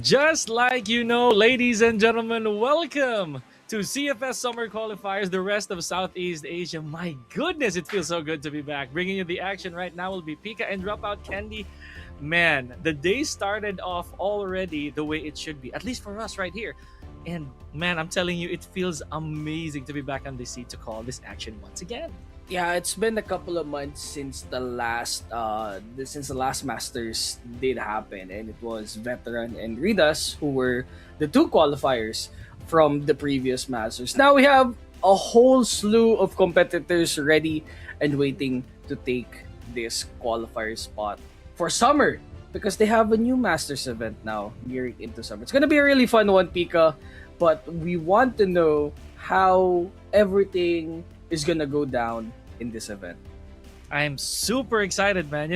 Just like you know, ladies and gentlemen, welcome to CFS Summer Qualifiers, the rest of Southeast Asia. My goodness, it feels so good to be back. Bringing you the action right now will be Pika and Dropout Candy. Man, the day started off already the way it should be, at least for us right here. And man, I'm telling you, it feels amazing to be back on the seat to call this action once again. Yeah, it's been a couple of months since the last Masters did happen, and it was Veteran and Ridas who were the two qualifiers from the previous Masters. Now we have a whole slew of competitors ready and waiting to take this qualifier spot for summer because they have a new Masters event now gearing into summer. It's gonna be a really fun one, Pika, but we want to know how everything is gonna go down in this event. I'm super excited, man.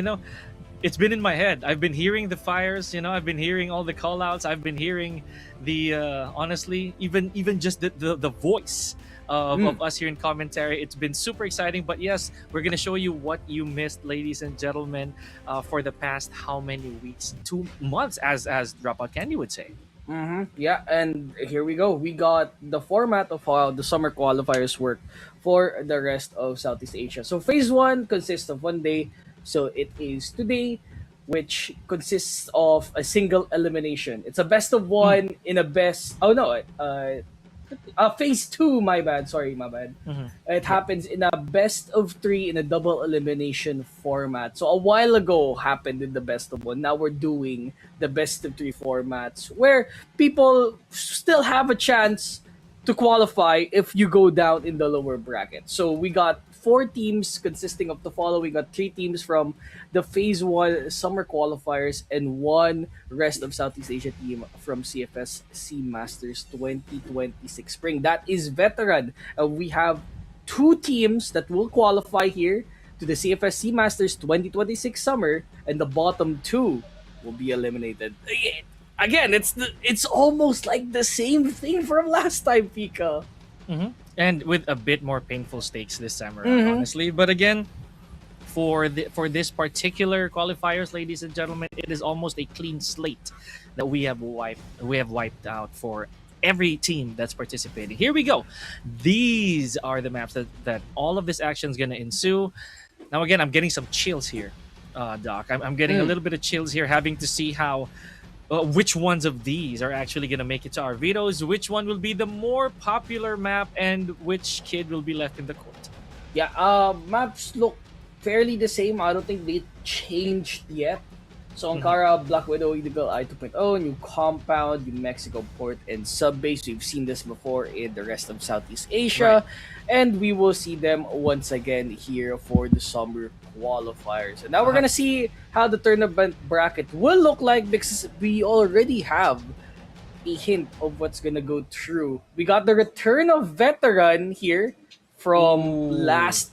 It's been in my head. I've been hearing the fires, I've been hearing all the call outs. I've been hearing the honestly, even just the voice of us here in commentary. It's been super exciting. But yes, we're gonna show you what you missed, ladies and gentlemen, for the past how many weeks? 2 months, as Dropout Candy would say. Yeah, and here we go. We got the format of how the summer qualifiers work for the rest of Southeast Asia. So phase one consists of 1 day. So it is today, which consists of a single elimination. It's a best of one in a best. Oh no, phase two. My bad. Sorry, my bad. Hmm. It Yep. happens in a best of three in a double elimination format. So a while ago happened in the best of one. Now we're doing the best of three formats where people still have a chance to qualify if you go down in the lower bracket. So we got four teams consisting of the following. We got three teams from the phase one summer qualifiers and one rest of Southeast Asia team from CFS SEA Masters 2026 spring. That is veteran. We have two teams that will qualify here to the CFS SEA Masters 2026 summer, and the bottom two will be eliminated. Again, it's almost like the same thing from last time, Pika. Hmm. And with a bit more painful stakes this time around, Mm-hmm. honestly. But again, for this particular qualifiers, ladies and gentlemen, it is almost a clean slate that we have wiped out for every team that's participating. Here we go. These are the maps that all of this action is going to ensue. Now again, I'm getting some chills here, Doc. I'm getting a Mm. little bit of chills here, having to see how which ones of these are actually going to make it to our vetoes, which one will be the more popular map, and which kid will be left in the court. Yeah, maps look fairly the same. I don't think they changed yet. So Mhm. Ankara, Black Widow, Illegal I 2.0, New Compound, New Mexico Port, and Subbase. We've seen this before in the rest of Southeast Right. Asia. And we will see them once again here for the summer qualifiers. And now we're Uh-huh. gonna see how the tournament bracket will look like because we already have a hint of what's gonna go through. We got the return of veteran here from Ooh. last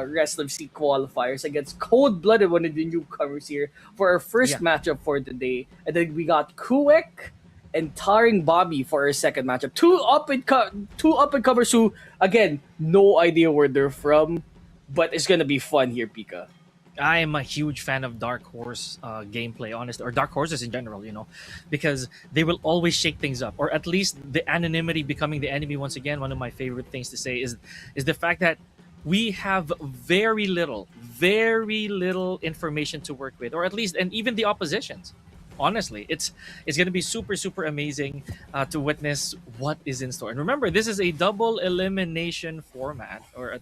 rest of C qualifiers against ColdBlooded, one of the newcomers here for our first Yeah. matchup for today. And then we got CUEK and TARINGBABI for our second matchup. Two up and comers who again no idea where they're from, but it's gonna be fun here, Pika. I am a huge fan of Dark Horse gameplay, honest, or Dark Horses in general, because they will always shake things up, or at least the anonymity becoming the enemy once again. One of my favorite things to say is the fact that we have very little information to work with, or at least, and even the oppositions. Honestly, it's going to be super amazing to witness what is in store. And remember, this is a double elimination format, or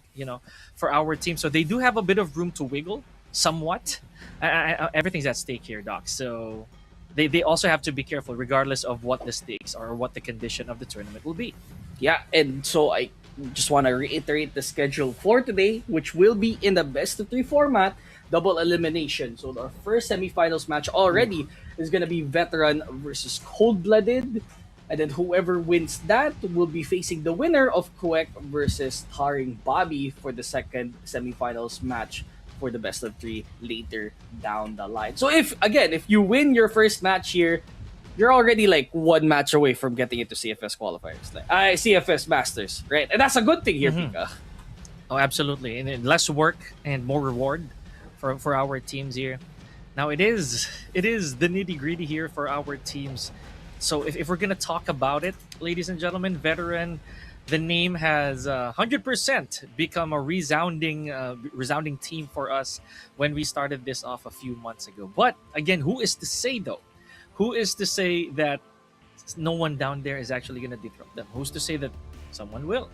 for our team, so they do have a bit of room to wiggle somewhat. Everything's at stake here, Doc. So they also have to be careful, regardless of what the stakes or what the condition of the tournament will be. Yeah, and so I just want to reiterate the schedule for today, which will be in the best of three format, double elimination. So our first semifinals match Ooh. already is going to be veteran versus cold-blooded, and then whoever wins that will be facing the winner of CUEK versus TARINGBABI for the second semifinals match for the best of three later down the line. So if you win your first match here, you're already like one match away from getting into CFS qualifiers, like CFS Masters, right? And that's a good thing here, Hmm. Pika. Oh, absolutely, and then less work and more reward for our teams here. Now it is the nitty gritty here for our teams. So if we're gonna talk about it, ladies and gentlemen, veteran, the name has 100% become a resounding team for us when we started this off a few months ago. But again, who is to say though? Who is to say that no one down there is actually gonna disrupt them? Who's to say that someone will?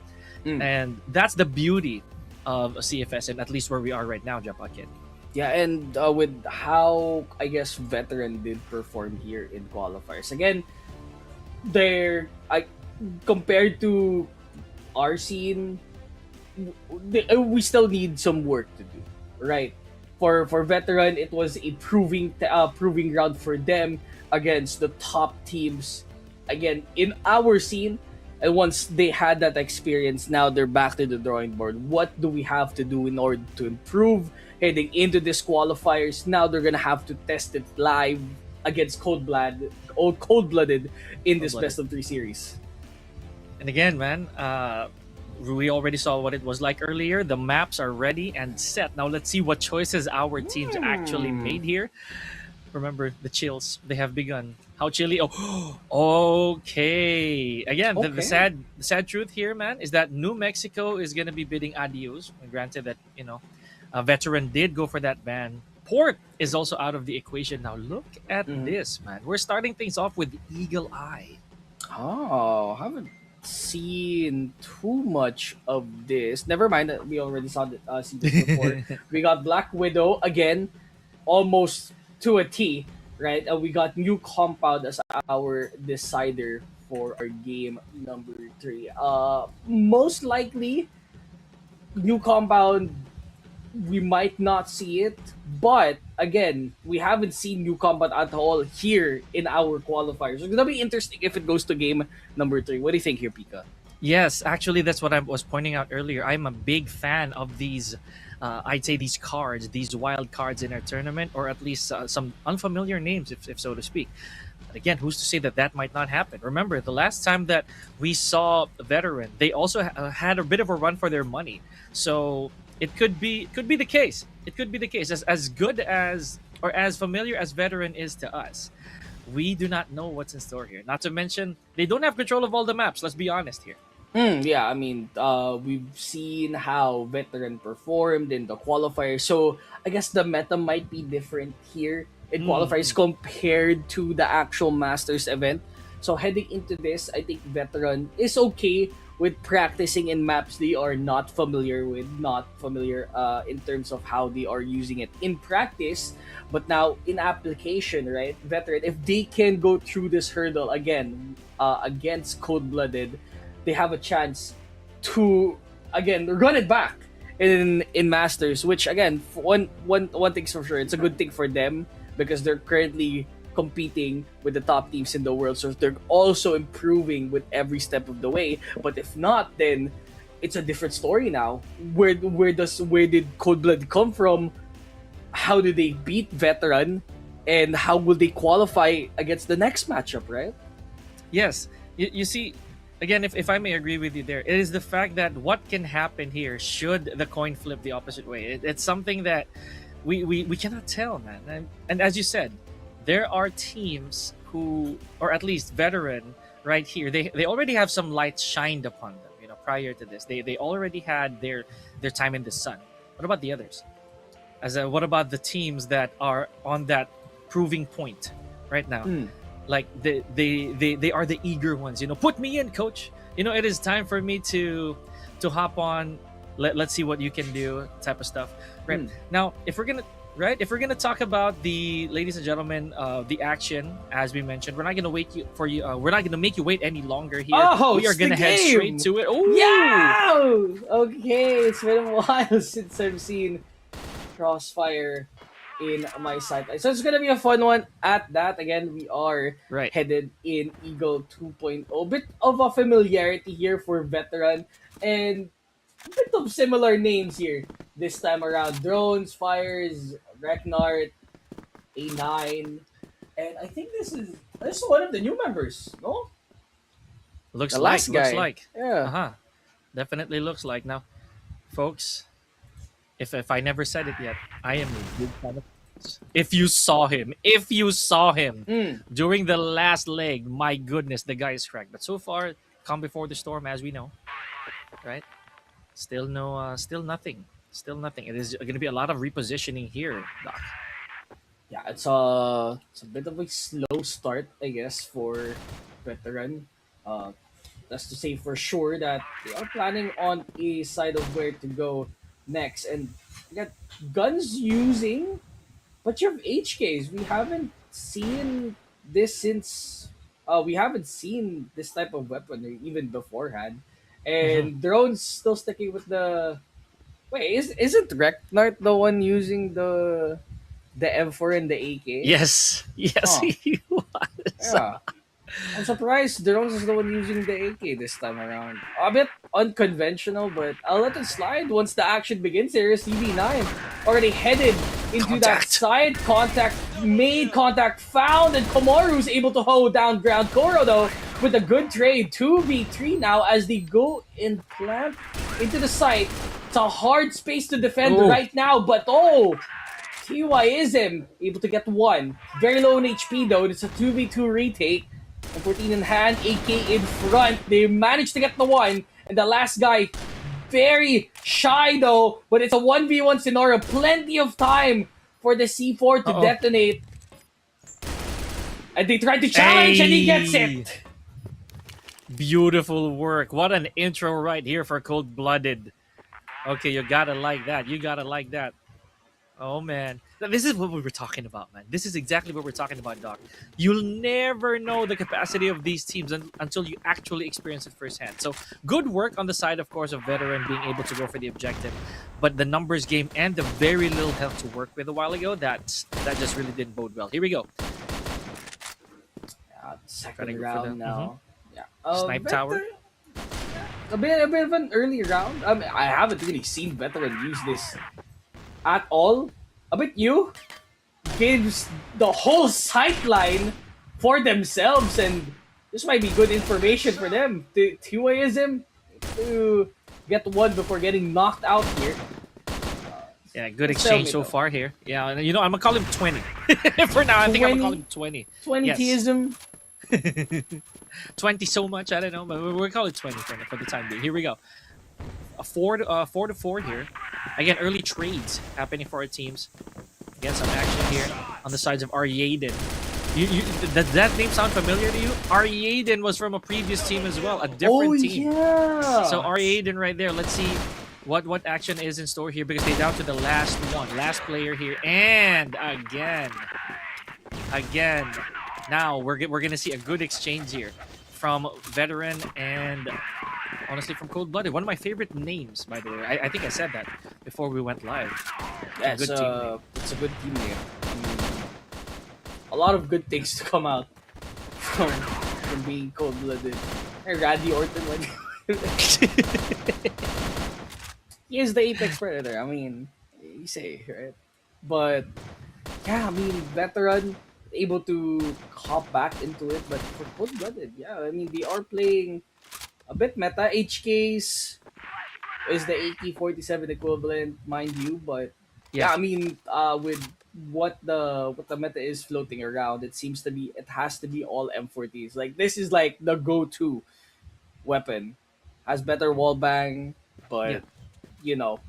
Mm. And that's the beauty of a CFS, and at least where we are right now, Japa Kid. Yeah, and with how I guess veteran did perform here in qualifiers, again, they're I compared to our scene, we still need some work to do, right? For veteran, it was a proving ground for them against the top teams. Again, in our scene, and once they had that experience, now they're back to the drawing board. What do we have to do in order to improve heading into this qualifiers? Now they're gonna have to test it live against cold blooded in this Cold-blooded. best of three series. And again, man, we already saw what it was like earlier. The maps are ready and set. Now let's see what choices our teams actually Hmm. made here. Remember, the chills, they have begun. How chilly? Oh, okay. Again, the Okay. sad truth here, man, is that New Mexico is gonna be bidding adios. Granted that a veteran did go for that ban. Port is also out of the equation now. Look at Mhm. this, man. We're starting things off with Eagle Eye. Oh, haven't. seen too much of this. Never mind, we already see this before. We got Black Widow again, almost to a T, right? And we got New Compound as our decider for our game number 3. Most likely, New Compound, we might not see it, but again, we haven't seen New Compound at all here in our qualifiers. It's gonna be interesting if it goes to game number 3. What do you think here, Pika? Yes, actually, that's what I was pointing out earlier. I'm a big fan of these, I'd say these cards, these wild cards in our tournament, or at least some unfamiliar names, if so to speak. But again, who's to say that that might not happen? Remember, the last time that we saw a veteran, they also had a bit of a run for their money. So it could be the case. It could be the case. As good as or as familiar as veteran is to us, we do not know what's in store here. Not to mention, they don't have control of all the maps. Let's be honest here. Yeah, I mean, we've seen how veteran performed in the qualifiers, so I guess the meta might be different here in qualifiers Mm. compared to the actual Masters event. So heading into this, I think veteran is okay with practicing in maps they are not familiar with, not familiar in terms of how they are using it in practice. But now in application, right, veteran, if they can go through this hurdle again against cold-blooded, they have a chance to again run it back in Masters. Which again, one thing's for sure, it's a good thing for them because they're currently competing with the top teams in the world, so they're also improving with every step of the way. But if not, then it's a different story now. Where did Cold Blood come from? How do they beat veteran? And how will they qualify against the next matchup, right? Yes, you see, again, if I may agree with you there, it is the fact that what can happen here should the coin flip the opposite way. It's something that we cannot tell, man. And as you said, there are teams who, or at least veteran right here, they already have some light shined upon them. You know, prior to this, they already had their time in the sun. What about the others? What about the teams that are on that proving point right now? Like they are the eager ones. You know, put me in, coach. You know, it is time for me to hop on. Let's see what you can do, type of stuff. Right now, if we're gonna talk about the, ladies and gentlemen, the action, as we mentioned, we're not gonna wait you for you. We're not gonna make you wait any longer here. Oh, We are it's the gonna head game! straight to it. Oh, Yeah! Okay, it's been a while since I've seen CROSSFIRE in my sight. So it's gonna be a fun one at that. Again, we are right. headed in Eagle 2.0. Bit of a familiarity here for veteran and a bit of similar names here this time around. Drones, Fires, Reknart, A9. And I think this is one of the new members, no? Looks The like. last Looks guy. like. Yeah. Definitely looks like. Now, folks, if I never said it yet, I am a big fan of. If you saw him Mm. during the last leg, my goodness, the guy is cracked. But so far, calm before the storm, as we know, right? Still no, still nothing, still nothing. It is going to be a lot of repositioning here, Doc. Yeah, it's a bit of a slow start, I guess, for veteran. Uh, that's to say for sure that they are planning on a side of where to go next, and you got guns using, but you have HKs. We haven't seen this since. We haven't seen this type of weapon even beforehand, Hmm. and drones still sticking with the. Wait, isn't Reknart the one using the M4 and the AK? Yes, yes, Huh. he was. Yeah. I'm surprised Drones is the one using the AK this time around. A bit unconventional, but I'll let it slide once the action begins. Here is CB9 already headed into that Contact. side. Contact made, contact found, and Komaru's able to hold down ground. Koro, though, with a good trade. 2v3 now as they go and plant into the site. It's a hard space to defend Oh. right now, but oh! TYism able to get one. Very low on HP though. It's a 2v2 retake. And 14 in hand, AK in front. They managed to get the one. And the last guy, very shy though. But it's a 1v1 scenario. Plenty of time for the C4 to Uh-oh. detonate. And they tried to challenge and he gets Hey. it. Beautiful work. What an intro right here for ColdBlooded. Okay, you gotta like that. You gotta like that. Oh man, this is what we were talking about, man. This is exactly what we're talking about, Doc. You'll never know the capacity of these teams until you actually experience it firsthand. So good work on the side, of course, of veteran being able to go for the objective, but the numbers game and the very little health to work with a while ago, that just really didn't bode well. Here we go. Try to Second go for round the now. Yeah. snipe tower. A bit of an early round. I mean, I haven't really seen veteran use this at all. A bit you gives the whole sight line for themselves, and this might be good information for them. The Tuaism to get one before getting knocked out here. Yeah, good Let's tell exchange me so though. far here. Yeah, and I'm gonna call him 20 for now. I think I'm gonna call 20? him 20. 20 Yes. Tism. 20 so much, I don't know, but we'll call it 20 for the time being. Here we go. A 4 to 4 here. Again, early trades happening for our teams. Again, some action here on the sides of Aryaden. Does that name sound familiar to you? Aryaden was from a previous team as well, a different team. Yeah. So Aryaden right there. Let's see what action is in store here because they're down to the last player here, and again. Now we're gonna see a good exchange here from veteran and honestly from ColdBlooded. One of my favorite names, by the way. I think I said that before we went live. Yeah, Good team name. it's a good team name. I mean, a lot of good things to come out from being cold-blooded. Hey, Randy Orton, like, he is the apex predator. I mean, you say, right? But yeah, I mean, veteran able to hop back into it, but for cold-blooded, yeah, I mean, they are playing a bit meta. HK's is the AK-47 equivalent, mind you, but yeah, Yeah, I mean, with what the meta is floating around, it has to be all M40s. Like this is like the go-to weapon. Has better wall bang, yeah, but you know,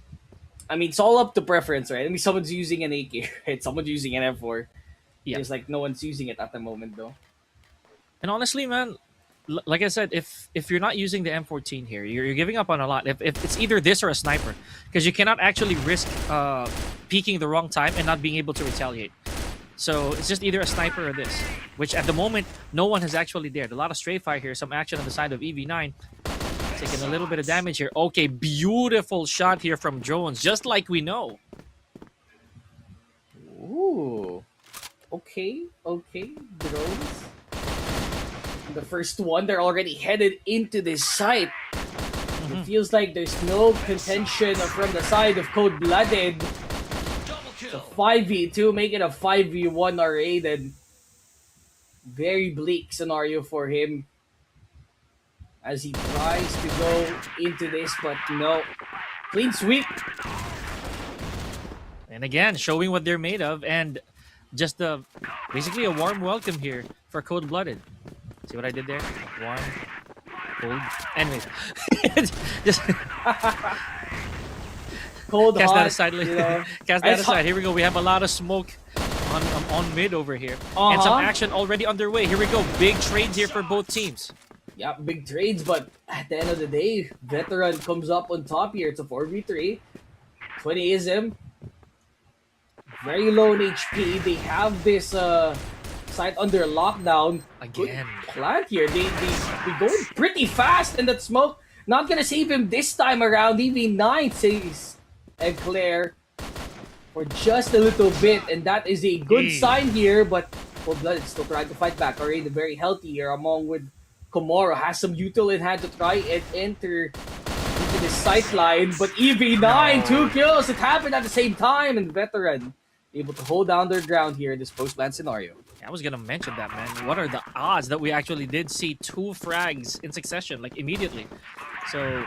I mean, it's all up to preference, right? I mean, someone's using an AK, right? Someone's using an M4. yeah. It's like no one's using it at the moment, though. And honestly, man, like I said, if you're not using the M14 here, you're giving up on a lot. If it's either this or a sniper, because you cannot actually risk peeking the wrong time and not being able to retaliate. So it's just either a sniper or this, which at the moment no one has actually dared. A lot of stray fire here, some action on the side of EV9, taking a little bit of damage here. Okay, beautiful shot here from Jones, just like we know. Ooh. Okay. Drones. The first one, they're already headed into this site. It feels like there's no contention from the side of cold-blooded. The 5v2, make it a 5v1 array, then very bleak scenario for him as he tries to go into this, but no. Clean sweep. And again, showing what they're made of, and just basically a warm welcome here for cold-blooded. See what I did there? Warm, cold. Anyways, just Cold, cast hot, that aside. you know. Cast that It's hot. aside. Here we go. We have a lot of smoke on mid over here, and some action already underway. Here we go. Big trades here for both teams. Yeah, big trades, but at the end of the day, veteran comes up on top here. It's a 4v3. 20 is him. Very low in HP. They have this site under lockdown. Again. Good plant here. They going pretty fast in that smoke. Not gonna save him this time around. EV9 saves Eclair for just a little bit, and that is a good sign here. But cold-blooded still trying to fight back. Already very healthy here, along with Komoro. Has some util in hand to try and enter into the sight line. But EV9, 2 kills. It happened at the same time, and veteran able to hold down their ground here in this post-plan scenario. I was gonna mention that, man. What are the odds that we actually did see 2 frags in succession, like immediately? So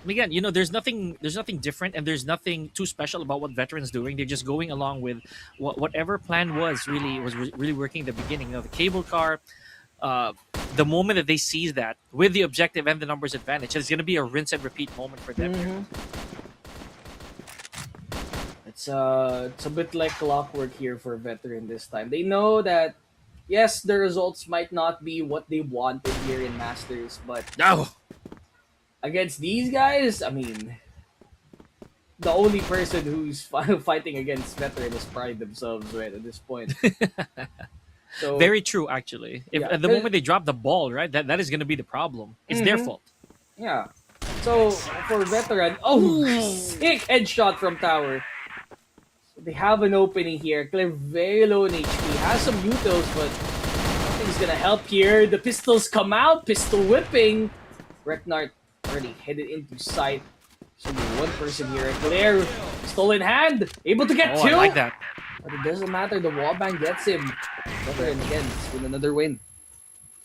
again, there's nothing different, and there's nothing too special about what veterans doing. They're just going along with whatever plan was really working at the beginning. The cable car. The moment that they seize that with the objective and the numbers advantage, it's gonna be a rinse and repeat moment for them. Here. It's a bit like clockwork here for veteran this time. They know that, Yes, the results might not be what they wanted here in Masters, but Oh, against these guys, I mean, the only person who's fighting against veteran is Pride themselves right at this point. So very true. Actually, if yeah, at the moment they drop the ball, right, that is going to be the problem. It's their mm-hmm, fault. yeah. So for veteran, oh, Ooh. sick headshot from tower. So they have an opening here. Clear very low in HP. Has some utils, but nothing's gonna help here. The pistols come out. Pistol whipping. Reknart already headed into sight. So one person here. Claire, pistol in hand, able to get Oh, I two. like that. But it doesn't matter. The wallbang gets him. Veteran again with another win.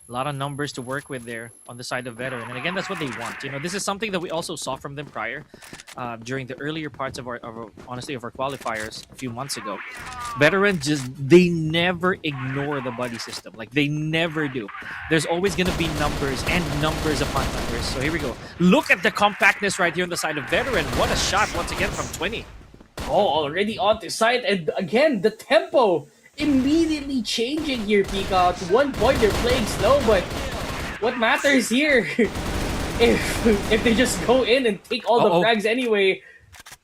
A lot of numbers to work with there on the side of veteran, and again, that's what they want. You know, this is something that we also saw from them prior, during the earlier parts of our honestly of our qualifiers a few months ago. Veteran just they never ignore the buddy system, like they never do. There's always gonna be numbers and numbers upon numbers. So here we go. Look at the compactness right here on the side of veteran. What a shot once again from 20. Oh, already onto site, and again the tempo immediately changing here, Pika. At one point they're playing slow, but what matters here, if they just go in and take all the Uh-oh. frags anyway,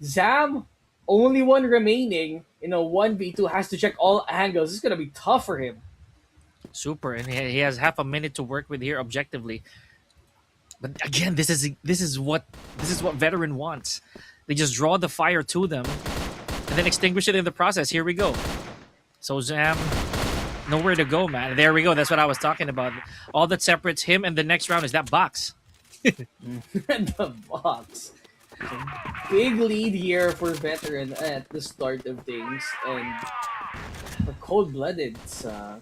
Zam, only one remaining in a 1v2, has to check all angles. This is gonna be tough for him. Super, and he has half a minute to work with here objectively. But again, this is what veteran wants. They just draw the fire to them and then extinguish it in the process. Here we go. So Zam, nowhere to go, man. There we go. That's what I was talking about. All that separates him and the next round is that box. The box. So big lead here for veteran at the start of things, and for cold-blooded, I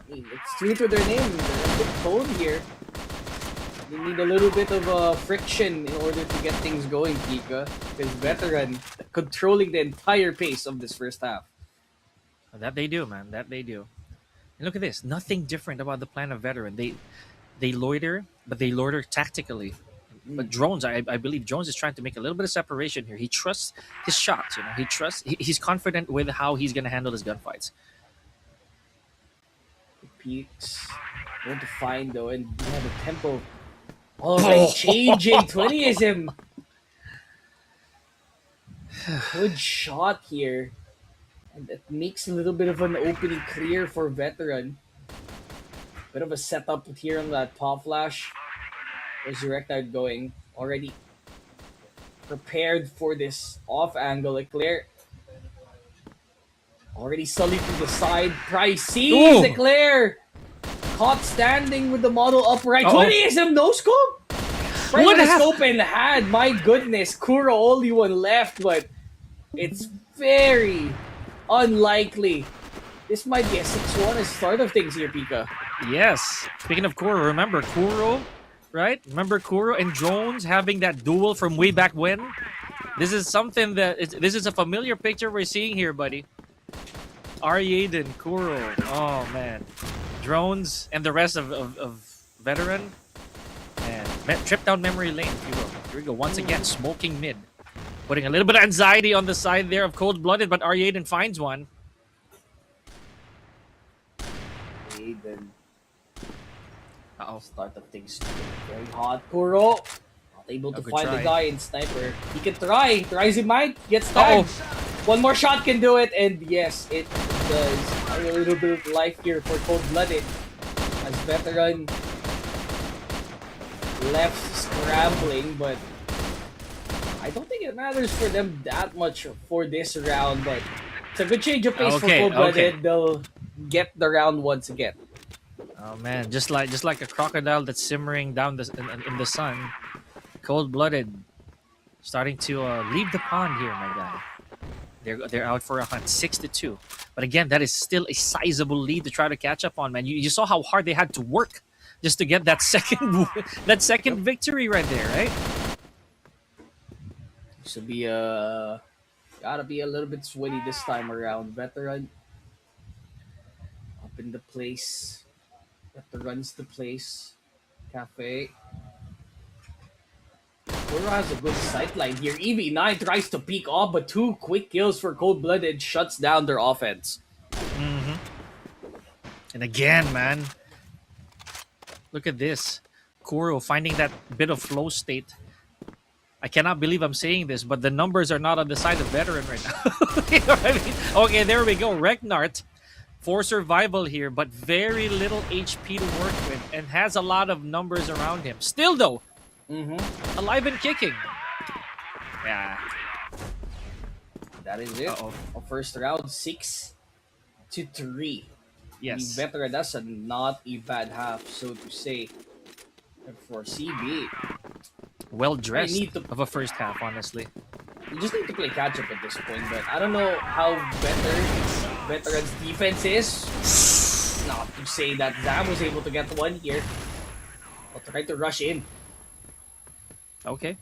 mean, it's true to their name. They're a bit cold here. They need a little bit of friction in order to get things going, Pika. Because veteran controlling the entire pace of this first half. That they do, man. That they do. And look at this. Nothing different about the plan of veteran. They loiter, but they loiter tactically. But Drones, I believe Drones is trying to make a little bit of separation here. He trusts his shots. You know, he's confident with how he's gonna handle his gunfights. Peaks. Want to find though, and yeah, the tempo already changing. 20 is him. Good shot here. And that makes a little bit of an opening clear for veteran. Bit of a setup here on that top flash. Where's Reknard going? Already prepared for this off angle. Eclair already sullied to the side. Price sees Eclair. Caught standing with the model upright. 20 is him, no scope? Right with the scope in hand. My goodness. Kuro only one left, but it's very unlikely. This might be a 6-1 as start of things here, Pika. Yes. Speaking of Kuro, remember Kuro, right? Remember Kuro and Drones having that duel from way back when? This is something this is a familiar picture we're seeing here, buddy. Aryaden, Kuro. Oh, man. Drones and the rest of veteran. And trip down memory lane, if you will. Here we go. Once again, smoking mid. Putting a little bit of anxiety on the side there of cold-blooded, but Aryaden finds one. Aryaden. Uh-oh. Start of things very hot. Kuro not able to find the guy in sniper. He can try. Tries he might. Gets tagged. One more shot can do it, and yes, it does. A little bit of life here for cold-blooded as veteran left scrambling, but I don't think it matters for them that much for this round. But it's a good change of pace for cold-blooded. They'll get the round once again. Oh man, just like a crocodile that's simmering down in the sun. Cold-blooded, starting to leave the pond here, my guy. They're out for a hunt, 6-2. But again, that is still a sizable lead to try to catch up on, man. You saw how hard they had to work just to get that second victory right there, right? Should be gotta be a little bit sweaty this time around. Veteran up in the place. Veteran's the place. Cafe. Kuro has a good sight line here. EV9 tries to peek off, but 2 quick kills for cold-blooded shuts down their offense. Mm-hmm. And again, man, look at this. Kuro finding that bit of flow state. I cannot believe I'm saying this, but the numbers are not on the side of veteran right now. You know what I mean? Okay, there we go. Regnart for survival here, but very little HP to work with and has a lot of numbers around him. Still, though, alive and kicking. Yeah. That is it. A first round 6-3. Yes. The veteran, that's not a bad half, so to say. And for CB, Well dressed of a first half, honestly. you just need to play catch up at this point, but I don't know how veteran's defense is. Not to say that Zam was able to get one here, but try to rush in. Okay.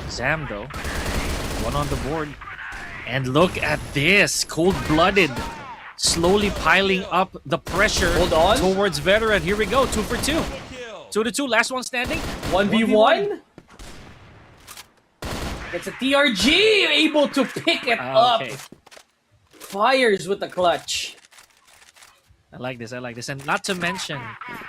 Zam, though, one on the board. And look at this. Cold-blooded. Slowly piling up the pressure towards veteran. Here we go. 2 for 2. 2-2. Last one standing. 1v1. It's a TRG able to pick it up. Fires with the clutch. I like this. And not to mention,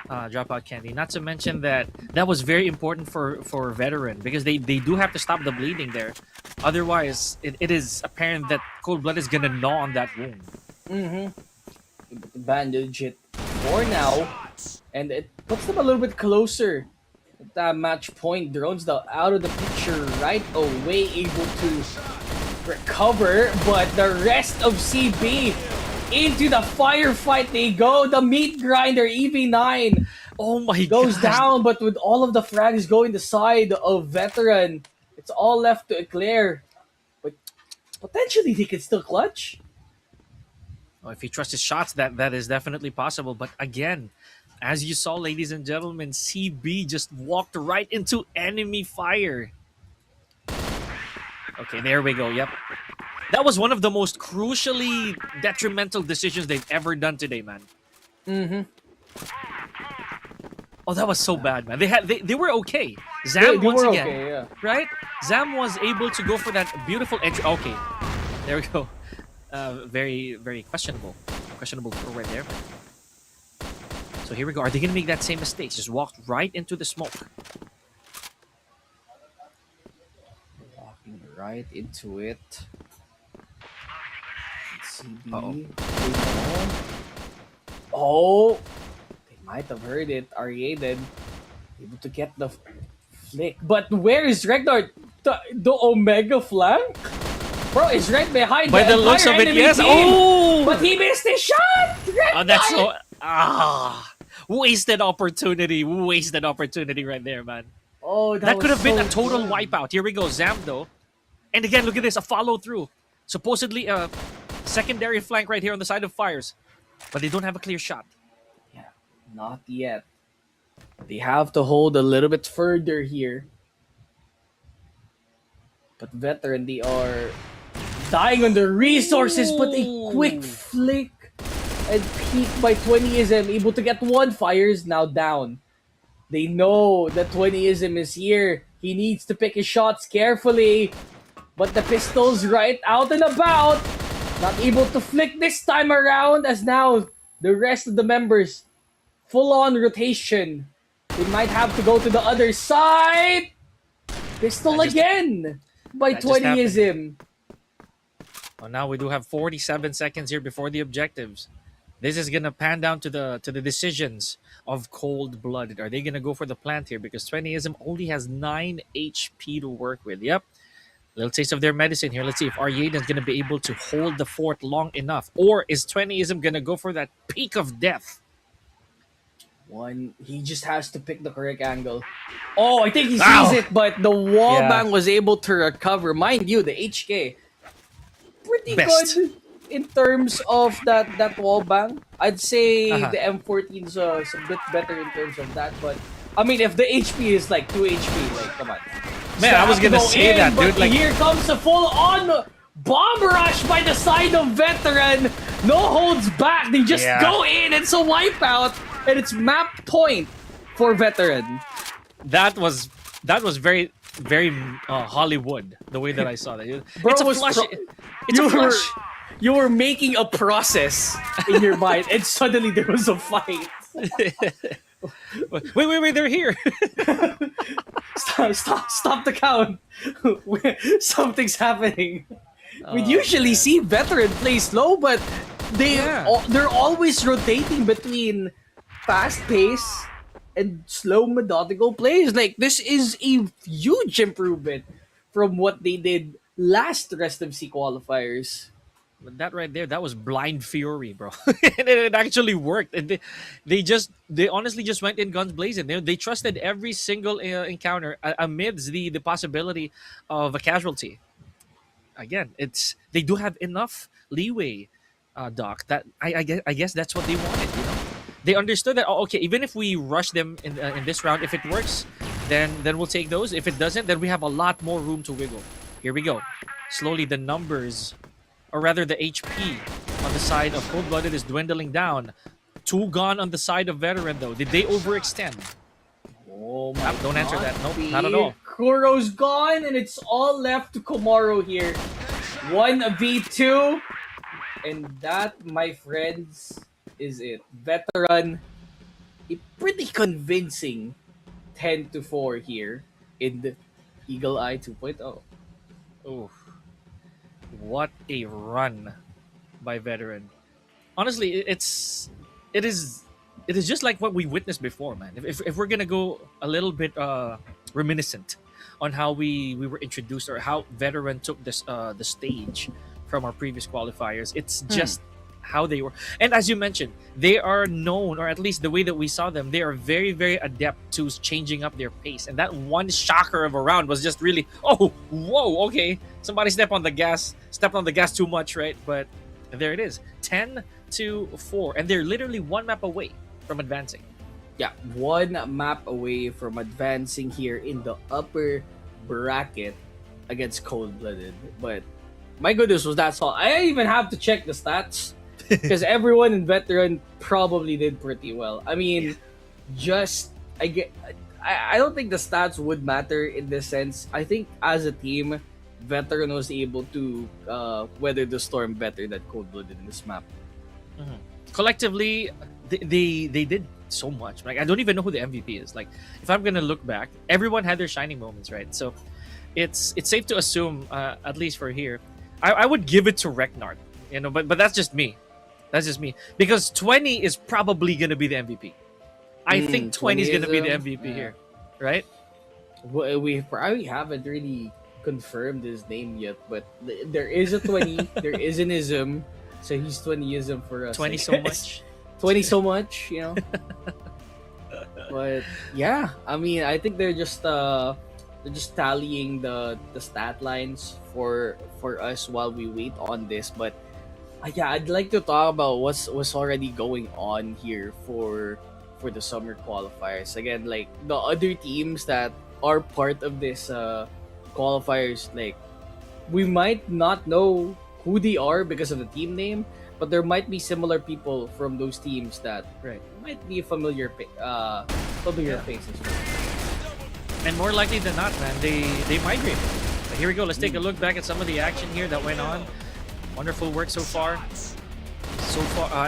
Dropout Candy, not to mention that was very important for veteran because they do have to stop the bleeding there. Otherwise, it is apparent that Cold-blooded is going to gnaw on that wound. Bandage it for now. And it puts them a little bit closer. At that match point, drones out of the picture right away, able to recover. But the rest of CB into the firefight they go. The meat grinder EV9. Oh my god. Goes down, but with all of the frags going the side of veteran, it's all left to Eclair. But potentially they can still clutch. Oh, if he trusts his shots, that is definitely possible. But again, as you saw, ladies and gentlemen, CB just walked right into enemy fire. Okay, there we go. Yep. That was one of the most crucially detrimental decisions they've ever done today, man. Oh, that was so bad, man. They were okay. Zam once again, okay, yeah. right? Zam was able to go for that beautiful entry. Okay, there we go. Very, very questionable throw right there. So here we go. Are they gonna make that same mistake? Just walked right into the smoke. Walking right into it. CB. Oh, they might have heard it. Ariaden able to get the flick, but where is Regnard? The Omega flank? Bro, is right behind By the looks of it, yes. Team. Oh, but he missed his shot. Oh, that's so wasted opportunity. Wasted opportunity right there, man. Oh, that could have been so a total good. wipeout. Here we go, Zam though. And again, look at this, a follow through. Supposedly a secondary flank right here on the side of Fires, but they don't have a clear shot. Yeah, not yet. They have to hold a little bit further here. But veteran, they are dying on the resources, but a quick flick and peek by 20ism, able to get one. Fires now down. They know that 20ism is here. He needs to pick his shots carefully. But the pistol's right out and about. Not able to flick this time around, as now the rest of the members full on rotation. They might have to go to the other side. Pistol again by 20ism. Well, now we do have 47 seconds here before the objectives. This is gonna pan down to the decisions of Cold-blooded. Are they gonna go for the plant here? Because 20ism only has 9 HP to work with. Yep. Little taste of their medicine here. Let's see if Aryaden's gonna be able to hold the fort long enough. Or is 20ism gonna go for that peak of death? He just has to pick the correct angle. Oh, I think he sees it, but the wallbang was able to recover. Mind you, the HK pretty good in terms of that wallbang. I'd say the M14 is a bit better in terms of that, but I mean, if the HP is like 2 HP, like, come on. Man, I was gonna say that, dude. Like, here comes a full-on bomb rush by the side of veteran. No holds back. They just go in. It's a wipeout, and it's map point for veteran. That was very, very Hollywood, the way that I saw that. Bro, it's a flush. It's a flush. You were making a process in your mind, and suddenly there was a fight. Wait, they're here. Stop the count. Something's happening. We Oh usually man. see veteran play slow, but Yeah. they're always rotating between fast pace and slow methodical plays. Like this is a huge improvement from what they did last rest of C qualifiers. But that right there, that was blind fury, bro. And it actually worked. And they honestly just went in guns blazing. They trusted every single encounter amidst the possibility of a casualty. Again, it's they do have enough leeway, Doc. That I guess that's what they wanted. They understood that. Oh, okay, even if we rush them in this round, if it works, then we'll take those. If it doesn't, then we have a lot more room to wiggle. Here we go. Slowly, the numbers, or rather, the HP on the side of ColdBlooded is dwindling down. Two gone on the side of Veteran, though. Did they overextend? Oh my Don't answer god. that. Nope, not at all. Kuro's gone and it's all left to Komaro here. 1v2. And that, my friends, is it. Veteran, a pretty convincing 10-4 here in the Eagle Eye 2.0. Oh, what a run by Veteran. Honestly, it is just like what we witnessed before, man. If we're gonna go a little bit reminiscent on how we were introduced or how Veteran took this the stage from our previous qualifiers, it's just how they were. And as you mentioned, they are known, or at least the way that we saw them, they are very, very adept to changing up their pace. And that one shocker of a round was just really, oh, whoa, okay, somebody stepped on the gas too much, right? But there it is, 10-4, and they're literally one map away from advancing. Yeah, one map away from advancing here in the upper bracket against Cold-Blooded. But my goodness, was that all? I even have to check the stats because everyone in Veteran probably did pretty well. I mean, just I don't think the stats would matter in this sense. I think as a team, Veteran was able to weather the storm better than Cold-Blooded in this map. Collectively, they did so much. Like, I don't even know who the MVP is. Like, if I'm gonna look back, everyone had their shining moments, right? So it's safe to assume, at least for here, I would give it to Reknard. But that's just me. That's just me, because 20 is probably gonna be the MVP. I think 20 is gonna be the MVP here, right? Well, we probably haven't really confirmed his name yet, but there is a 20, there is an ism, so he's 20ism for us. 20 so much. 20 so much, you know. But yeah, I mean, I think they're just tallying the stat lines for us while we wait on this. But yeah, I'd like to talk about what's already going on here for the summer qualifiers. Again, like the other teams that are part of this qualifiers, like we might not know who they are because of the team name, but there might be similar people from those teams that might be familiar faces. And more likely than not, man, they migrated. But here we go. Let's take a look back at some of the action here that went on. Wonderful work so far.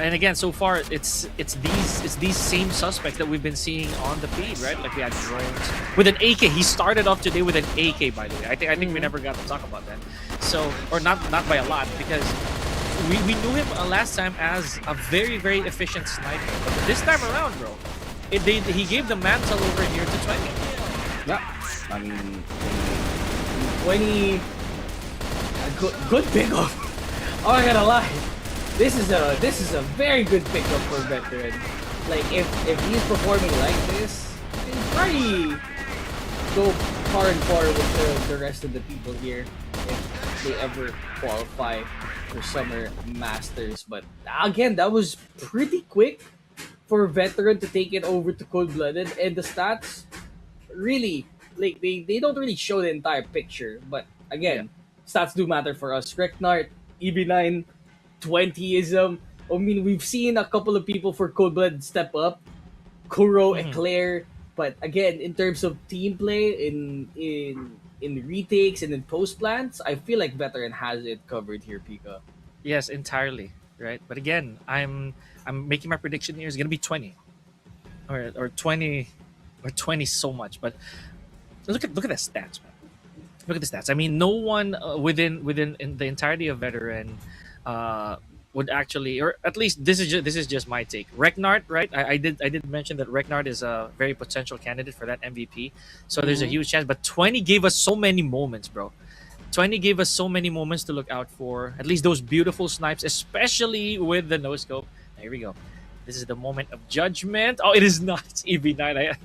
And again, so far it's these same suspects that we've been seeing on the feed, right? Like we had drones with an AK. He started off today with an AK, by the way. I think we never got to talk about that. So, or not by a lot, because we knew him last time as a very, very efficient sniper. But this time around, bro, he gave the mantle over here to 20. Yeah, I mean, 20. Good pickup. Oh, I'm gonna lie. This is a very good pickup for Veteran. Like if he's performing like this, he'll probably go far and far with the rest of the people here if they ever qualify for Summer Masters. But again, that was pretty quick for Veteran to take it over to Cold-Blooded, and the stats really, like they don't really show the entire picture. But again, stats do matter for us. Reknart, EB9, 20ism. I mean, we've seen a couple of people for Cold-Blooded step up, Kuro, Eclair. But again, in terms of team play, in retakes and in post plants, I feel like Veteran has it covered here, Pika. Yes, entirely. Right. But again, I'm making my prediction here is gonna be 20 or 20 or 20 so much. But look at the stats, man. Look at the stats. I mean, no one within in the entirety of veteran uh, would actually, or at least this is just my take. Regnard, right? I did mention that Regnard is a very potential candidate for that MVP. So there's a Mm-hmm. huge chance. But 20 gave us so many moments, bro. 20 gave us so many moments to look out for. At least those beautiful snipes, especially with the no scope. Here we go. This is the moment of judgment. Oh, it is not. It's EV9.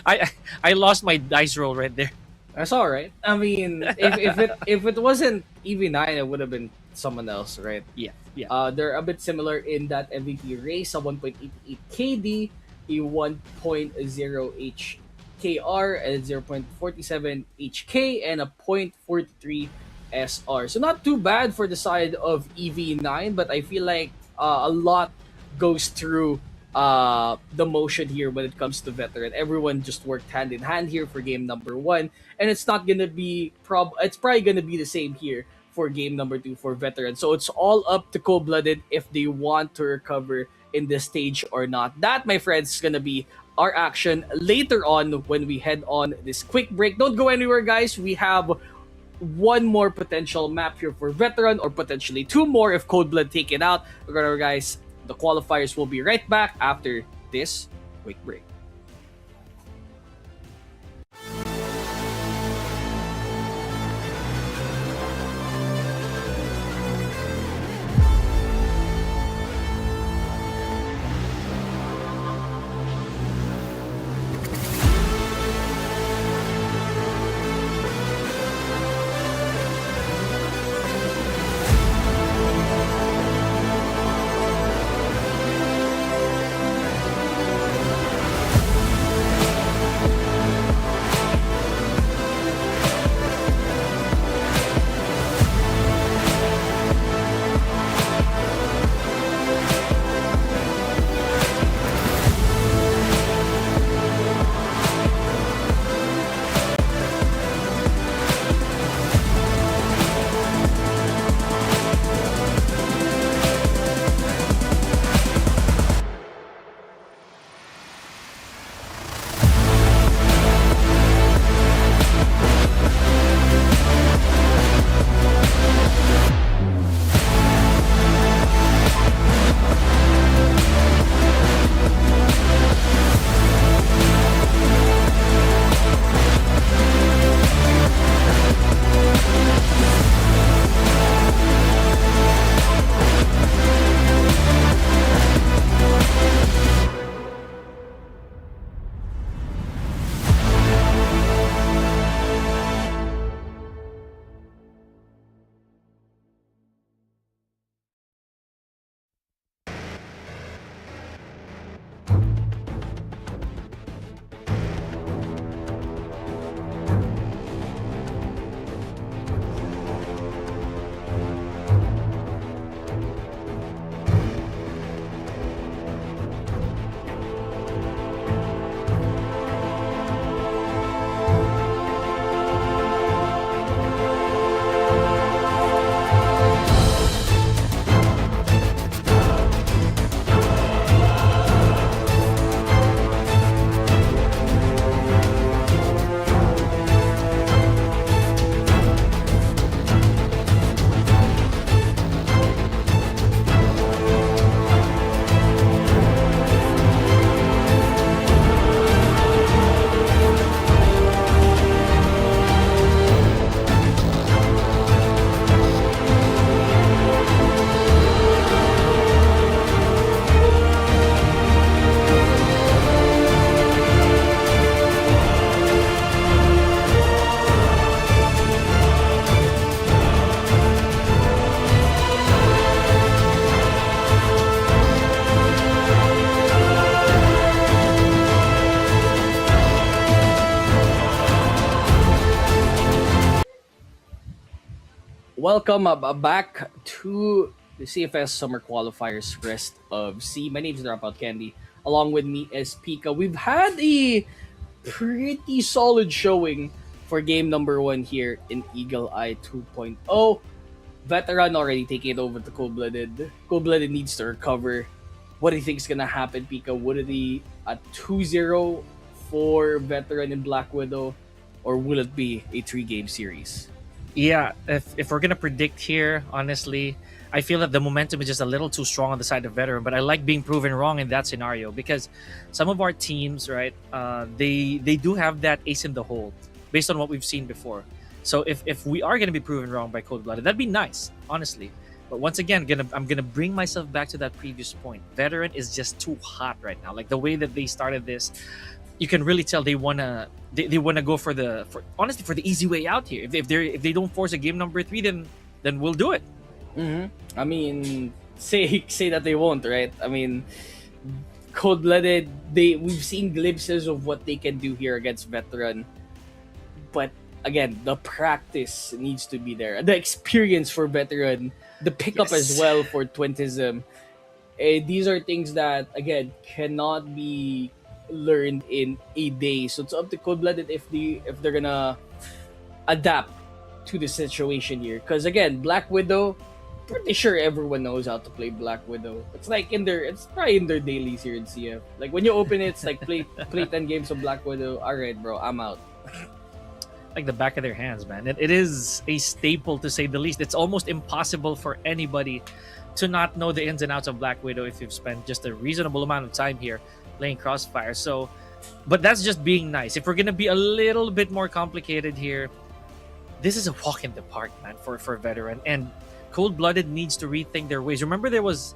I I lost my dice roll right there. That's all right. I mean, if it wasn't EV9, it would have been someone else, right? Yeah, yeah. They're a bit similar in that MVP race, a 1.88 KD, a 1.0 HKR, a 0.47 HK, and a 0.43 SR. So not too bad for the side of EV9, but I feel like a lot goes through the motion here when it comes to veteran. Everyone just worked hand in hand here for game number one, and it's not gonna be it's probably gonna be the same here for game number two for veterans. So it's all up to cold-blooded if they want to recover in this stage or not. That, my friends, is gonna be our action later on when we head on this quick break. Don't go anywhere, guys. We have one more potential map here for veteran, or potentially two more if Cold Blood take it out. Remember, guys, the qualifiers will be right back after this quick break. Welcome back to the CFS Summer Qualifiers rest of C. My name is Dropout Candy. Along with me is Pika. We've had a pretty solid showing for game number one here in Eagle Eye 2.0. Veteran already taking it over to Cold-Blooded. Cold-Blooded needs to recover. What do you think is gonna happen, Pika? Would it be a 2-0 for Veteran and Black Widow, or will it be a 3-game series? Yeah, if we're gonna predict here, honestly, I feel that the momentum is just a little too strong on the side of veteran. But I like being proven wrong in that scenario because some of our teams, right, they do have that ace in the hole based on what we've seen before. So if we are gonna be proven wrong by Cold Blooded, that'd be nice, honestly. But once again, I'm gonna bring myself back to that previous point. Veteran is just too hot right now. Like the way that they started this, you can really tell they wanna go for honestly for the easy way out here. If they don't force a game number 3, then we'll do it. I mean, say that they won't, right? I mean, Cold-Blooded, we've seen glimpses of what they can do here against Veteran, but again, the practice needs to be there. The experience for Veteran, the pickup as Yes. well for Twintism. These are things that again cannot be learned in a day. So it's up to Cold-Blooded if they're gonna adapt to the situation here. Because again, Black Widow, pretty sure everyone knows how to play Black Widow. It's probably in their dailies here in CF. Like when you open it, it's like play 10 games of Black Widow. All right, bro, I'm out. Like the back of their hands, man. It is a staple to say the least. It's almost impossible for anybody to not know the ins and outs of Black Widow if you've spent just a reasonable amount of time here playing Crossfire. So, but that's just being nice. If we're gonna be a little bit more complicated here, this is a walk in the park, man, for veteran. And Cold-Blooded needs to rethink their ways. Remember, there was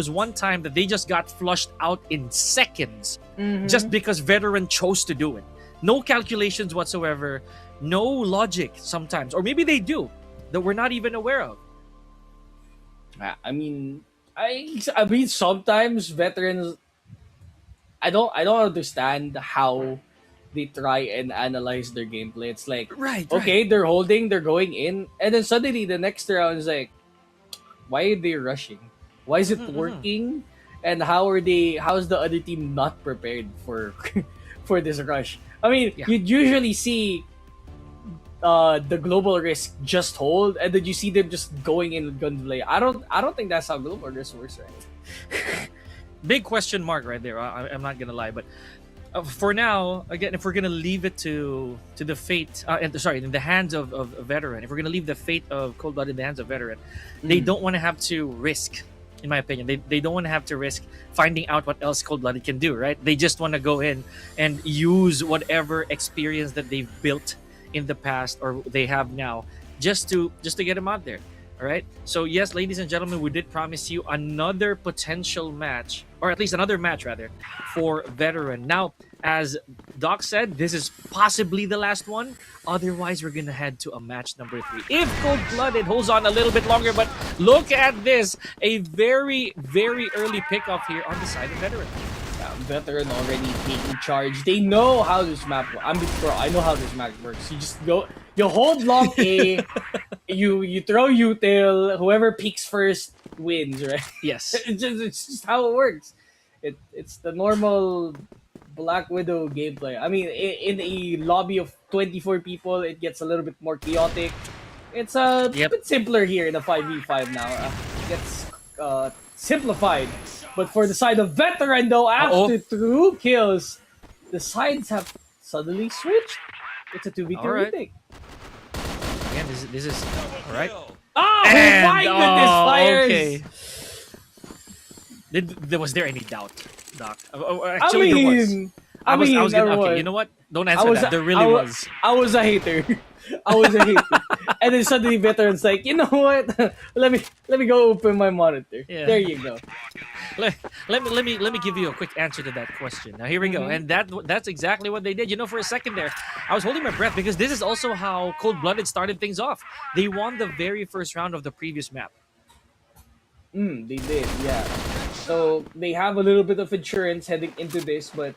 one time that they just got flushed out in seconds just because veteran chose to do it. No calculations whatsoever, no logic sometimes, or maybe they do that we're not even aware of. I mean, I mean sometimes veterans, I don't understand how they try and analyze their gameplay. It's like, Right. okay, they're holding, they're going in, and then suddenly the next round is like, why are they rushing? Why is it working? And how's the other team not prepared for for this rush? I mean, Yeah. you'd usually see the global risk just hold, and then you see them just going in with gunplay. I don't think that's how global risk works, right? Big question mark right there. I'm not gonna lie, but for now, again, if we're gonna leave it to the fate, in the hands of a veteran, if we're gonna leave the fate of Cold Blood in the hands of veteran, they don't want to have to risk. In my opinion, they don't want to have to risk finding out what else Cold Blooded can do. Right? They just want to go in and use whatever experience that they've built in the past or they have now, just to get them out there. All right. So yes, ladies and gentlemen, we did promise you another potential match, or at least another match rather, for veteran. Now, as Doc said, this is possibly the last one. Otherwise, we're gonna head to a match number 3. If Cold Blooded holds on a little bit longer, but look at this, a very, very early pickoff here on the side of veteran. Veteran already taking charge. They know how this map works. I mean, bro, I know how this map works. You just go, you hold long A, you throw U-tail, whoever peaks first wins, right? Yes. It's just how it works. It's the normal Black Widow gameplay. I mean, in a lobby of 24 people, it gets a little bit more chaotic. It's a bit simpler here in a 5v5 now. It gets simplified. But for the side of veteran, though, after 2 kills, the sides have suddenly switched. It's a 2v2 Alright. retake. Again, this is all right. Oh, And- my goodness, fires! Okay. Was there any doubt, Doc? Actually, there was. I was gonna. there Okay, was. you know what? Don't answer that. There really was. I was a hater. I was a hater. And then suddenly veterans like, you know what? let me go open my monitor. Yeah. There you go. Let me give you a quick answer to that question. Now here we go, and that's exactly what they did. You know, for a second there, I was holding my breath because this is also how Cold-Blooded started things off. They won the very first round of the previous map. They did, yeah. So they have a little bit of insurance heading into this, but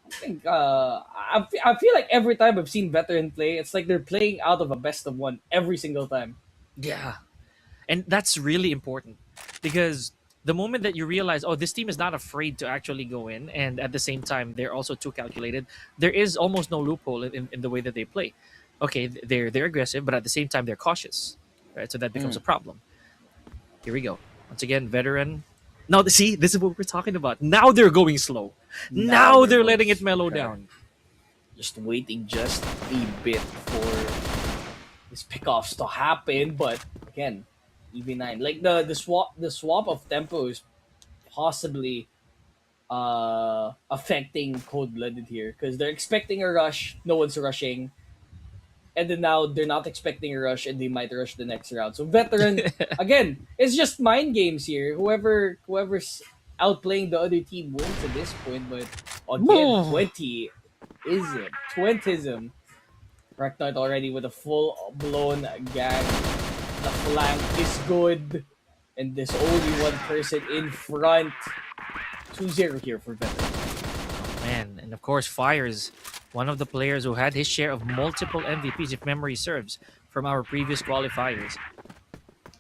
I think I feel like every time I've seen veteran play, it's like they're playing out of a best of one every single time. Yeah, and that's really important because the moment that you realize, oh, this team is not afraid to actually go in, and at the same time they're also too calculated, there is almost no loophole in the way that they play. Okay, they're aggressive, but at the same time they're cautious. right? So that becomes Mm. a problem. Here we go. Once again, veteran. Now, see, this is what we're talking about. Now they're going slow. Now Now they're they're going letting it to mellow okay. down. Just waiting just a bit for this pickoffs to happen, but again, EV9 like the swap of tempo is possibly affecting cold-blooded here because they're expecting a rush, no one's rushing, and then now they're not expecting a rush and they might rush the next round. So veteran again, it's just mind games here. Whoever's outplaying the other team wins at this point, but again, Woo! 20ism. Rectoid already with a full blown gang. The flank is good. And there's only one person in front. 2-0 here for veteran. Man, and of course, Fires, one of the players who had his share of multiple MVPs, if memory serves, from our previous qualifiers.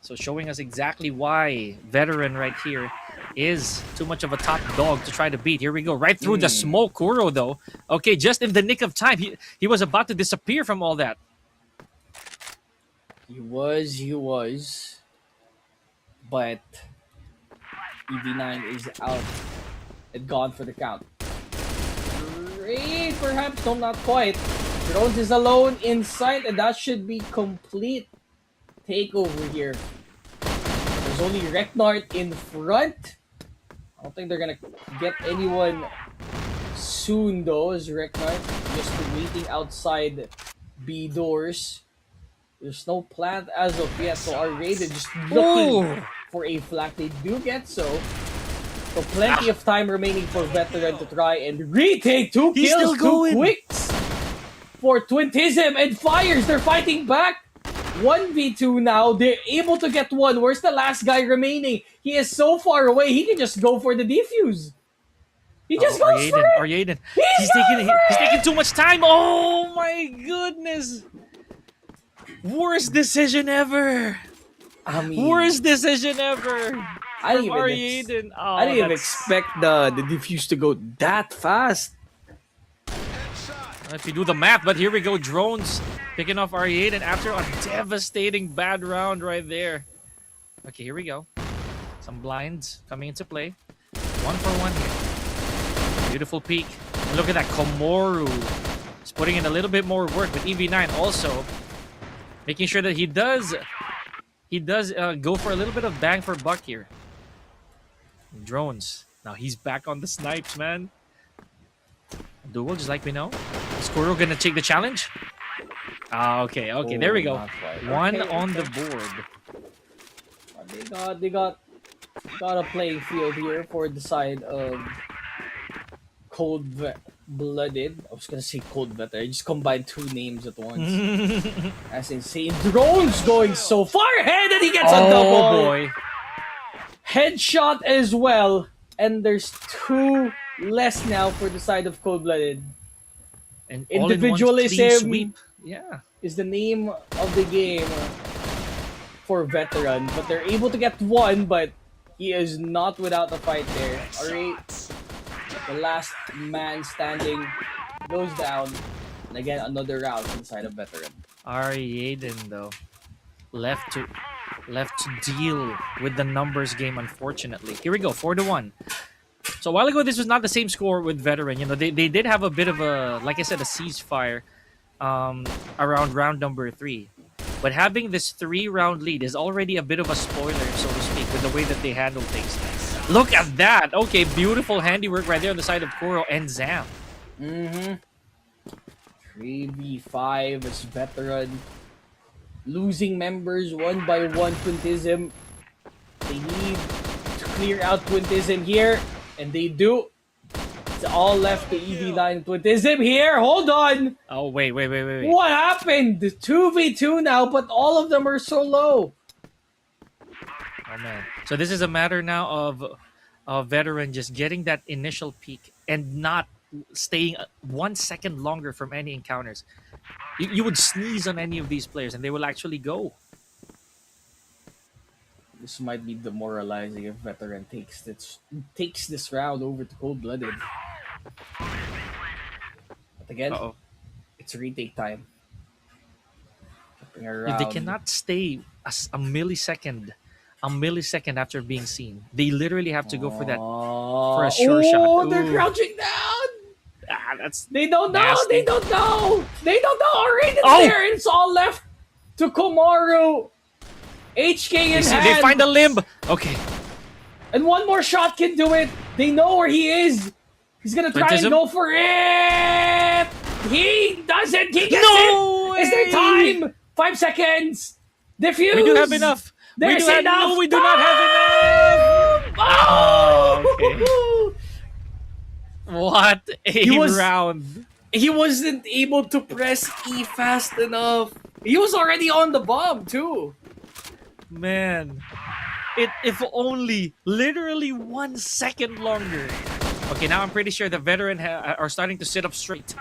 So showing us exactly why veteran right here is too much of a top dog to try to beat. Here we go, right through the Hmm. smoke, Kuro though. Okay, just in the nick of time, he was about to disappear from all that. He was. But EV9 is out and gone for the count. Great, perhaps, no, not quite. Drones is alone inside, and that should be complete takeover here. There's only Reknart in front. I don't think they're gonna get anyone soon though, as Reknart just waiting outside B doors. There's no plant as of yet, so our Raiden just looking Ooh! for a flank. They do get so. So plenty Ah, of time remaining for Veteran to try and retake two he's still kills, two going! quicks for Twintism and Fires. They're fighting back. 1v2 now. They're able to get one. Where's the last guy remaining? He is so far away. He can just go for the defuse. He just Uh-oh, goes for it. Aryaden. He's going He's for taking it. too much time. Oh my goodness! Worst decision ever. I mean, Worst decision ever I from didn't even ex- Aryaden. I Oh, didn't even that's expect the defuse to go that fast. if you do the math. But here we go, drones picking off Aryaden after a devastating bad round right there. Okay, here we go. Some blinds coming into play. 1-for-1 here. Beautiful peek. And look at that, Komoru. He's putting in a little bit more work, but EV9 also making sure that he does go for a little bit of bang for buck here. Drones. Now he's back on the snipes, man. Duel, just like we know. Is Kuro gonna take the challenge? Ah, okay, there we Oh, go. not quite. One Okay, on the okay. board. They got a playing field here for the side of blooded. I was gonna say cold veteran. I just combined two names at once. That's insane. Drone's going so far ahead and he gets a Oh double boy. headshot as well. And there's two less now for the side of cold blooded. And all in one clean Individualism sweep. Yeah. is the name of the game for veteran, but they're able to get one, but he is not without the fight there. Alright, the last man standing goes down. And again, another round for the side of veteran. Aryaden though. Left to deal with the numbers game, unfortunately. Here we go, 4-1. So a while ago, this was not the same score with veteran. You know, they did have a bit of a, like I said, a ceasefire around round number 3. But having this 3-round lead is already a bit of a spoiler, so to speak, with the way that they handle things. Look at that! Okay, beautiful handiwork right there on the side of Kuro and Zam. Mm-hmm. 3v5 as veteran. Losing members one by one. Quintism. They need to clear out Quintism here, and they do. It's all left to EV9. Quintism here. Hold on. Oh, wait. What happened? 2v2 now, but all of them are so low. Oh, man. So this is a matter now of a veteran just getting that initial peak and not staying 1 second longer from any encounters. You would sneeze on any of these players and they will actually go. This might be demoralizing if veteran takes this round over to cold blooded. But again, Uh-oh. it's retake time. Jumping If they around. cannot stay a millisecond, a millisecond after being seen. They literally have to go for a sure shot. Oh, they're Ooh, crouching down. that's They don't know. They nasty. don't know. They don't know. Raiden's Oh, there. It's all left to Komaru. HK they in see, they hand. find a limb. Okay, And one more shot can do it. They know where he is. He's gonna try and Printism. go for it. He does it. He gets No it. Is there way! time? 5 seconds. Defuse. We do have enough. We There's do have enough. no. We do not have enough. Oh, okay. Oh! What a He was round. he wasn't able to press E fast enough. He was already on the bomb too. Man, if only literally 1 second longer. Okay, now I'm pretty sure the veteran are starting to sit up straight.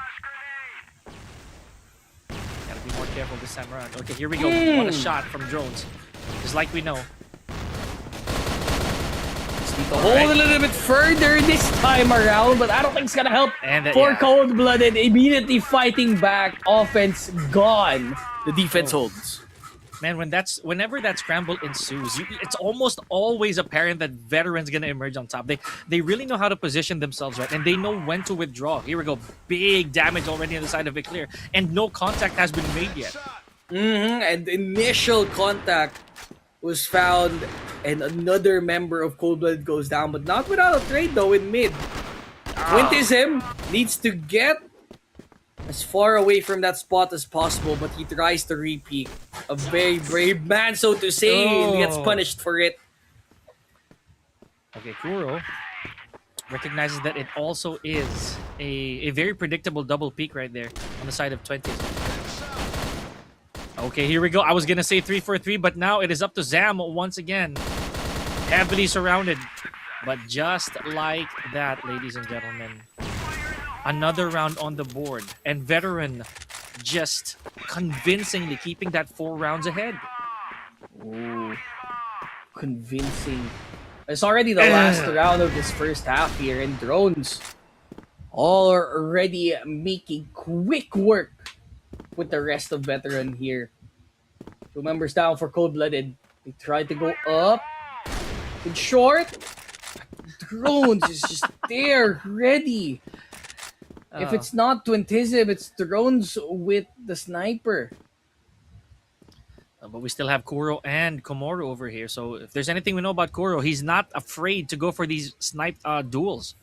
Gotta be more careful this time around. Okay, here we go. What a shot from drones. Just like we know. Just need to hold a little bit further this time around, but I don't think it's gonna help. And For yeah. Cold-Blooded, immediately fighting back. Offense gone. The defense holds. Man, whenever that scramble ensues, it's almost always apparent that veterans gonna emerge on top. They really know how to position themselves right, and they know when to withdraw. Here we go, big damage already on the side of Viclear, and no contact has been made yet. And initial contact was found, and another member of Cold-Blooded goes down, but not without a trade though in mid. Quintism needs to get as far away from that spot as possible, but he tries to repeat. A very brave man, so to say, and gets punished for it. Okay, Kuro recognizes that it also is a very predictable double peak right there on the side of 20s. Okay, here we go. I was gonna say 3-4-3, but now it is up to Zam once again. Heavily surrounded. But just like that, ladies and gentlemen, another round on the board. And Veteran just convincingly keeping that 4 rounds ahead. Ooh, convincing. It's already the last round of this first half here, and drones already making quick work with the rest of Veteran here. 2 members down for Cold-Blooded. They tried to go up. In short, drones is just there, ready. If it's not Twintism, it's drones with the sniper. But we still have Kuro and Komoro over here. So if there's anything we know about Kuro, he's not afraid to go for these snipe duels.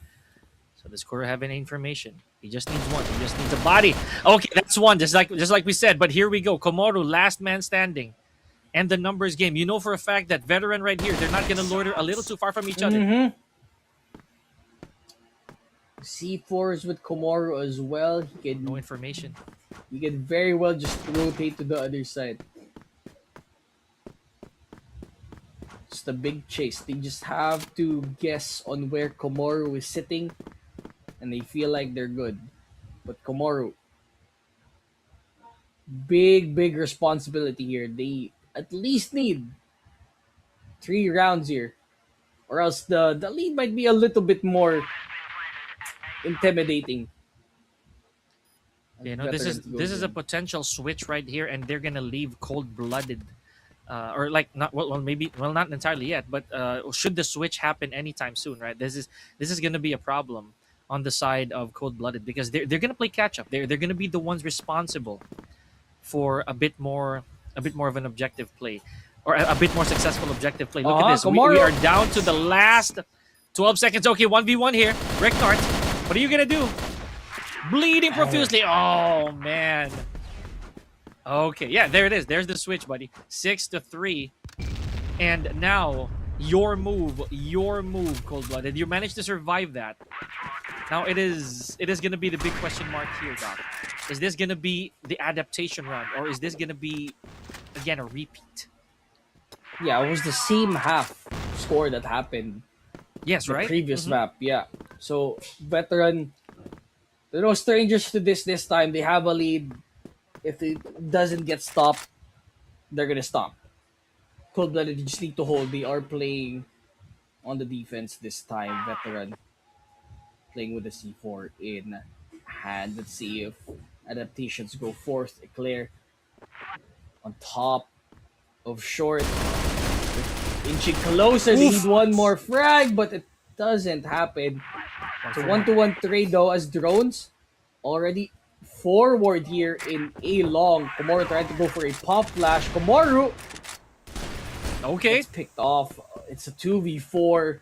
So does Kuro have any information? He just needs one. He just needs a body. Okay, that's one, just like we said. But here we go. Komoro, last man standing. And the numbers game. You know for a fact that Veteran right here, they're not going to loiter a little too far from each other. C4s with Komoro as well. No information. He can very well just rotate to the other side. It's the big chase. They just have to guess on where Komoro is sitting, and they feel like they're good. But Komoro, big responsibility here. They at least need 3 rounds here, or else the lead might be a little bit more intimidating. You know, this is a potential switch right here, and they're gonna leave Cold-Blooded, or like not maybe not entirely yet, but should the switch happen anytime soon, right? This is gonna be a problem on the side of Cold-Blooded because they're gonna play catch up. They're gonna be the ones responsible for a bit more of an objective play, or a bit more successful objective play. Look at this. We are down to the last 12 seconds. Okay, 1v1 here. Recknart, what are you gonna do? Bleeding profusely. Oh man. Okay, yeah, there it is. There's the switch, buddy. 6-3. And now your move, Cold-Blooded. You managed to survive that. Now it is gonna be the big question mark here, Doc. Is this gonna be the adaptation round, or is this gonna be again a repeat? Yeah, it was the same half score that happened. Yes, right? Previous map, yeah. So Veteran, they're no strangers to this time. They have a lead. If it doesn't get stopped, they're gonna stop. Cold-Blooded, you just need to hold. They are playing on the defense this time. Veteran playing with the C4 in hand. Let's see if adaptations go forth. Eclair on top. of short. Inching closer, they Oof. need one more frag, but it doesn't happen. It's a 1-to-1 trade though, as drones already forward here in A long. Komoru trying to go for a pop flash. Komoru Okay. gets picked off. It's a 2v4.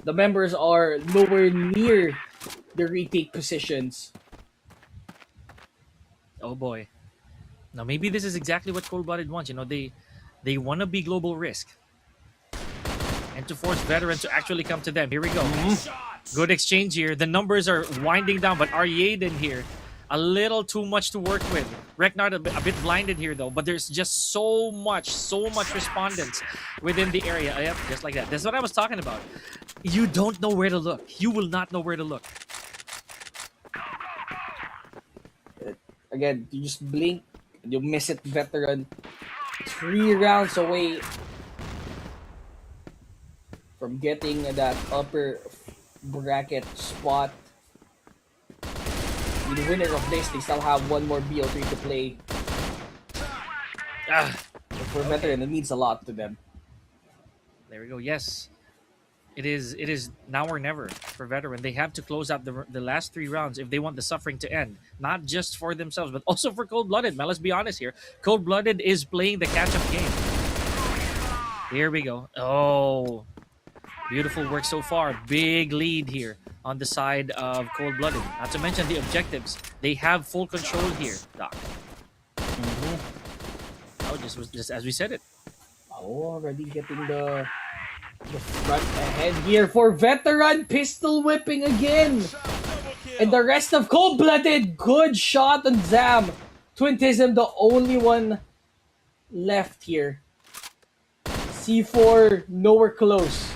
The members are nowhere near the retake positions. Oh boy. Now maybe this is exactly what ColdBlooded wants. You know, they want to be global risk and to force veterans to actually come to them. Here we go. Good exchange here. The numbers are winding down, but Aryaden here, a little too much to work with. Reknard a bit blinded here though, but there's just so much respondents within the area. Yep, just like that. That's what I was talking about. You don't know where to look. You will not know where to look. Again, you just blink, you miss it, veteran. 3 rounds away from getting that upper bracket spot. The winner of this, they still have one more BO3 to play. But for veteran, it means a lot to them. There we go. Yes. It is now or never for veteran. They have to close out the last 3 rounds if they want the suffering to end. Not just for themselves, but also for ColdBlooded. Now let's be honest here. ColdBlooded is playing the catch-up game. Here we go. Oh, beautiful work so far. Big lead here on the side of ColdBlooded. Not to mention the objectives. They have full control here, Doc. Oh, just as we said it. Oh, already getting the front ahead here for veteran. Pistol whipping again. And the rest of ColdBlooded. Good shot on Zam. Twintism, the only one left here. C4 nowhere close.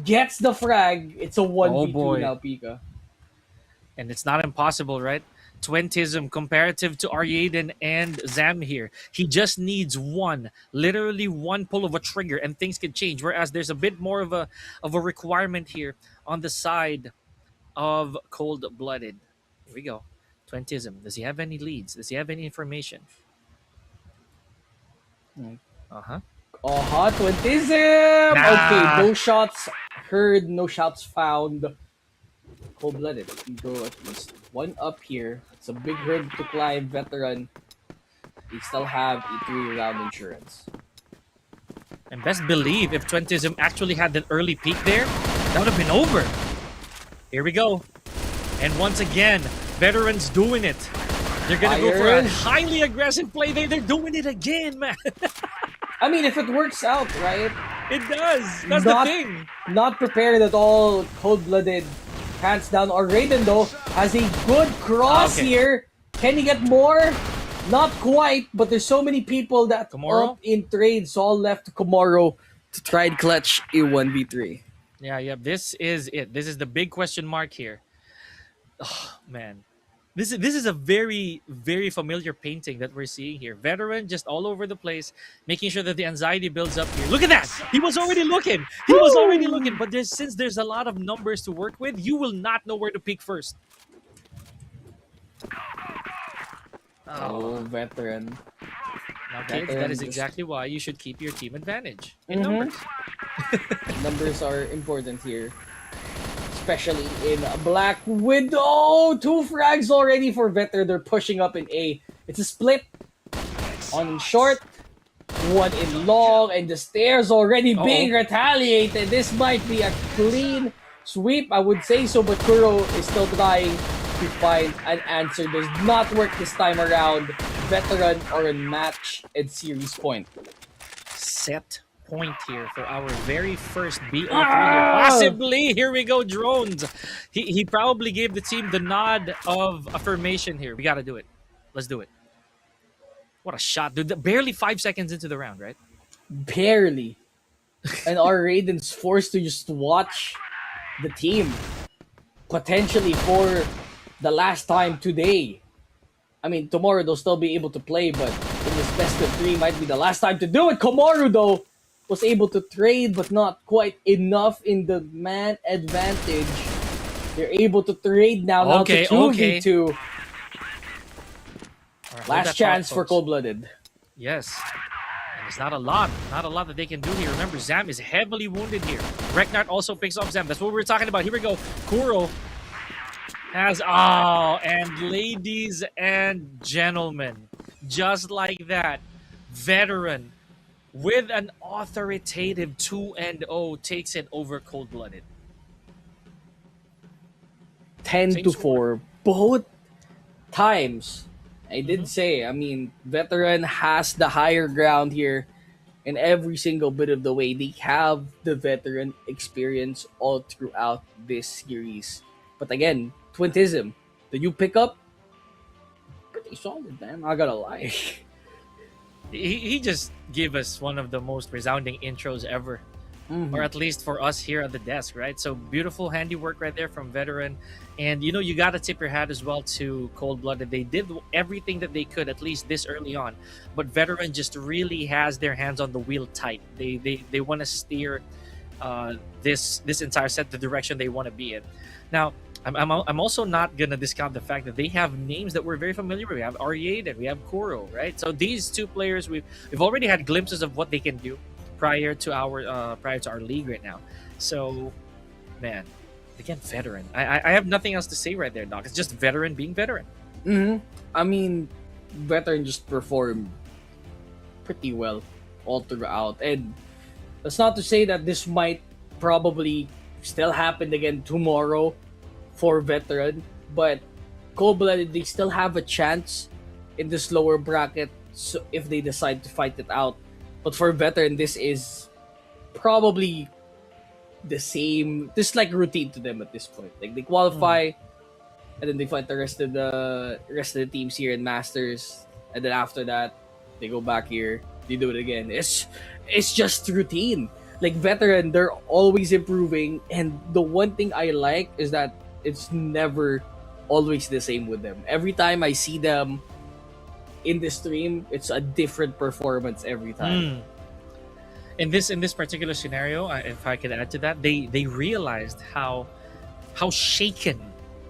Gets the frag. It's a 1v2 now, Pika. And it's not impossible, right? Twentism comparative to Aryaden and Zam here. He just needs one, literally one pull of a trigger and things can change. Whereas there's a bit more of a requirement here on the side of ColdBlooded. Here we go. Twentism. Does he have any leads? Does he have any information? Uh-huh. Twentism! Nah. Okay, no shots heard, no shots found. ColdBlooded. We go at least one up here. It's a big hurdle to climb, veteran. They still have a 3-round insurance. And best believe if Twentism actually had that early peak there, that would have been over. Here we go. And once again, veterans doing it. They're going to go for a highly aggressive play. They're doing it again, man. I mean, if it works out, right? It does. That's the thing. Not prepared at all. ColdBlooded. Hands down. Raiden, though, has a good cross here. Can he get more? Not quite, but there's so many people that up in trade. So all left to Komoru to try and clutch a 1v3. Yeah. This is it. This is the big question mark here. Oh, man. This is a very, very familiar painting that we're seeing here. Veteran just all over the place, making sure that the anxiety builds up here. Look at that! He was already looking. But since there's a lot of numbers to work with, you will not know where to pick first. Oh, veteran. Now, kids, that is exactly why you should keep your team advantage in numbers. Numbers are important here. Especially in Black Widow. 2 frags already for veteran. They're pushing up in A. It's a split on short, 1 in long, and the stairs already being retaliated. This might be a clean sweep, I would say so, but Kuro is still trying to find an answer. Does not work this time around. Veteran or a match and series point. Set point here for our very first BO3 here. Possibly. Here we go, drones. He probably gave the team the nod of affirmation here. We got to do it. Let's do it. What a shot, dude. Barely 5 seconds into the round, right? Barely. And our Raiden's forced to just watch the team. Potentially for the last time today. I mean, tomorrow they'll still be able to play, but in this best of 3 might be the last time to do it. Komoru, though, was able to trade, but not quite enough in the man advantage. They're able to trade now to 2v2. Right, last chance for ColdBlooded. Yes. There's not a lot that they can do here. Remember, Zam is heavily wounded here. Reknart also picks up Zam. That's what we're talking about. Here we go. Kuro has, and ladies and gentlemen, just like that, veteran with an authoritative 2-0 takes it over ColdBlooded. 10 Same to score. 4 both times. I did Mhm. say, I mean, veteran has the higher ground here in every single bit of the way. They have the veteran experience all throughout this series. But again, Twintism, the you pick up pretty solid, man. I gotta lie. He just gave us one of the most resounding intros ever, or Mhm. at least for us here at the desk, right? So beautiful handiwork right there from veteran, and you got to tip your hat as well to ColdBlooded. They did everything that they could, at least this early on, but veteran just really has their hands on the wheel tight. They want to steer this entire set the direction they want to be in. Now, I'm also not gonna discount the fact that they have names that we're very familiar with. We have Ariade and we have Kuro, right? So these two players we've already had glimpses of what they can do prior to our league right now. So, man, again, veteran. I have nothing else to say right there, Doc. It's just veteran being veteran. Mhm. I mean, veteran just performed pretty well all throughout. And that's not to say that this might probably still happen again tomorrow for veteran, but cold-blooded, they still have a chance in this lower bracket, so if they decide to fight it out. But for veteran, this is probably the same. This is like routine to them at this point. Like they qualify, and then they fight the rest of the teams here in Masters, and then after that, they go back here. They do it again. It's just routine. Like veteran, they're always improving, and the one thing I like is that it's never always the same with them. Every time I see them in the stream, it's a different performance every time. Mm. In this particular scenario, if I could add to that, they realized how shaken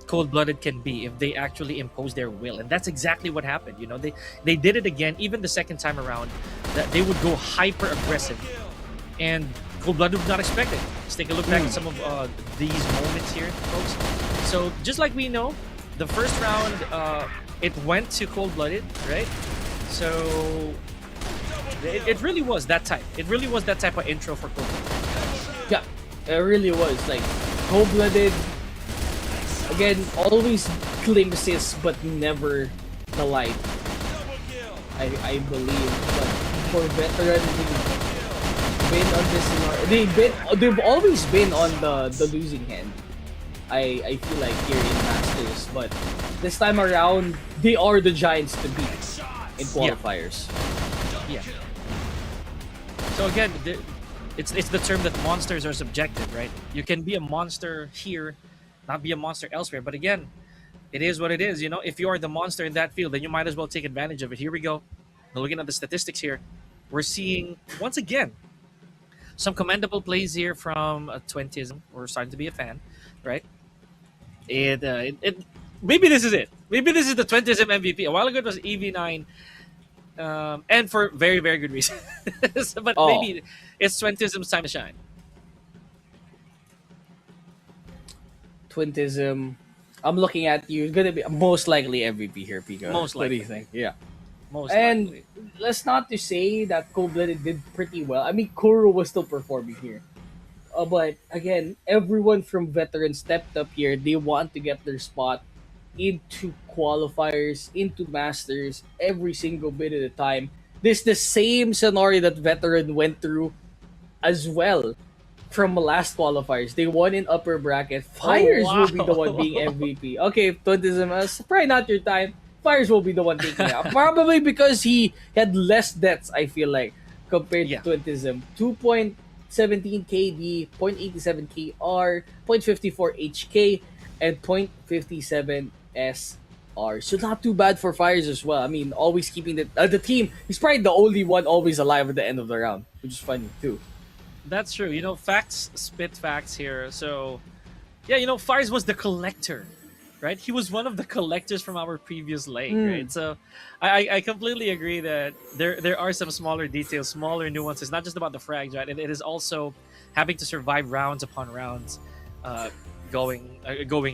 cold-blooded can be if they actually impose their will, and that's exactly what happened. They did it again, even the second time around, that they would go hyper aggressive, and cold-blooded would not expect it. Let's take a look back at some of these moments here, folks. So just like we know, the first round it went to cold-blooded, right? So it really was that type. It really was that type of intro for cold-blooded. Yeah, it really was. Like cold-blooded, again, always glimpses but never the light. I believe, but for veteran, they've been on this scenario. They've always been on the losing hand. I feel like here in Masters, but this time around, they are the giants to beat in qualifiers. Yeah. So again, it's the term that monsters are subjective, right? You can be a monster here, not be a monster elsewhere. But again, it is what it is. If you are the monster in that field, then you might as well take advantage of it. Here we go. Now looking at the statistics here, we're seeing once again some commendable plays here from Twentism. We're starting to be a fan, right? It maybe this is it. Maybe this is the Twentism MVP. A while ago it was EV9, and for very very good reason. But Oh, maybe it's Twentism's time to shine. Twintism. I'm looking at you. Gonna be most likely MVP here, Pico. Most What do you likely. think? Yeah. Most And likely. let's not to say that cold-blooded did pretty well. I mean, Kuro was still performing here. But again, everyone from veteran stepped up here. They want to get their spot into qualifiers, into masters, every single bit of the time. This the same scenario that veteran went through as well from the last qualifiers. They won in upper bracket. Oh Fires will be the one being wow. MVP. Okay, Tontism, probably not your time. Fires will be the one taking it out. Probably because he had less deaths, I feel like, compared to Yeah. Twintism. 2.17 KD, 0.87 KR, 0.54 HK, and 0.57 SR. So not too bad for Fires as well. I mean, always keeping the team. He's probably the only one always alive at the end of the round, which is funny too. That's true. Facts spit facts here. So, yeah, Fires was the collector right? He was one of the collectors from our previous leg, Mm. right? So I completely agree that there are some smaller details, smaller nuances, not just about the frags, right? And it is also having to survive rounds upon rounds, uh, going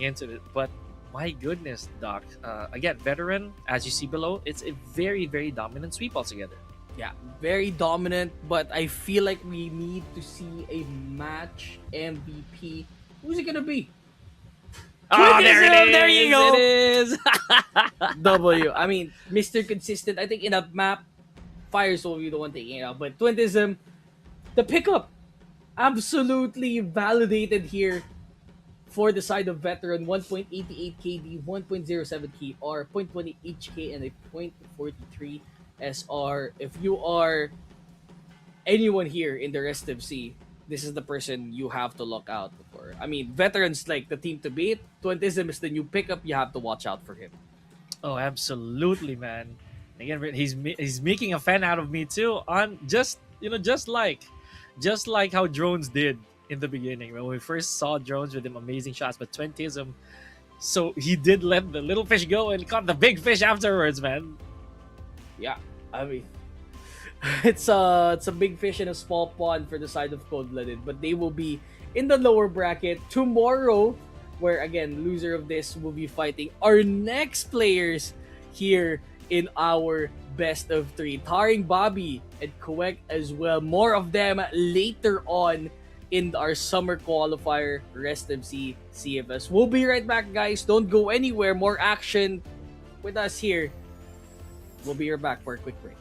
into it. But my goodness, Doc. Again, veteran, as you see below, it's a very, very dominant sweep altogether. Yeah, very dominant, but I feel like we need to see a match MVP. Who's it gonna be? Oh, there it Twittism! There you is! go! It is! W. I mean, Mr. Consistent. I think in a map, Fires will be the one taking it out. But Twintism, the pickup, absolutely validated here for the side of veteran. 1.88 KD, 1.07 KR, 0.20 HK, and a 0.43 SR. If you are anyone here in the rest of C, this is the person you have to look out for. I mean, veterans like the team to beat. Twintism is the new pickup. You have to watch out for him. Oh, absolutely, man. Again, he's making a fan out of me too. On just just like how Drones did in the beginning when we first saw Drones with them amazing shots, but Twentism. So he did let the little fish go and caught the big fish afterwards, man. Yeah, I mean, it's a big fish in a small pond for the side of ColdBlooded, but they will be in the lower bracket tomorrow, where again loser of this will be fighting our next players here in our best of three, TARINGBABI and CUEK as well. More of them later on in our summer qualifier rest of CFS. We'll be right back, guys. Don't go anywhere. More action with us here. We'll be right back for a quick break.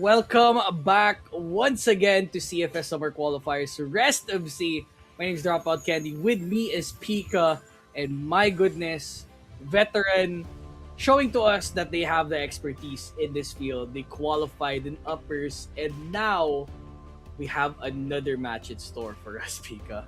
Welcome back once again to CFS Summer Qualifiers Rest of Sea. My name is Dropout Candy. With me is Pika, and my goodness, veteran, showing to us that they have the expertise in this field. They qualified in uppers, and now we have another match in store for us, Pika.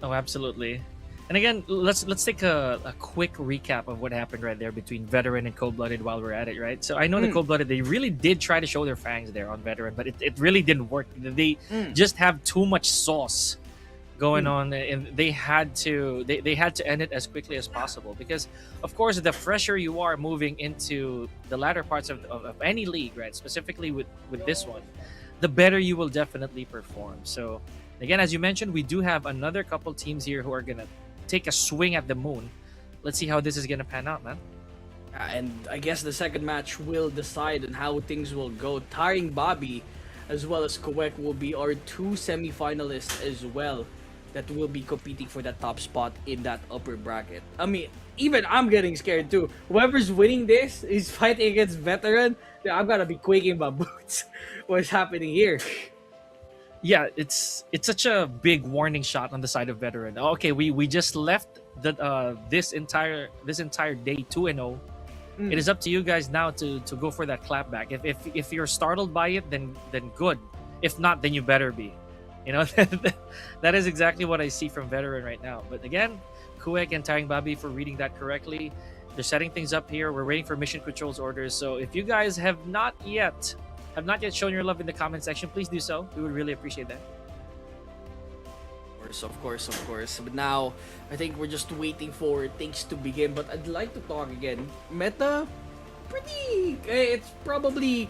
Oh, absolutely. And again, let's take a quick recap of what happened right there between Veteran and Cold-Blooded while we're at it, right? So I know the Mm, Cold-Blooded, they really did try to show their fangs there on Veteran, but it really didn't work. They mm, just have too much sauce going mm. on, and they had to end it as quickly as possible because, of course, the fresher you are moving into the latter parts of any league, right? Specifically with this one, the better you will definitely perform. So again, as you mentioned, we do have another couple teams here who are gonna take a swing at the moon. Let's see how this is gonna pan out, man. And I guess the second match will decide on how things will go. TARINGBABI as well as CUEK will be our two semi-finalists as well that will be competing for that top spot in that upper bracket. I mean, even I'm getting scared too. Whoever's winning this is fighting against veteran. Then I'm gonna be quaking my boots. What's happening here? Yeah, it's such a big warning shot on the side of Veteran. Okay, we just left the this entire day 2-0. It Mm. is up to you guys now to go for that clapback. If you're startled by it, then good. If not, then you better be. You know, that is exactly what I see from Veteran right now. But again, Kuek and TARINGBABI for reading that correctly. They're setting things up here. We're waiting for mission controls orders. So if you guys have not yet shown your love in the comment section, please do so. We would really appreciate that. Of course. But now, I think we're just waiting for things to begin. But I'd like to talk again. Meta, it's probably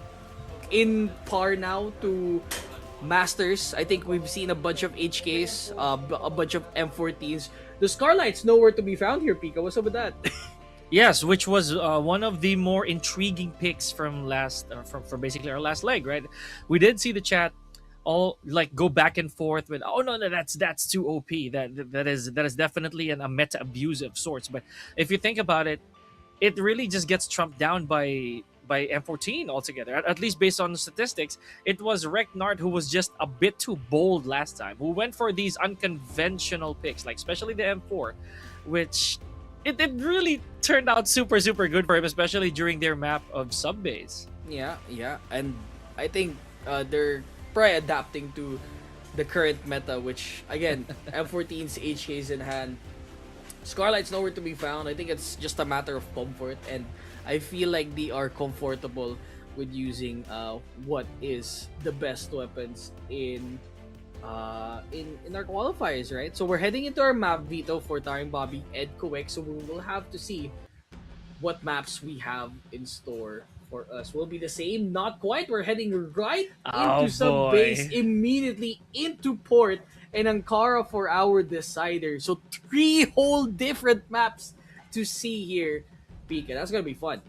in par now to Masters. I think we've seen a bunch of HKs, a bunch of M14s. The Scarlight's nowhere to be found here, Pika. What's up with that? Yes, which was one of the more intriguing picks from from basically our last leg, right? We did see the chat all like go back and forth with, oh no, that's too OP. That is definitely a meta abuse of sorts. But if you think about it, it really just gets trumped down by M14 altogether. At least based on the statistics, it was Reknard who was just a bit too bold last time, who went for these unconventional picks, like especially the M4, which it really turned out super good for him, especially during their map of Subbase. Yeah. And I think they're probably adapting to the current meta, which, again, M14's HKs in hand. Scarlight's nowhere to be found. I think it's just a matter of comfort, and I feel like they are comfortable with using what is the best weapons in our qualifiers, right? So we're heading into our map veto for TARINGBABI and CUEK, so we will have to see what maps we have in store for us. Will be the same, not quite. We're heading right Oh into some base, boy. immediately into port, and Ankara for our decider. So three whole different maps to see here, Pika. That's gonna be fun.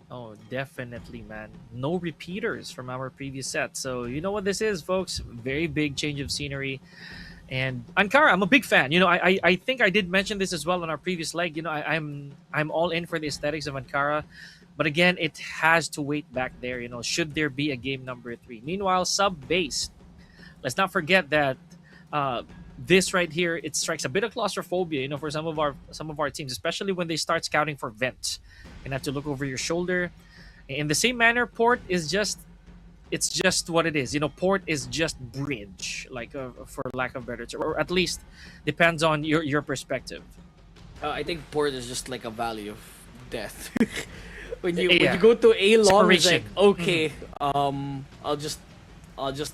Oh, definitely, man. No repeaters from our previous set. So you know what this is, folks. Very big change of scenery. And Ankara, I'm a big fan. You know, I think I did mention this as well on our previous leg. You know, I'm all in for the aesthetics of Ankara. But again, it has to wait back there, you know, should there be a game number 3. Meanwhile, sub-base. Let's not forget that this right here, it strikes a bit of claustrophobia, you know, for some of our teams, especially when they start scouting for vent and have to look over your shoulder. In the same manner, port is just what it is. You know, port is just bridge, like for lack of better term, or at least depends on your perspective. I think port is just like a valley of death. When you Yeah, go to A long, it's like separation. okay, I'll just I'll just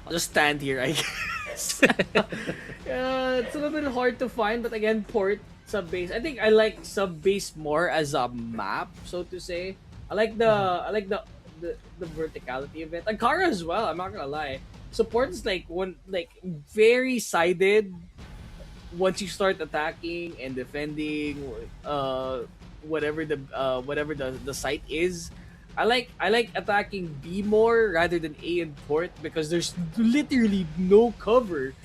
I'll just stand here, I guess. It's a little bit hard to find, but again, port sub base. I think I like sub base more as a map, so to say. I like the verticality of it. Ankara as well. I'm not gonna lie. Support is like one like very sided once you start attacking and defending. Whatever the site is. I like attacking B more rather than A and port because there's literally no cover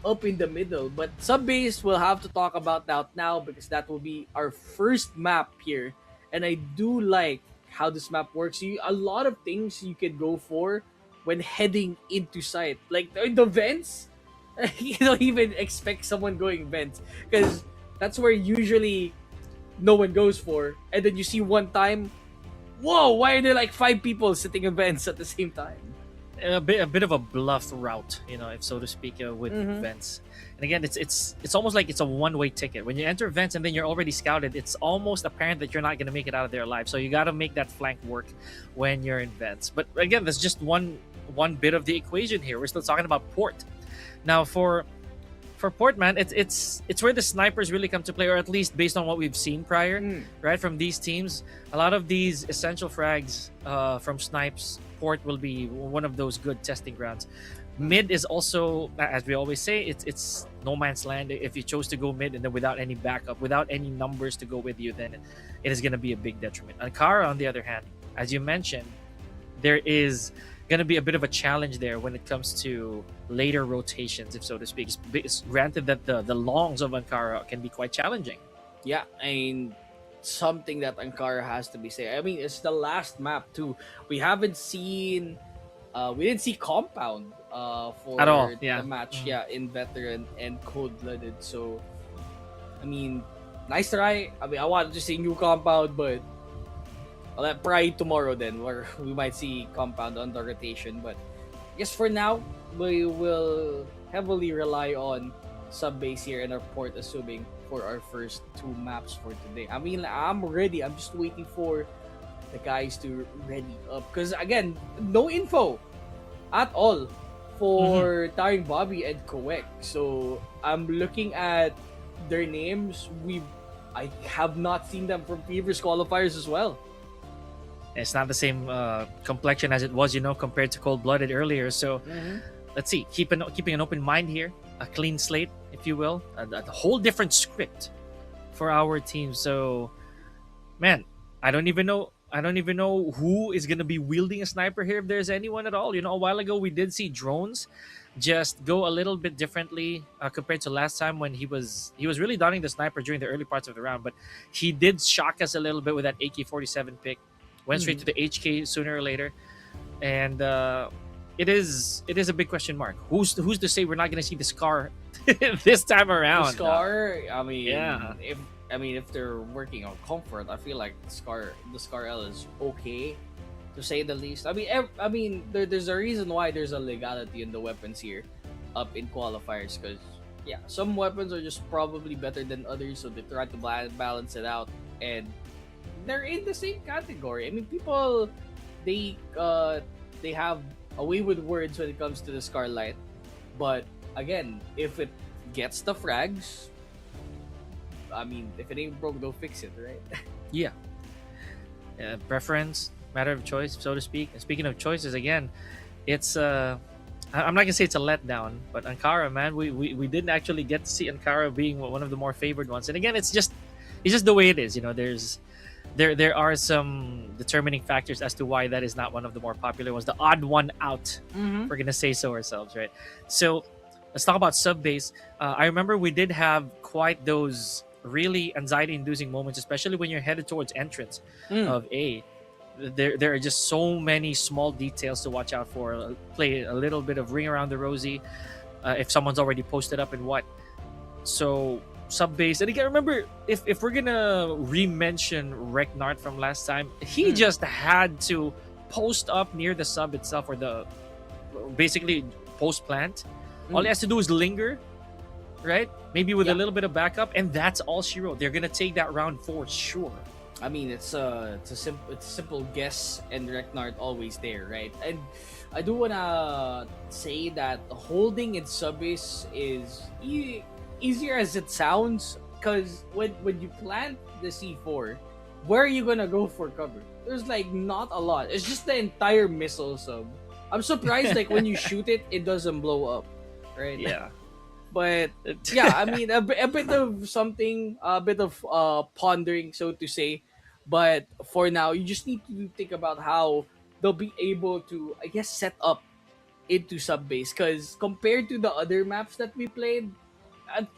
up in the middle. But sub base we'll have to talk about that now because that will be our first map here, and I do like how this map works. A lot of things you could go for when heading into site, like the vents. You don't even expect someone going vents because that's where usually no one goes for, and then you see one time, whoa, why are there like five people sitting in vents at the same time? A bit of a bluff route, if so to speak, with Mm-hmm. vents. And again, it's almost like it's a one-way ticket. When you enter vents and then you're already scouted, it's almost apparent that you're not going to make it out of there alive. So you got to make that flank work when you're in vents. But again, that's just one bit of the equation here. We're still talking about port. Now for Portman, it's where the snipers really come to play, or at least based on what we've seen prior, Mm. right? From these teams, a lot of these essential frags from snipes, Port will be one of those good testing grounds. Mid is also, as we always say, it's no man's land. If you chose to go mid and then without any backup, without any numbers to go with you, then it is going to be a big detriment. Ankara, on the other hand, as you mentioned, there is going to be a bit of a challenge there when it comes to later rotations, if so to speak. It's granted that the longs of Ankara can be quite challenging. Yeah, I mean, something that Ankara has to be said. I mean, it's the last map too. We haven't seen, we didn't see Compound At all, for yeah. the match. Mhm. Yeah, in Veteran and Cold-Blooded. So, I mean, nice try. I mean, I wanted to see new Compound, but I'll probably tomorrow then, where we might see Compound on the rotation. But I guess for now, we will heavily rely on Subbase here and our port, assuming for our first two maps for today. I mean, I'm ready. I'm just waiting for the guys to ready up. Because again, no info at all for TARINGBABI and CUEK. So I'm looking at their names. I have not seen them from previous qualifiers as well. It's not the same complexion as it was, compared to Cold-Blooded earlier. So Mm-hmm. let's see. Keeping an open mind here, a clean slate, if you will, a whole different script for our team. So, man, I don't even know. I don't even know who is gonna be wielding a sniper here, if there's anyone at all. A while ago we did see drones just go a little bit differently compared to last time when he was really donning the sniper during the early parts of the round, but he did shock us a little bit with that AK-47 pick. Went straight to the HK sooner or later, and it is a big question mark. Who's to say we're not gonna see the Scar this time The around? Scar, I mean, Yeah. if they're working on comfort, I feel like the Scar L is okay, to say the least. I mean, there's a reason why there's a legality in the weapons here, up in qualifiers, because yeah, some weapons are just probably better than others, so they try to balance it out, and they're in the same category. I mean, people, they they have a way with words when it comes to the Scarlight, but again, if it gets the frags, I mean, if it ain't broke, don't fix it, right? Yeah. Preference, matter of choice, so to speak. And speaking of choices, again, it's I'm not gonna say it's a letdown, but Ankara, man, we didn't actually get to see Ankara being one of the more favored ones. And again, it's just the way it is. There are some determining factors as to why that is not one of the more popular ones. The odd one out, Mm-hmm. if we're gonna say so ourselves, right? So let's talk about Subbase. I remember we did have quite those really anxiety-inducing moments, especially when you're headed towards entrance of A. There are just so many small details to watch out for. Play a little bit of ring around the rosy, if someone's already posted up and what. So Subbase, and again, remember, if we're gonna re-mention Reknart from last time, he just had to post up near the sub itself, or the basically post plant. All he has to do is linger, right? Maybe with a Yeah. little bit of backup, and that's all she wrote. They're gonna take that round for sure. I mean, it's a simple guess, and Reknard always there, right? And I do wanna say that holding in Subbase is easier as it sounds, because when you plant the C4, where are you gonna go for cover? There's like not a lot. It's just the entire missile sub. I'm surprised like when you shoot it, it doesn't blow up, right? Yeah. But yeah, I mean, a bit of something, a bit of pondering, so to say. But for now, you just need to think about how they'll be able to, I guess, set up into Subbase. Because compared to the other maps that we played,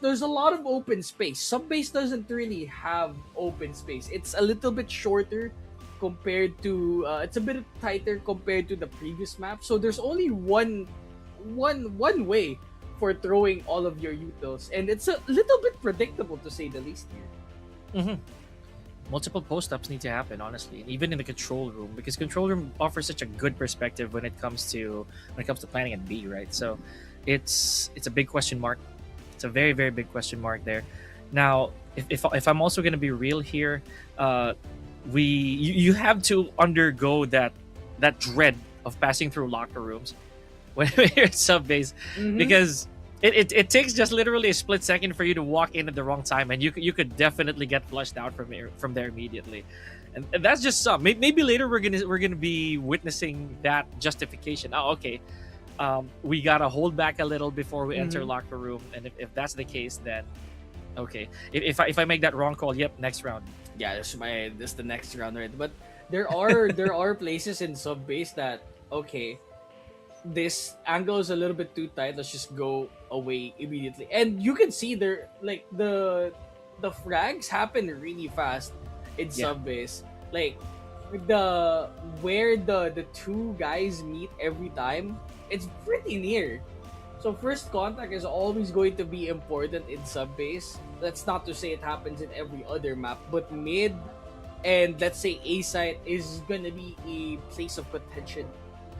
there's a lot of open space. Subbase doesn't really have open space. It's a little bit shorter compared to it's a bit tighter compared to the previous map. So there's only one way for throwing all of your utils, and it's a little bit predictable to say the least here. Hmm. Multiple post-ups need to happen, honestly, and even in the control room, because control room offers such a good perspective when it comes to planning at B, right? So it's a big question mark. It's a very, very big question mark there. Now, if I'm also going to be real here, you have to undergo that dread of passing through locker rooms when you're at Subbase, Mm-hmm. because it takes just literally a split second for you to walk in at the wrong time, and you could definitely get flushed out from there immediately. And that's just some. Maybe later we're gonna be witnessing that justification. Oh, okay. We gotta hold back a little before we enter Mm-hmm. locker room, and if that's the case, then okay. If I make that wrong call, yep, next round. Yeah, this the next round, right? But there are places in Subbase that, okay, this angle is a little bit too tight. Let's just go away immediately. And you can see there, like the frags happen really fast in Yeah. Subbase. Like the where the two guys meet every time, it's pretty near. So first contact is always going to be important in Subbase. That's not to say it happens in every other map, but mid and let's say A site is gonna be a place of contention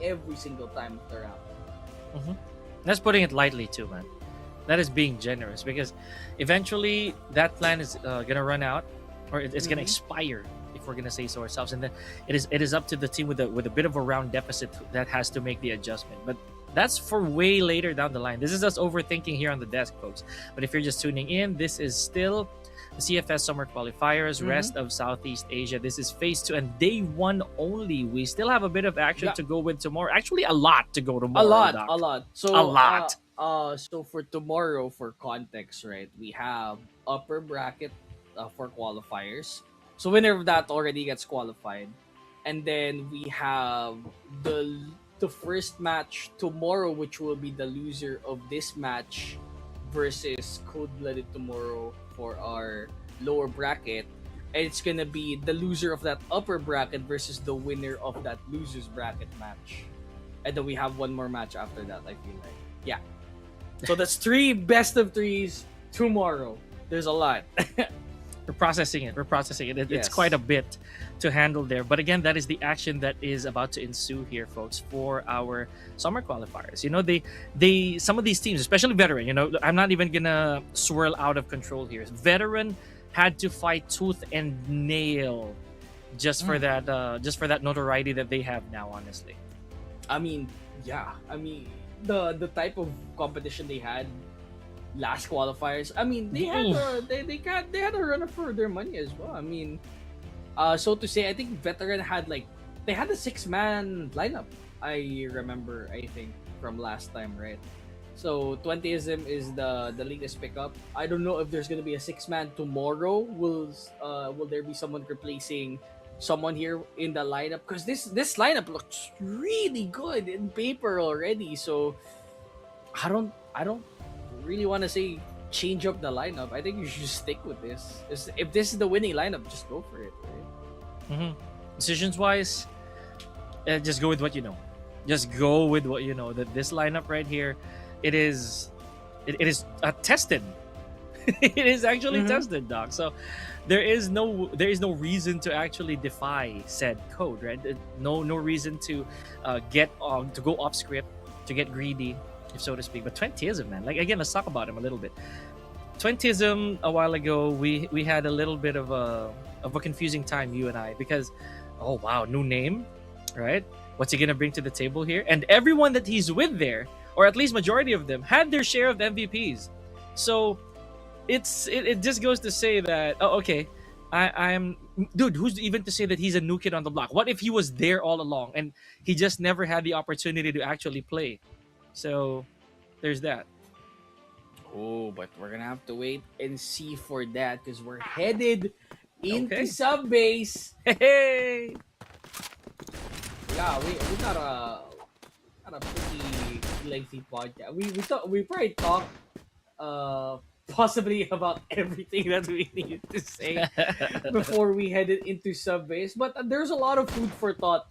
every single time of the round. Hmm. That's putting it lightly too, man. That is being generous, because eventually that plan is gonna run out, or it's gonna Mhm. expire, if we're gonna say so ourselves, and then it is up to the team with a bit of a round deficit that has to make the adjustment. But that's for way later down the line. This is us overthinking here on the desk, folks. But if you're just tuning in, this is still the CFS Summer Qualifiers, Mhm. rest of Southeast Asia. This is phase 2 and day 1 only. We still have a bit of action Yeah. to go with tomorrow. Actually, a lot to go A tomorrow, lot, Doc. a lot. So A lot. so for tomorrow, for context, right? We have upper bracket for qualifiers. So winner of that already gets qualified, and then we have the first match tomorrow, which will be the loser of this match versus ColdBlooded tomorrow for our lower bracket. And it's gonna be the loser of that upper bracket versus the winner of that losers bracket match. And then we have one more match after that, I feel like. Yeah. So that's three best of threes tomorrow. There's a lot. We're processing it. It's Yes. quite a bit to handle there. But again, that is the action that is about to ensue here, folks, for our summer qualifiers. They some of these teams, especially veteran, I'm not even gonna swirl out of control here. Veteran had to fight tooth and nail just for that notoriety that they have now, honestly. I mean, yeah. I mean, the type of competition they had last qualifiers. I mean, they had they had a runner for their money as well. I mean, so to say, I think veteran had like they had a 6-man lineup. I remember, I think from last time, right? So 20ism is the latest pickup. I don't know if there's gonna be a 6-man tomorrow. Will there be someone replacing someone here in the lineup? Because this lineup looks really good in paper already. So I don't really want to say change up the lineup. I think you should stick with this. If this is the winning lineup, just go for it. Right? Hmm. Decisions wise, just go with what you know. Just go with what you know. That this lineup right here, it is tested. It is actually Mhm. tested, Doc. So there is no reason to actually defy said code, right? No reason to to go off script, to get greedy, if so to speak. But 20ism, man, like again, let's talk about him a little bit. 20ism, a while ago, we had a little bit of a confusing time, you and I, because oh wow, new name, right? What's he gonna bring to the table here? And everyone that he's with there, or at least majority of them, had their share of MVPs. So it just goes to say that, oh, okay, I'm dude, who's even to say that he's a new kid on the block? What if he was there all along and he just never had the opportunity to actually play? So there's that. Oh, but we're gonna have to wait and see for that because we're headed into Okay. Subbase. Hey. Yeah, we got a pretty lengthy podcast. We probably talked possibly about everything that we need to say before we headed into Subbase. But there's a lot of food for thought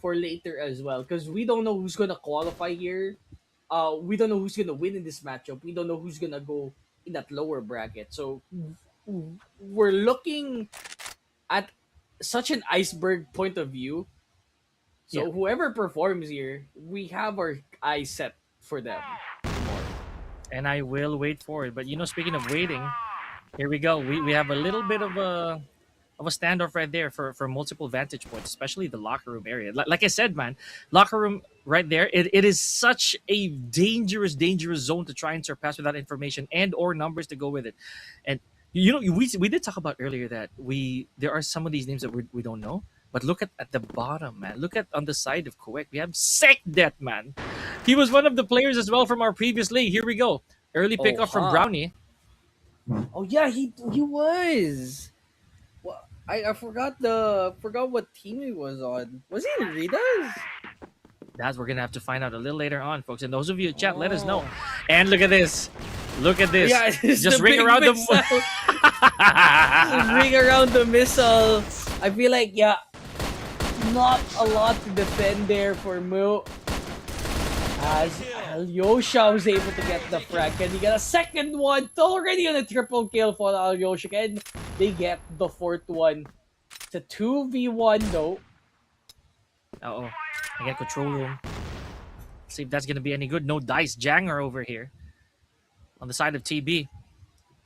for later as well because we don't know who's gonna qualify here. We don't know who's gonna win in this matchup. We don't know who's gonna go in that lower bracket. So we're looking at such an iceberg point of view. Yeah, So whoever performs here, we have our eyes set for them tomorrow. and I will wait for it. But speaking of waiting, here we go. We have a little bit of a standoff right there for multiple vantage points, especially the locker room area. Like I said, man, locker room right there. It is such a dangerous zone to try and surpass without information and or numbers to go with it. And we did talk about earlier that there are some of these names that we don't know. But look at the bottom, man. Look at on the side of CUEK. We have Sekdet, man. He was one of the players as well from our previous league. Here we go. Early Oh, pickup from huh. Brownie. Oh yeah, he was. Well, I forgot what team he was on. Was he in Ritas? That we're gonna have to find out a little later on, folks. And those of you in chat, let us know. Oh. And look at this. Look at this. Yeah, it's Just the ring big around the missile. Ring around the missile. I feel like not a lot to defend there for Mu. As Alyosha was able to get the frag, and he got a second one. It's already on a triple kill for Alyosha, and they get the fourth one. It's a 2v1 though. Uh-oh. I get control room. See if that's gonna be any good. No dice. Janger over here. On the side of TB.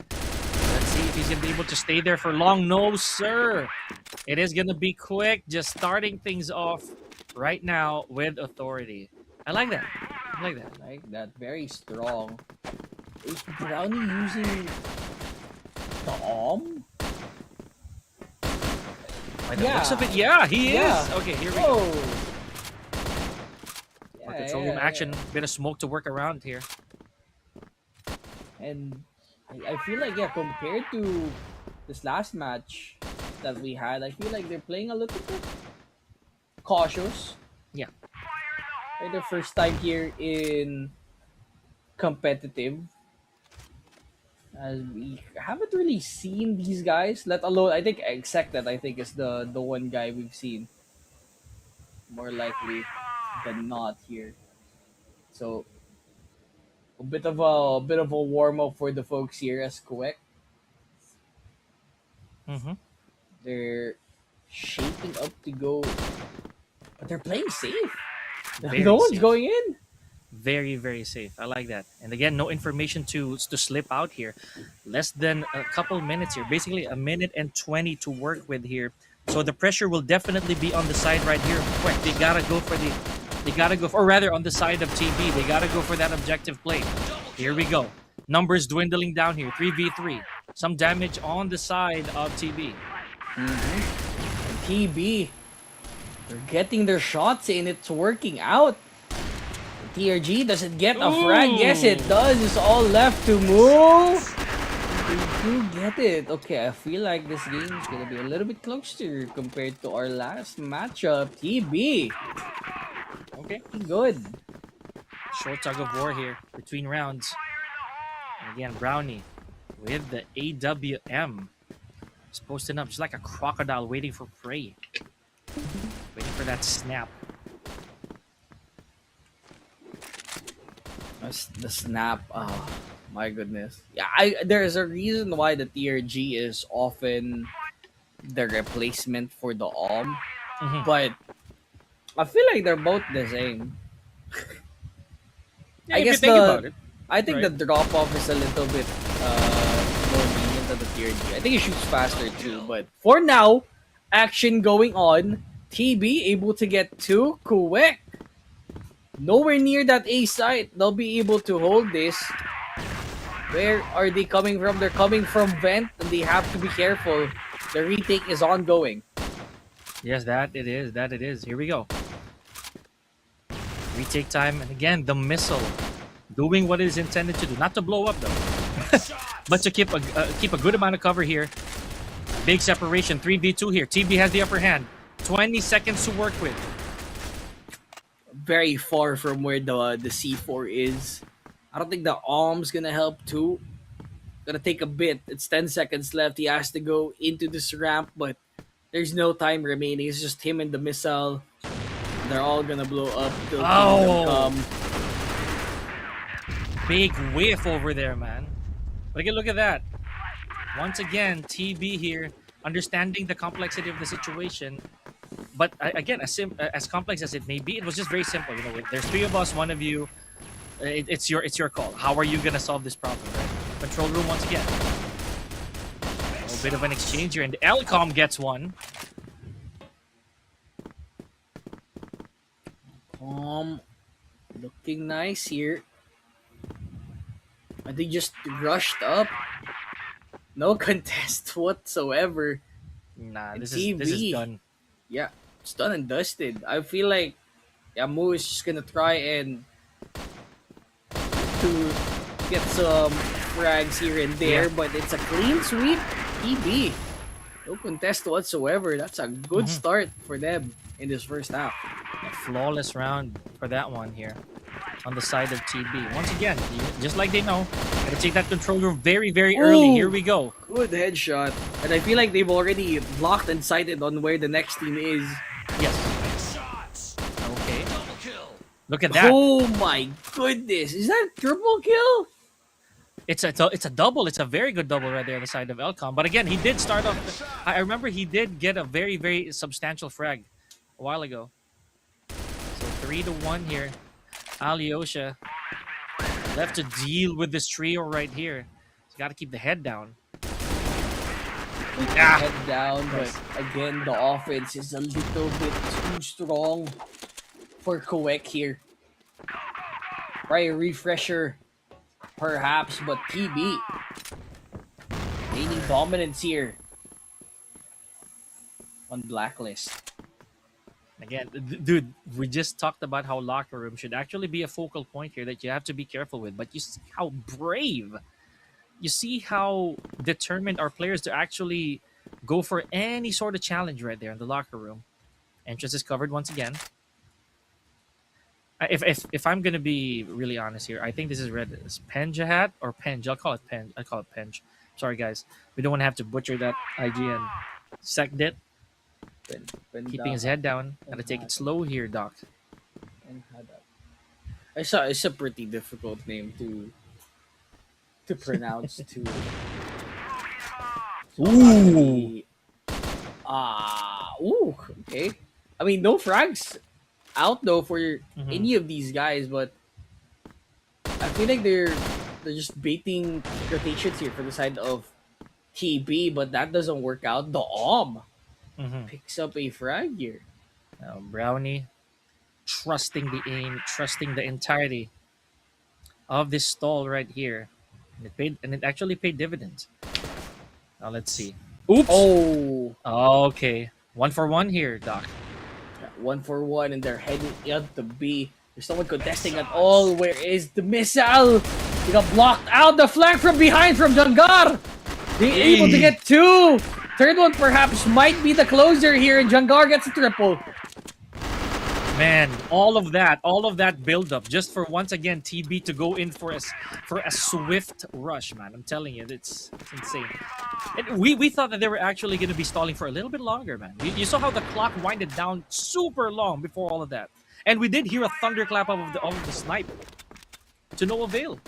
Let's see if he's gonna be able to stay there for long. No, sir. It is gonna be CUEK, just starting things off right now with authority. I like that. I like that. Like that, very strong. Is Brownie using the arm? By the looks of it, yeah, he is. Okay, here we go. More control room action. Bit of smoke to work around here. And I feel like, compared to this last match that we had, I feel like they're playing a little bit cautious. Yeah. For their first time here in competitive. As we haven't really seen these guys, let alone, I think Exec I think is the one guy we've seen more likely than not here. So a bit of a warm up for the folks here as CUEK. Mm-hmm. They're shaping up to go, but they're playing safe. Very No one's safe. going in. Very safe. I like that. And again, no information to slip out here. Less than a couple minutes here. Basically, a minute and 20 to work with here. So the pressure will definitely be on the side right here. Quick, they gotta go for or rather on the side of TB. They gotta go for that objective play. Here we go. Numbers dwindling down here. 3v3. Some damage on the side of TB. TB, they're getting their shots in. It's working out. TRG, does it get a frag? Yes, it does. It's all left to move. They do get it. Okay, I feel like this game is going to be a little bit closer compared to our last matchup. TB. Okay. Good. Short tug of war here between rounds. And again, Brownie with the AWM. He's posting up just like a crocodile waiting for prey. Waiting for that snap. The snap. Oh, my goodness. Yeah, there's a reason why the TRG is often the replacement for the AWM. But I feel like they're both the same. Yeah, I if guess you think about it. I think Right. the drop off is a little bit more lenient than the TRG. I think it shoots faster too, but for now, action going on. TB able to get to CUEK. Nowhere near that A site. They'll be able to hold this. Where are they coming from? They're coming from vent, and they have to be careful. The retake is ongoing. Yes, that it is. That it is. Here we go. Retake time, and again the missile doing what it is intended to do, not to blow up though, but to keep a good amount of cover here. Big separation, 3v2 here. TB has the upper hand. 20 seconds to work with. Very far from where the C4 is. I don't think the arm's gonna help too. gonna take a bit. It's 10 seconds left. He has to go into this ramp, but there's no time remaining. It's just him and the missile. They're all gonna blow up till Kingdom Oh, Come. big whiff over there, man. But again, look at that. Once again, TB here, understanding the complexity of the situation. But again, as complex as it may be, it was just very simple. You know, there's three of us, one of you. It's your call. How are you gonna solve this problem? Right? Control room once again. A bit of an exchange here, and Elcom gets one. Looking nice here. They just rushed up. No contest whatsoever. Nah, And this is TV, done. yeah, it's done and dusted. I feel like Yamu is just gonna try and to get some frags here and there, Yeah. but it's a clean sweep. TB, no contest whatsoever. That's a good Mhm. start for them in this first half. A flawless round for that one here on the side of TB. Once again, just like they know, gotta take that control room very, very early. Here Ooh, we go. good headshot. And I feel like they've already locked and sighted on where the next team is. Yes. Okay. Look at that. Oh my goodness. Is that triple kill? It's a double. It's a very good double right there on the side of Elcom. But again, he did start off. I remember he did get a very, very substantial frag a while ago. So 3-1 here. Alyosha left to deal with this trio right here. He's got to keep the head down. Ah, Head down, but again, the offense is a little bit too strong for CUEK here. Try a refresher, perhaps, but TB gaining dominance here on Blacklist. again, dude, we just talked about how locker room should actually be a focal point here that you have to be careful with. But you see how brave, you see how determined our players to actually go for any sort of challenge right there in the locker room. Entrance is covered once again. If I'm gonna be really honest here, I think this is red. Is Penjahat or Penge? I'll call it Penge. I call it Penge. Sorry guys, we don't want to have to butcher that IGN. Sect it. Keeping his head down. Gotta take it slow here, Doc. It's a pretty difficult name to pronounce too. So Ooh. ooh, okay. I mean, no frags out though for Mhm. any of these guys, but I feel like they're just baiting rotations here for the side of TB, but that doesn't work out. The Mhm. picks up a frag here. Brownie trusting the aim, trusting the entirety of this stall right here. And it actually paid dividends. Now let's see. Oops. Oh, Okay. 1 for 1 here, Doc. 1 for 1, and they're heading out to B. There's no one contesting at all. Where is the missile? He got blocked out. The flank from behind from Jangar. Being able to get two. Third one perhaps might be the closer here, and Jangar gets a triple. Man, all of that build up just for once again TB to go in for a swift rush, man. I'm telling you, it's insane. And we thought that they were actually going to be stalling for a little bit longer, man. You saw how the clock winded down super long before all of that, and we did hear a thunderclap of the snipe to no avail.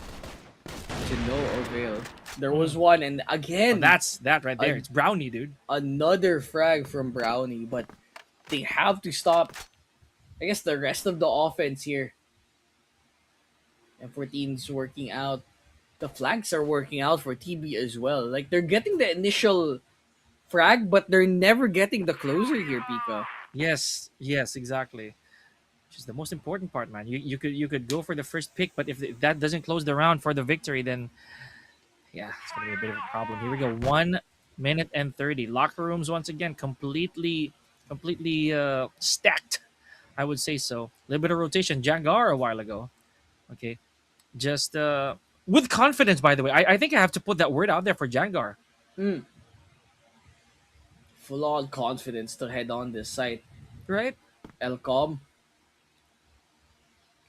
To no avail. There was one, and again, That's that right there. It's Brownie, dude. another frag from Brownie, but they have to stop, I guess, the rest of the offense here. And 14's working out. The flags are working out for TB as well. Like, they're getting the initial frag, but they're never getting the closer here, Pika. Yes, exactly. Which is the most important part, man. You could go for the first pick, but if that doesn't close the round for the victory, then yeah, it's gonna be a bit of a problem. Here we go. 1 minute and 30. Locker rooms once again completely stacked. I would say so. A little bit of rotation. Jangar a while ago. Okay, just with confidence. By the way, I think I have to put that word out there for Jangar. Mm. Full on confidence to head on this site. Right? Elcom.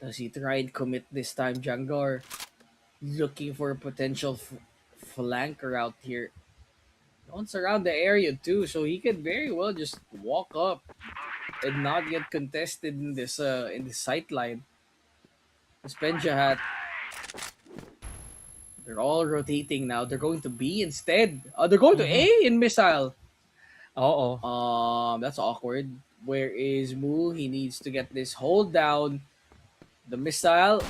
Does he try and commit this time, Jangar? Looking for a potential flanker out here. No one's around the area too, so he could very well just walk up and not get contested in this sight line. This Penjahat, they're all rotating now. They're going to B instead. They're going to Mm-hmm. A in missile. Oh. That's awkward. Where is Moo? He needs to get this hold down. The missile.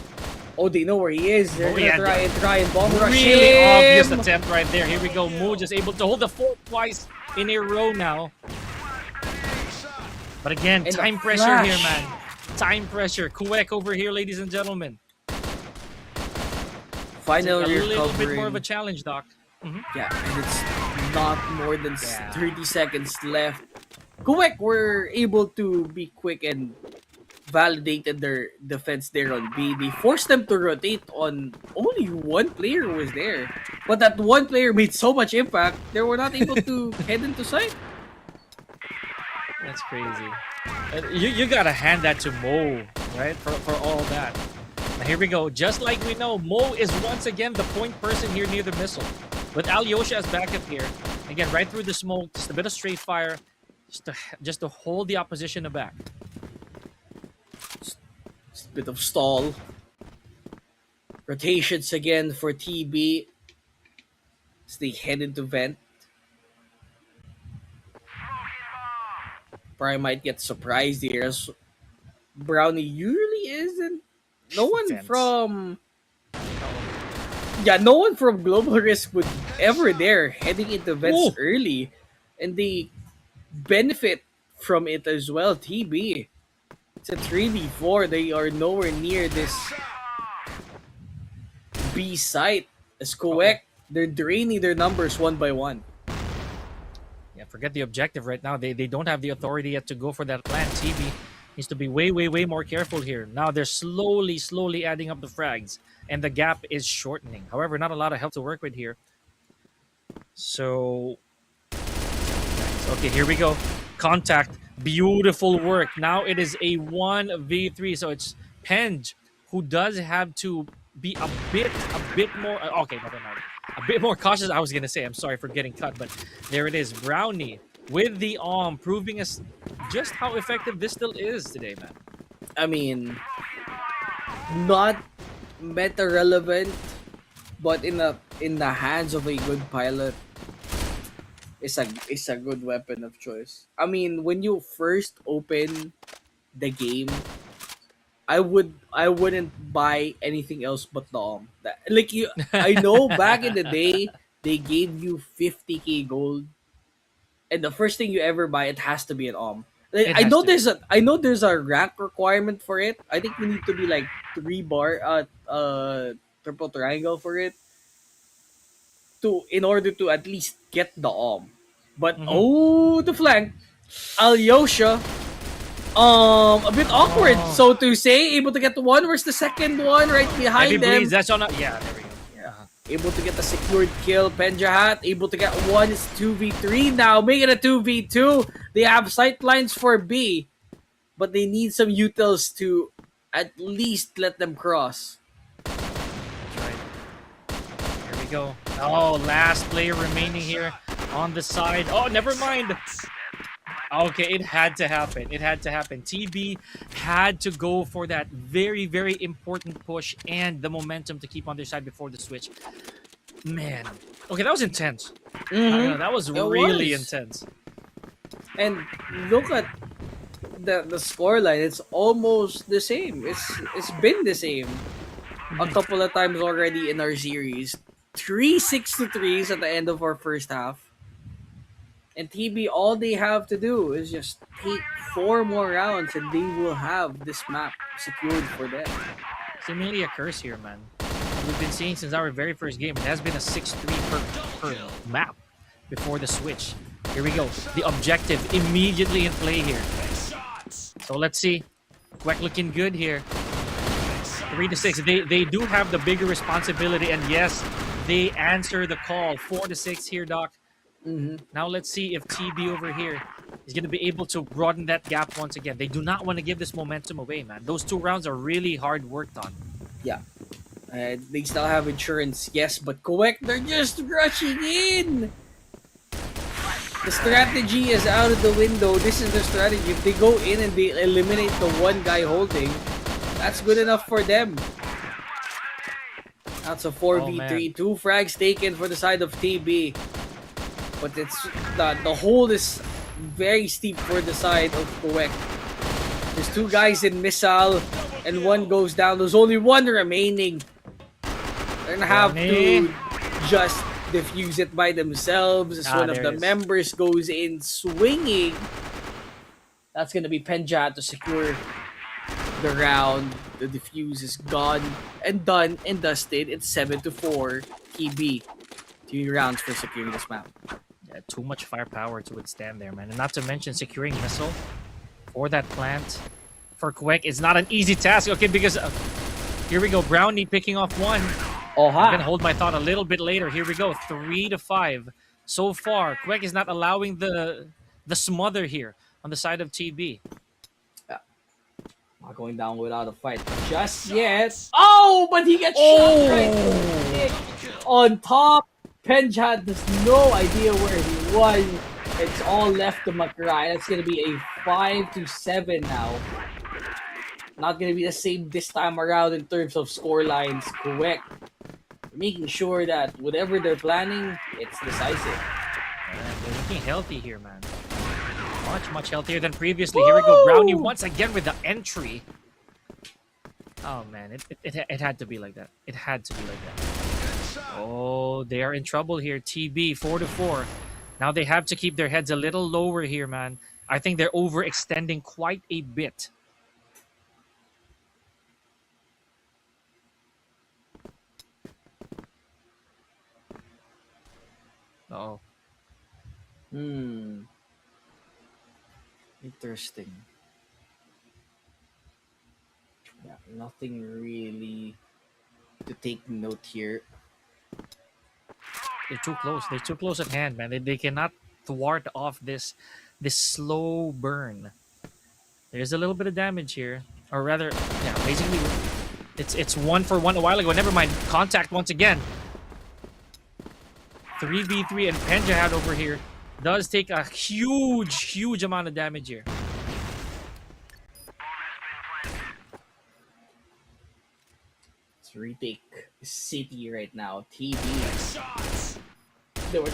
Oh, they know where he is. They're Oh, gonna yeah, try and bomb rush really obvious him. attempt right there. Here we go. Moo just able to hold the fort twice in a row now. But again, And the time pressure flash. here, man. Time pressure. CUEK over here, ladies and gentlemen. Finally A little bit recovering. more of a challenge, Doc. Yeah, and it's not more than Yeah. 30 seconds left. CUEK were able to be quick and validated their defense there on B. They forced them to rotate on only one player was there. But that one player made so much impact, they were not able to head into sight. That's crazy. You gotta hand that to Mo, right? For all that. Now here we go. Just like we know, Mo is once again the point person here near the missile. With Alyosha as backup here. Again, right through the smoke, just a bit of straight fire, just to hold the opposition aback. Just a bit of stall. Rotations again for TB as they head into vent. Probably might get surprised here as Brownie usually isn't. No one Vents. from no one from Global Risk would ever dare heading into vents Ooh. early, and they benefit from it as well. TB, it's a 3v4. They are nowhere near this B site. As CUEK, they're draining their numbers one by one. Yeah, forget the objective right now. They don't have the authority yet to go for that plan. TB needs to be way more careful here. Now they're slowly adding up the frags, and the gap is shortening. However, not a lot of help to work with here. So, okay, here we go. Contact, beautiful work. Now it is a 1v3, so it's Penge who does have to be a bit more. Okay, never mind. A bit more cautious. I was gonna say, I'm sorry for getting cut, but there it is. Brownie with the proving us just how effective this still is today, man. I mean, not meta relevant, but in the hands of a good pilot, it's a good weapon of choice. I mean, when you first open the game, I wouldn't buy anything else but the Like you, I know back in the day they gave you 50k gold, and the first thing you ever buy, it has to be an Like, It has to be. I know there's a rank requirement for it. I think we need to be like 3 bar triple triangle for it in order to at least get the But the flank, Alyosha, a bit awkward, Oh. so to say, able to get the one. Where's the second one right Heavy behind them? bleeds. That's on. Yeah, there we go. Able to get the secured kill. Penjahat able to get one. It's 2v3 now. Make it a 2v2. They have sight lines for B, but they need some utils to at least let them cross. That's right. Here we go. Oh, last player remaining here on the side. Oh, never mind. Okay, it had to happen. It had to happen. TB had to go for that very important push and the momentum to keep on their side before the switch. Man. Okay, that was intense. That was really intense. And look at the scoreline. It's almost the same. It's been the same a couple of times already in our series. 3 6-3s at the end of our first half. And TB, all they have to do is just take 4 more rounds and they will have this map secured for them. Seemingly a curse here, man. We've been seeing since our very first game. It has been a 6-3 per map before the switch. Here we go. The objective immediately in play here. So let's see. CUEK looking good here. 3-6. They do have the bigger responsibility, and yes, they answer the call. 4-6 here, Doc. Now let's see if TB over here is going to be able to broaden that gap once again. They do not want to give this momentum away, man. Those 2 rounds are really hard worked on. Yeah. They still have insurance, yes, but CUEK, they're just rushing in. The strategy is out of the window. This is the strategy. If they go in and they eliminate the one guy holding, that's good enough for them. That's a 4v3. 2 frags taken for the side of TB. But it's the hold is very steep for the side of CUEK. There's 2 guys in missile and 1 goes down. There's only 1 remaining. They're gonna have to just defuse it by themselves as one of the members goes in swinging. That's gonna be Penja to secure the round. The defuse is gone and done and dusted. It's 7-4 TB. 2 rounds for securing this map. Yeah, too much firepower to withstand there, man. And not to mention securing missile for that plant for CUEK is not an easy task. Okay, because here we go. Brownie picking off 1. I'm gonna hold my thought a little bit later. Here we go. 3-5 so far. CUEK is not allowing the smother here on the side of TB. Not going down without a fight just yet. Oh, but he gets shot right on top. Penja has no idea where he was. It's all left to McRae. That's going to be a 5-7 now. Not going to be the same this time around in terms of score lines. CUEK making sure that whatever they're planning, it's decisive. They're looking healthy here, man. Much healthier than previously. Woo! Here we go. Brownie once again with the entry. Oh, man. It had to be like that. It had to be like that. Oh, they are in trouble here. TB, 4-4. Now they have to keep their heads a little lower here, man. I think they're overextending quite a bit. Uh-oh. Interesting. Yeah, nothing really to take note here. They're too close. They're too close at hand, man. They cannot thwart off this slow burn. There's a little bit of damage here. Or rather, yeah, basically it's 1-for-1 a while ago. Never mind. Contact once again. 3v3 and Penjahad over here does take a huge amount of damage here. Let's retake City right now. TB. They were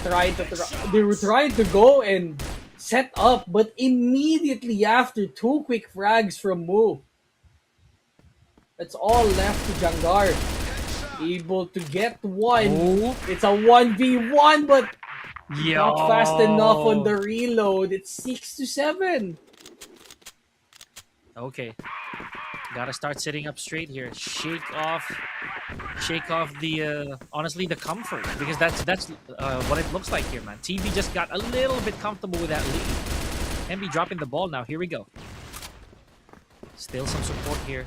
trying to go and set up, but immediately after 2 quick frags from Mu. That's all left to Jangar. Able to get 1. Oh. It's a 1v1, but not fast enough on the reload. It's 6-7. Okay. Gotta start sitting up straight here. Shake off the honestly the comfort, because that's what it looks like here, man. TB just got a little bit comfortable with that lead. And be dropping the ball now. Here we go. Still some support here.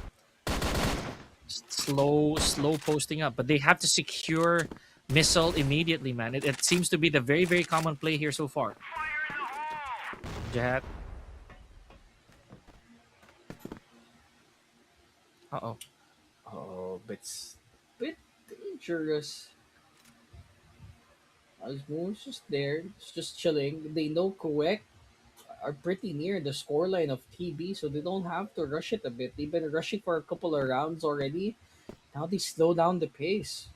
Slow posting up, but they have to secure missile immediately, man. It seems to be the very common play here so far. Jihad. Uh-oh. Oh, it's a bit dangerous. Asmo's just there. It's just chilling. They know CUEK are pretty near the scoreline of TB, so they don't have to rush it a bit. They've been rushing for a couple of rounds already. Now they slow down the pace.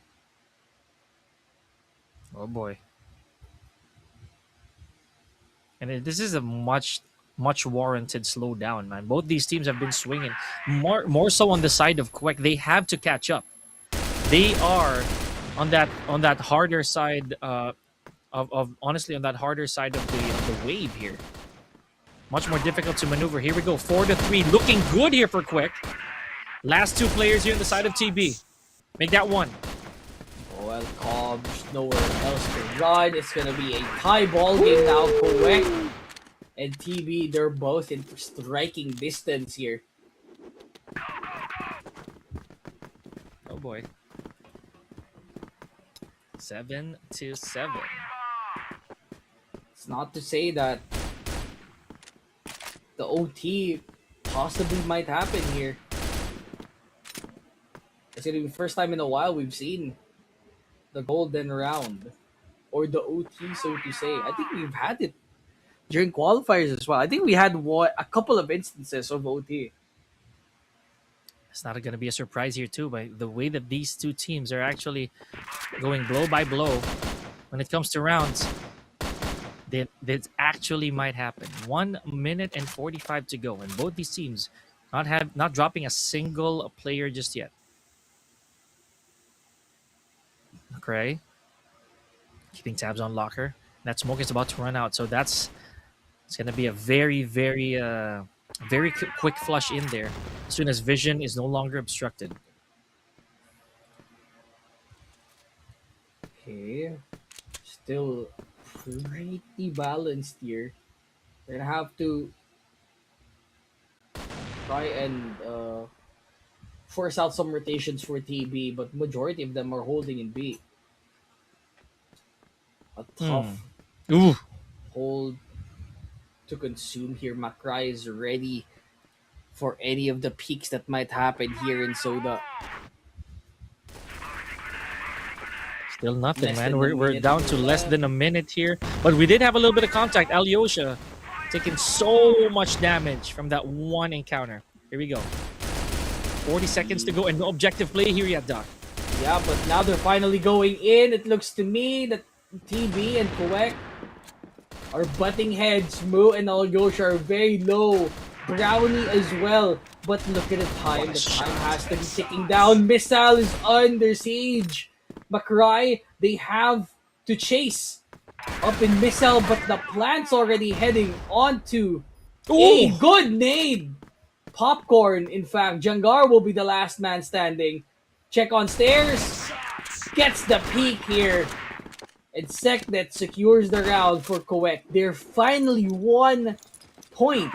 Oh boy. And this is a much warranted slowdown, man. Both these teams have been swinging more so on the side of CUEK. They have to catch up. They are on that harder side of honestly on that harder side of the wave here. Much more difficult to maneuver. Here we go. 4-3. Looking good here for CUEK. Last 2 players here on the side of TB. Make that 1. Well, Cobb's nowhere else to run. It's gonna be a tie ball game now. CUEK and TB, they're both in striking distance here. Oh boy. 7-7. It's not to say that the OT possibly might happen here. It's gonna be the first time in a while we've seen the golden round or the OT, so to say. I think we've had it during qualifiers as well. I think we had a couple of instances of OT. It's not going to be a surprise here too, by the way that these two teams are actually going blow by blow when it comes to rounds. That actually might happen. 1 minute and 45 to go, and both these teams not dropping a single player just yet. McRae keeping tabs on Locker. That smoke is about to run out, so it's going to be a very quick flush in there as soon as vision is no longer obstructed. Okay. Still pretty balanced here. We're gonna have to try and force out some rotations for TB, but majority of them are holding in B. A tough Ooh. hold to consume here. Makrai is ready for any of the peaks that might happen here in Soda. Still nothing, Less man. than a We're minute down to to less left. than a minute here, but we did have a little bit of contact. Alyosha taking so much damage from that one encounter. Here we go. 40 seconds to go, and no objective play here yet, Doc. Yeah, but now they're finally going in. It looks to me that TB and CUEK are butting heads. Moo and Alyosha are very low. Brownie as well. But look at the time. The time has to be ticking down. Missile is under siege. Makrai, they have to chase up in Missile, but the plant's already heading onto a good nade. Popcorn, in fact. Jangar will be the last man standing. Check on stairs. Gets the peak here. And Seknet secures the round for CUEK. They're finally 1 point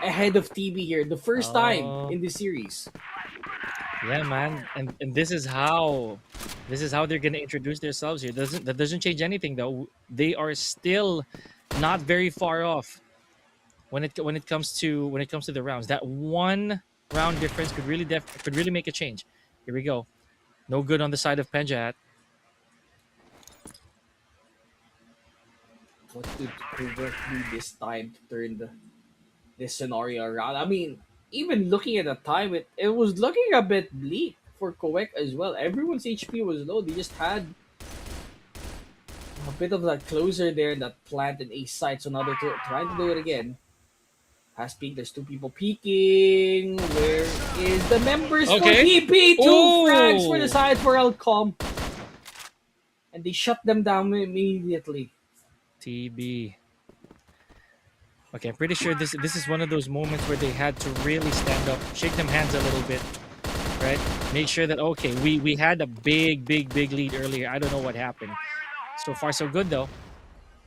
ahead of TB here. The first time in the series. Yeah, man, and this is how they're gonna introduce themselves here. That doesn't change anything though. They are still not very far off when it comes to the rounds. That one round difference could really make a change. Here we go. No good on the side of Penjat. What did CUEK do this time to turn this scenario around? I mean, even looking at the time, it was looking a bit bleak for CUEK as well. Everyone's HP was low. They just had a bit of that closer there in that plant and ace side. So now they're trying to do it again. Has peaked. There's 2 people peeking. Where is the members for TP? 2 frags for the side for Alcom. And they shut them down immediately. TB. Okay, I'm pretty sure this is one of those moments where they had to really stand up, shake them hands a little bit, right? Make sure that, okay, we had a big lead earlier. I don't know what happened. So far, so good though.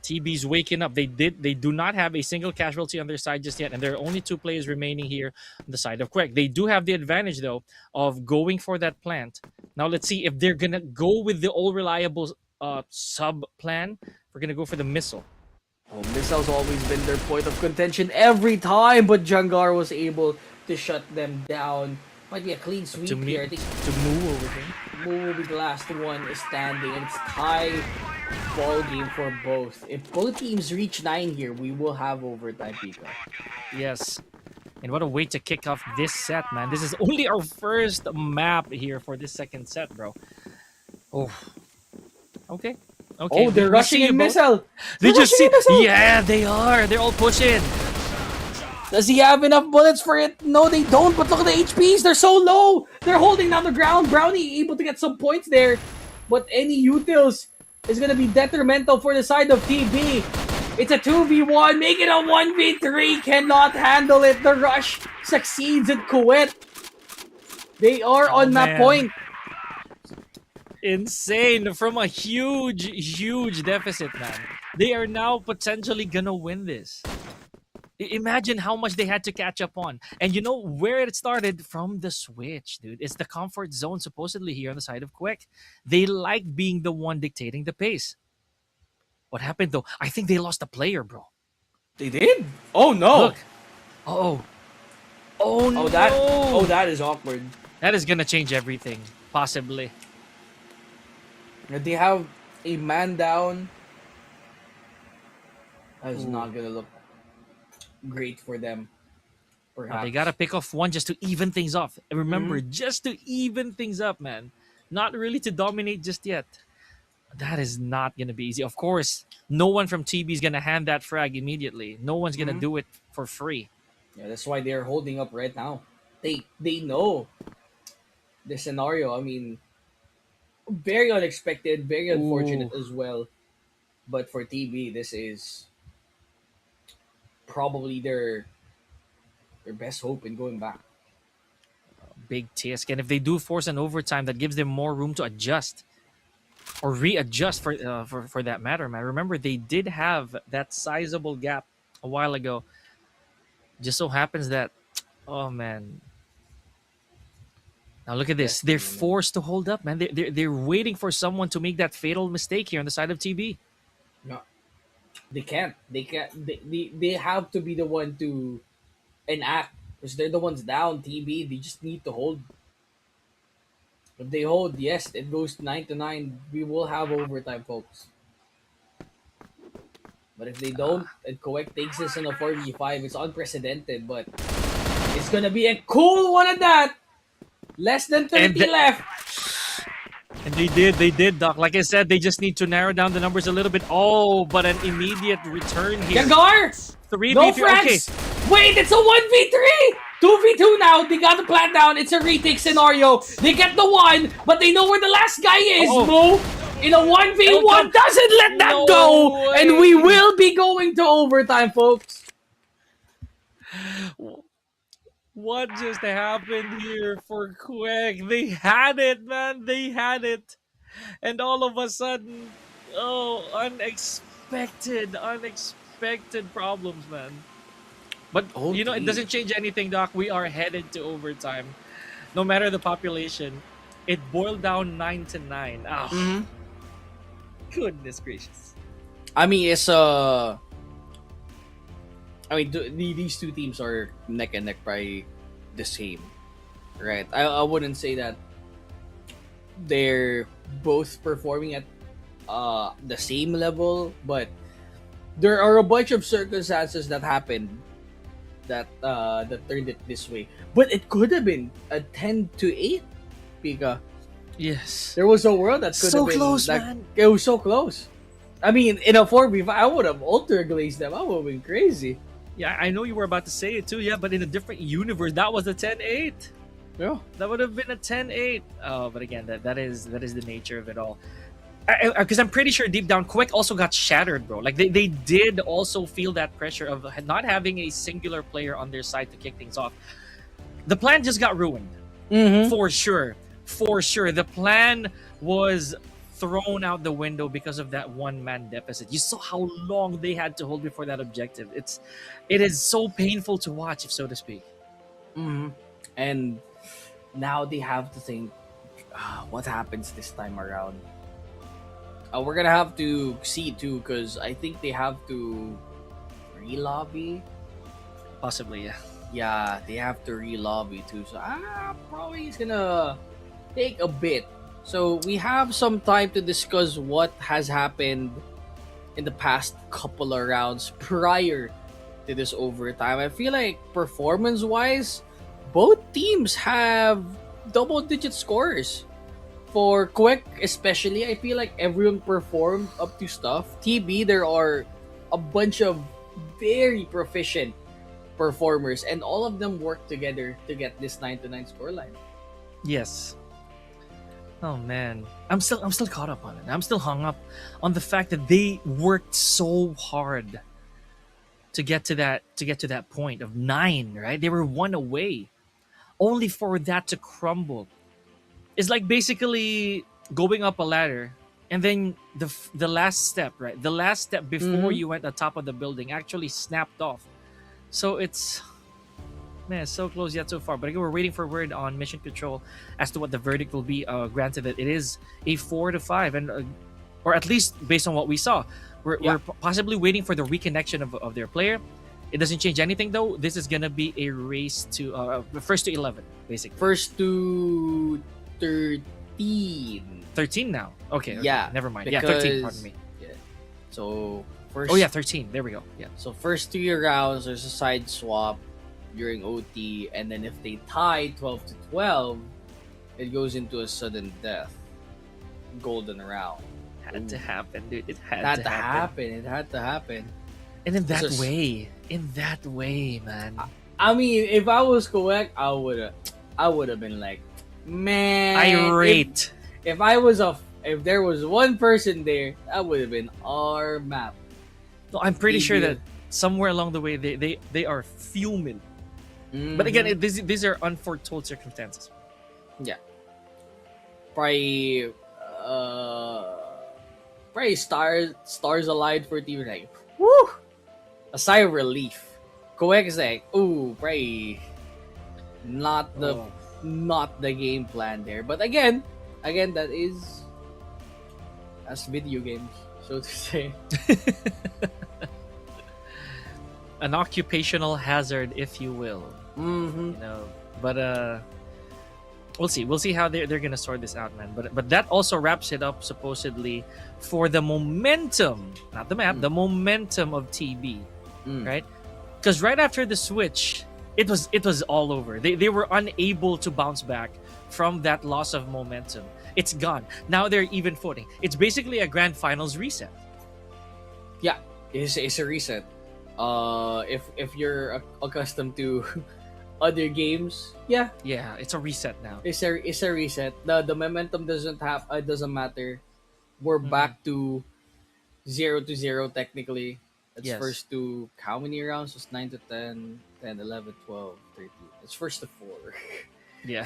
TB's waking up. They do not have a single casualty on their side just yet, and there are only 2 players remaining here on the side of CUEK. They do have the advantage though of going for that plant. Now let's see if they're gonna go with the all reliable sub plan. We're gonna go for the missile. Oh, Missile's always been their point of contention every time, but Jangar was able to shut them down. Might be a clean sweep here. I think to Moo over here. Moo will be the last one standing, and it's tie ball game for both. If both teams reach 9 here, we will have overtime, Pika. Yes. And what a way to kick off this set, man. This is only our first map here for this second set, bro. Oh. Okay. Okay. Oh, they're rushing in Missile. Did you see? Yeah, they are. They're all pushing. Does he have enough bullets for it? No, they don't. But look at the HPs. They're so low. They're holding down the ground. Brownie able to get some points there. But any utils is going to be detrimental for the side of TB. It's a 2v1. Make it a 1v3. Cannot handle it. The rush succeeds at CUEK. They are on map point. Insane from a huge deficit, man. They are now potentially gonna win this. Imagine how much they had to catch up on. And you know where it started? From the switch, dude. It's the comfort zone supposedly here on the side of CUEK. They like being the one dictating the pace. What happened though? I think they lost a player, bro. They did? Oh no. Look. Oh no. Oh, that is awkward. That is gonna change everything. Possibly. They have a man down. That's Ooh. not gonna look great for them, Now they gotta perhaps. pick off one just to even things off. And remember, Hmm. just to even things up, man. Not really to dominate just yet. That is not gonna be easy. Of course, no one from TB is gonna hand that frag immediately. No one's gonna Hmm. do it for free. Yeah, that's why they're holding up right now. They know the scenario. I mean, very unexpected, very Ooh, unfortunate as well. But for TB, this is probably their best hope in going back. big tisk. And if they do force an overtime, that gives them more room to adjust or readjust for that matter, man. Remember, they did have that sizable gap a while ago. Just so happens that, oh man, now look at this. They're Destiny, man. forced to hold up, man. They're waiting for someone to make that fatal mistake here on the side of TB. No, they can't. They can't. They have to be the one to enact because they're the ones down. TB. They just need to hold. If they hold, yes, it goes 9-9. We will have overtime, folks. But if they don't, and CUEK takes this in a 4v5, it's unprecedented. But it's gonna be a cool one at that. Less than And 30 left. and they did, Doc. Like I said, they just need to narrow down the numbers a little bit. Oh, but an immediate return here. Yagar! No 3v3. Okay, frags! Wait, it's a 1v3! 2v2 now. They got the plan down. It's a retake scenario. They get the one, but they know where the last guy is, Oh. Mo. In a 1v1, doesn't let that No go. way. And we will be going to overtime, folks. what just happened here for Quick? They had it, man. They had it. And all of a sudden, oh, unexpected problems, man. But you know, it Okay. doesn't change anything, Doc. We are headed to overtime. No matter the population, it boiled down 9-9. Ah, Mm-hmm. goodness gracious. I mean, these two teams are neck and neck, probably the same, right? I wouldn't say that they're both performing at the same level, but there are a bunch of circumstances that happened that turned it this way. But it could have been a 10-8, Pika. Yes. There was a world that could So have been close, like man. it was so close. I mean, in a 4v5, I would have ultra glazed them. I would have been crazy. Yeah, I know you were about to say it too. Yeah, but in a different universe, that was a 10-8. Yeah. That would have been a 10-8. Oh, but again, that is the nature of it all. Because I'm pretty sure deep down, Quick also got shattered, bro. Like they did also feel that pressure of not having a singular player on their side to kick things off. The plan just got ruined. Mm-hmm. For sure. For sure. The plan was thrown out the window because of that one-man deficit. You saw how long they had to hold before that objective. It is so painful to watch, if so to speak. Mm-hmm. And now they have to think, what happens this time around? We're gonna have to see too, because I think they have to re-lobby. Possibly, yeah. Yeah, they have to re-lobby too. So probably it's gonna take a bit. So we have some time to discuss what has happened in the past couple of rounds prior to this overtime. I feel like performance-wise, both teams have double-digit scores. For CUEK especially, I feel like everyone performed up to stuff. TB, there are a bunch of very proficient performers, and all of them work together to get this 9-9 scoreline. Yes. Oh man, I'm still caught up on it. I'm still hung up on the fact that they worked so hard to get to that point of 9. Right, they were 1 away, only for that to crumble. It's like basically going up a ladder, and then the last step, right? The last step before Mhm. you went on top of the building actually snapped off. So it's man, it's so close yet so far. But again, we're waiting for word on Mission Control as to what the verdict will be. Granted that it is a 4-5, and or at least based on what we saw, we're possibly waiting for the reconnection of their player. It doesn't change anything though. This is gonna be a race to first to 11, basically. First to 13. 13 now. Okay, okay. Yeah, Never mind. Yeah, 13. Pardon because me. yeah. So first. Oh yeah, 13. There we go. Yeah. So first 2 rounds, there's a side swap during OT, and then if they tie 12-12, it goes into a sudden death, golden round. Had to happen, dude. It had, It had to happen. It had to happen. And in that This is- way, man. I mean, if I was CUEK, I would have been like, man, Irate. If there was one person there, that would have been our map. No, I'm pretty sure Idiot. that somewhere along the way they are fuming. But Mhm. again, these are unforetold circumstances. probably probably stars aligned for team like woo, a sigh of relief. CUEK is like, ooh, probably not the Oh. not the game plan there. But again, that is as video games, so to say. An occupational hazard, if you will. Mm-hmm. You know, but we'll see how they're gonna sort this out, man. But that also wraps it up supposedly for the momentum, not the map, the momentum of TB, right? Because right after the switch, it was all over. They were unable to bounce back from that loss of momentum. It's gone. Now they're even footing. It's basically a grand finals reset. Yeah, it's a reset. If you're accustomed to other games, yeah, Yeah, it's a reset now. it's a reset. The momentum doesn't matter. We're back to 0-0 technically. It's Yes. first to how many rounds? It's 9 to 10, 10, 11, 12, 13. It's first to 4. Yeah,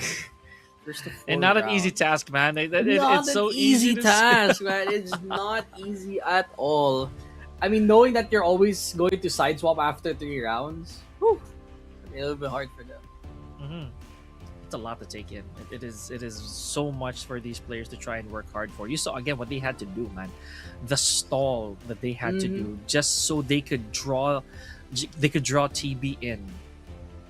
First to 4. and not an easy task, man. Not It's an so easy to task, man. It's not easy at all. I mean, knowing that you're always going to side swap after 3 rounds, whew, a little bit hard for them. Mm-hmm. It's a lot to take in. It is so much for these players to try and work hard for. You saw again what they had to do, man. The stall that they had to do just so they could draw TB in,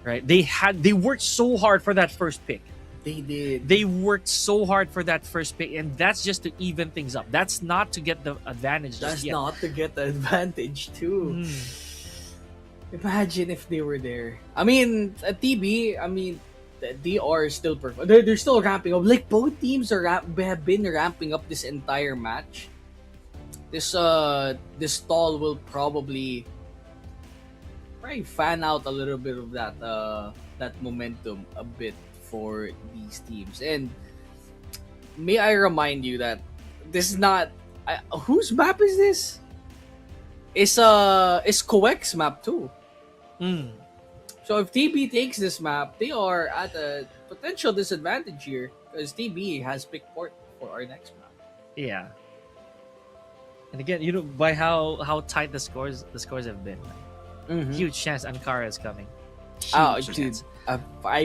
right? They worked so hard for that first pick. They did. They worked so hard for that first pick, and that's just to even things up. That's not to get the advantage. That's just yet. not to get the advantage too. Mm. Imagine if they were there. I mean, at TB, they are still perfect. They're still ramping up. Like both teams have been ramping up this entire match. This stall will probably fan out a little bit of that momentum a bit for these teams. And may I remind you that this is not whose map is this? It's CUEK's map too. Mm. So if TB takes this map, they are at a potential disadvantage here because TB has picked port for our next map. Yeah. And again, by how tight the scores have been. Huge chance Ankara is coming. Oh, Huge dude. chance.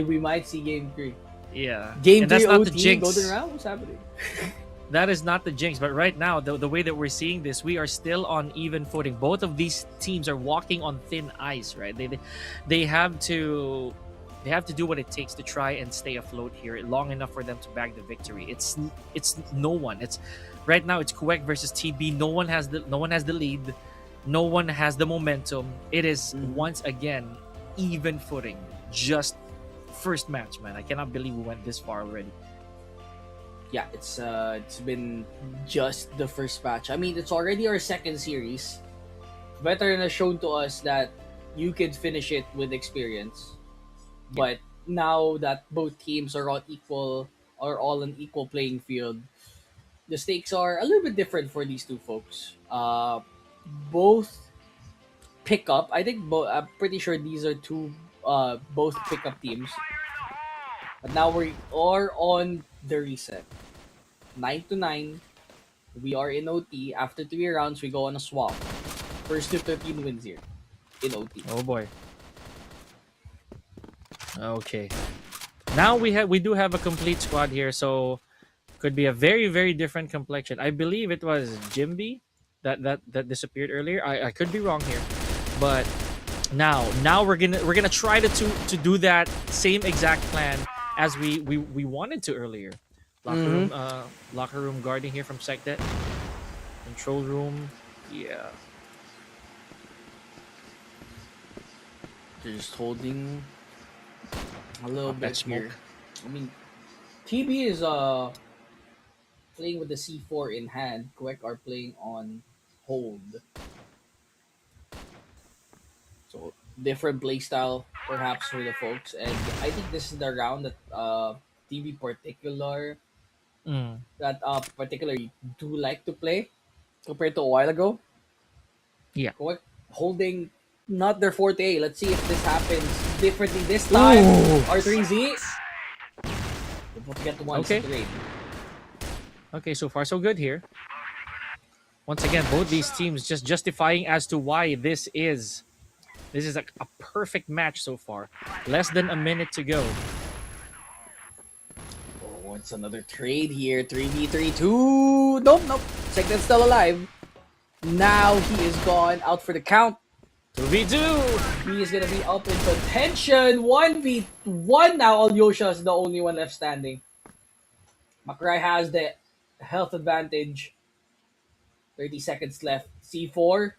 We might see game 3. Yeah. Game And 3 that's not OT, the jinx. golden round? What's happening? That is not the jinx, but right now, the way that we're seeing this, we are still on even footing. Both of these teams are walking on thin ice, right? They have to do what it takes to try and stay afloat here long enough for them to bag the victory. It's no one. It's right now it's CUEK versus TB. No one has the lead. No one has the momentum. It is once again even footing. Just first match, man. I cannot believe we went this far already. Yeah, it's been just the first match. I mean, it's already our second series. Veteran has shown to us that you could finish it with experience. But now that both teams are all on equal playing field, the stakes are a little bit different for these two folks. Both pick up. I think I'm pretty sure these are both pickup teams. But now we are on the reset. 9-9. We are in OT. After 3 rounds, we go on a swap. First to 13 wins here in OT. Oh boy. Okay. Now we do have a complete squad here, so could be a very, very different complexion. I believe it was Jimby that disappeared earlier. I could be wrong here, but now we're gonna try to do that same exact plan as we wanted to earlier. Mm-hmm. Locker room guarding here from Sectet. Control room. Yeah. They're just holding a little Pop that bit here. smoke. I mean, TB is playing with the C4 in hand. CUEK are playing on hold. So different play style perhaps for the folks. And I think this is the round that TB Mm. particularly do like to play compared to a while ago. Yeah. CUEK holding not their forte. Let's see if this happens differently this time. Ooh. R3Z. Don't forget to one Okay. set the rate. Okay, so far so good here. Once again, both these teams just justifying as to why this is a perfect match so far. Less than a minute to go. Oh, it's another trade here. 3v3 2. Nope, nope. Second's still alive. Now he is gone out for the count. 2v2. He is gonna be up in contention. 1v1 now. Alyosha is the only one left standing. Makrai has the health advantage. 30 seconds left. C4.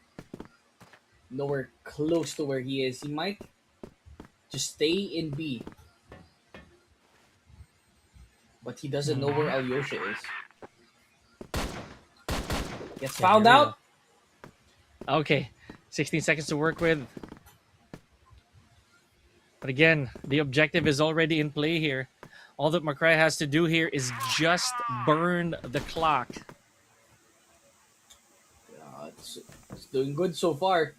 Nowhere close to where he is. He might just stay in B. But he doesn't know where Alyosha is. Gets Yeah, found here we out. go. Okay, 16 seconds to work with. But again, the objective is already in play here. All that McCray has to do here is just burn the clock. It's doing good so far.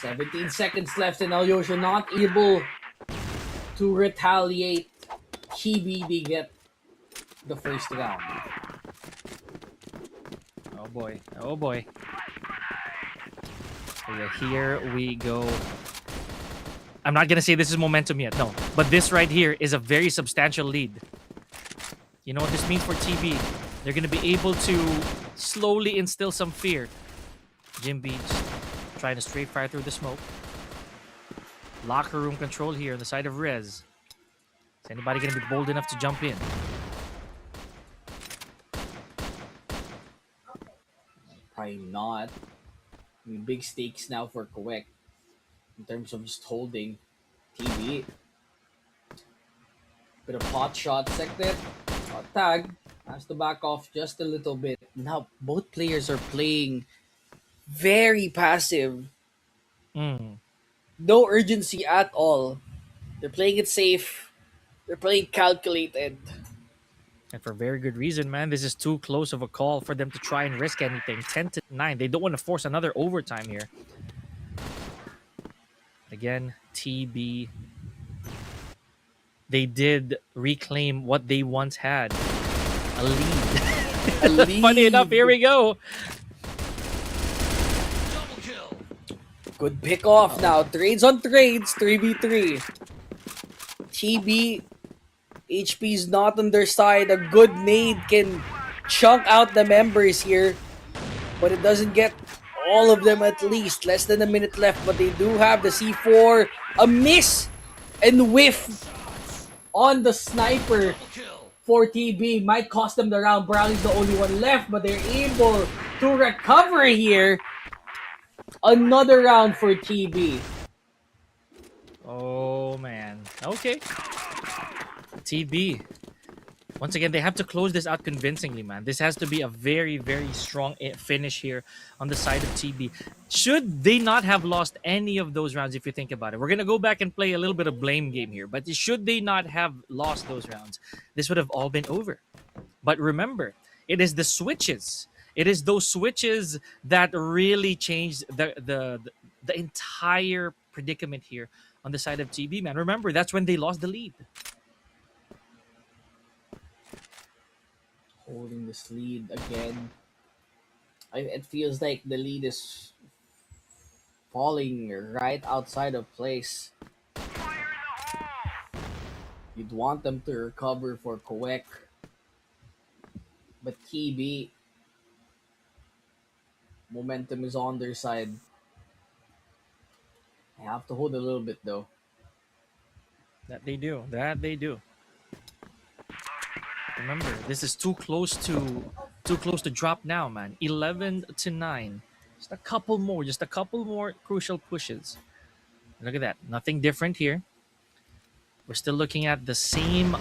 17 seconds left and Alyosha not able to retaliate. Chibi, they get the first round. Oh boy. Oh boy. So yeah, here we go. I'm not going to say this is momentum yet, no. But this right here is a very substantial lead. You know what this means for TB? They're going to be able to slowly instill some fear. Jim Beach trying to straight fire through the smoke. Locker room control here on the side of Rez. Is anybody going to be bold enough to jump in? Probably not. I mean, big stakes now for CUEK in terms of just holding TB. Bit of pot shot, sector. Tag has to back off just a little bit. Now, both players are playing very passive. Mm. No urgency at all. They're playing it safe. They're playing calculated. And for very good reason, man. This is too close of a call for them to try and risk anything. 10-9. They don't want to force another overtime here. Again, TB. They did reclaim what they once had. A lead. A lead. Funny enough, here we go. Good pick off now. Trades on trades. 3v3. TB. HP's not on their side. A good nade can chunk out the members here. But it doesn't get all of them at least. Less than a minute left. But they do have the C4. A miss and whiff on the sniper for TB. Might cost them the round. Brownie's the only one left. But they're able to recover here. Another round for TB. Oh, man. Okay. TB. Once again, they have to close this out convincingly, man. This has to be a very, very strong finish here on the side of TB. Should they not have lost any of those rounds, if you think about it? We're going to go back and play a little bit of blame game here. But should they not have lost those rounds, this would have all been over. But remember, it is the switches. It is those switches that really changed the entire predicament here on the side of TB, man. Remember, that's when they lost the lead. Holding this lead again. It feels like the lead is falling right outside of place. You'd want them to recover for CUEK. But TB, momentum is on their side. They have to hold a little bit though. That they do. That they do. Remember, this is too close to drop now, man. 11-9. Just a couple more crucial pushes. Look at that. Nothing different here. We're still looking at the same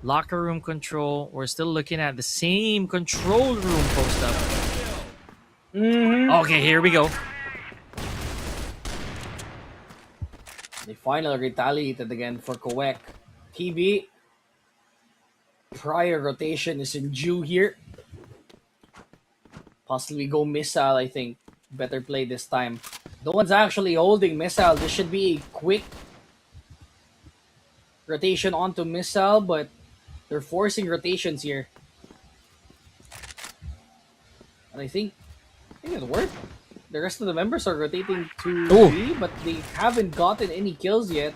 locker room control. We're still looking at the same control room post up. Okay, here we go. They finally retaliated again for CUEK. TB. Prior rotation is in due here. Possibly go missile, I think. Better play this time. No one's actually holding missile. This should be a quick rotation onto missile, but they're forcing rotations here. And I think it worked. The rest of the members are rotating to B, but they haven't gotten any kills yet.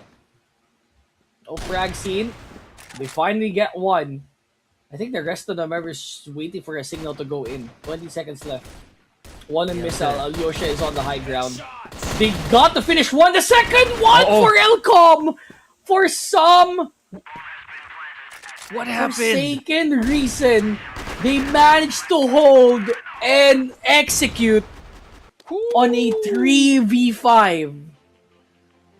No frag scene. They finally get one. I think the rest of the members waiting for a signal to go in. 20 seconds left. One in missile. Alyosha is on the high ground. They got to finish one. The second one for Elcom! For some forsaken reason, they managed to hold and execute on a 3v5.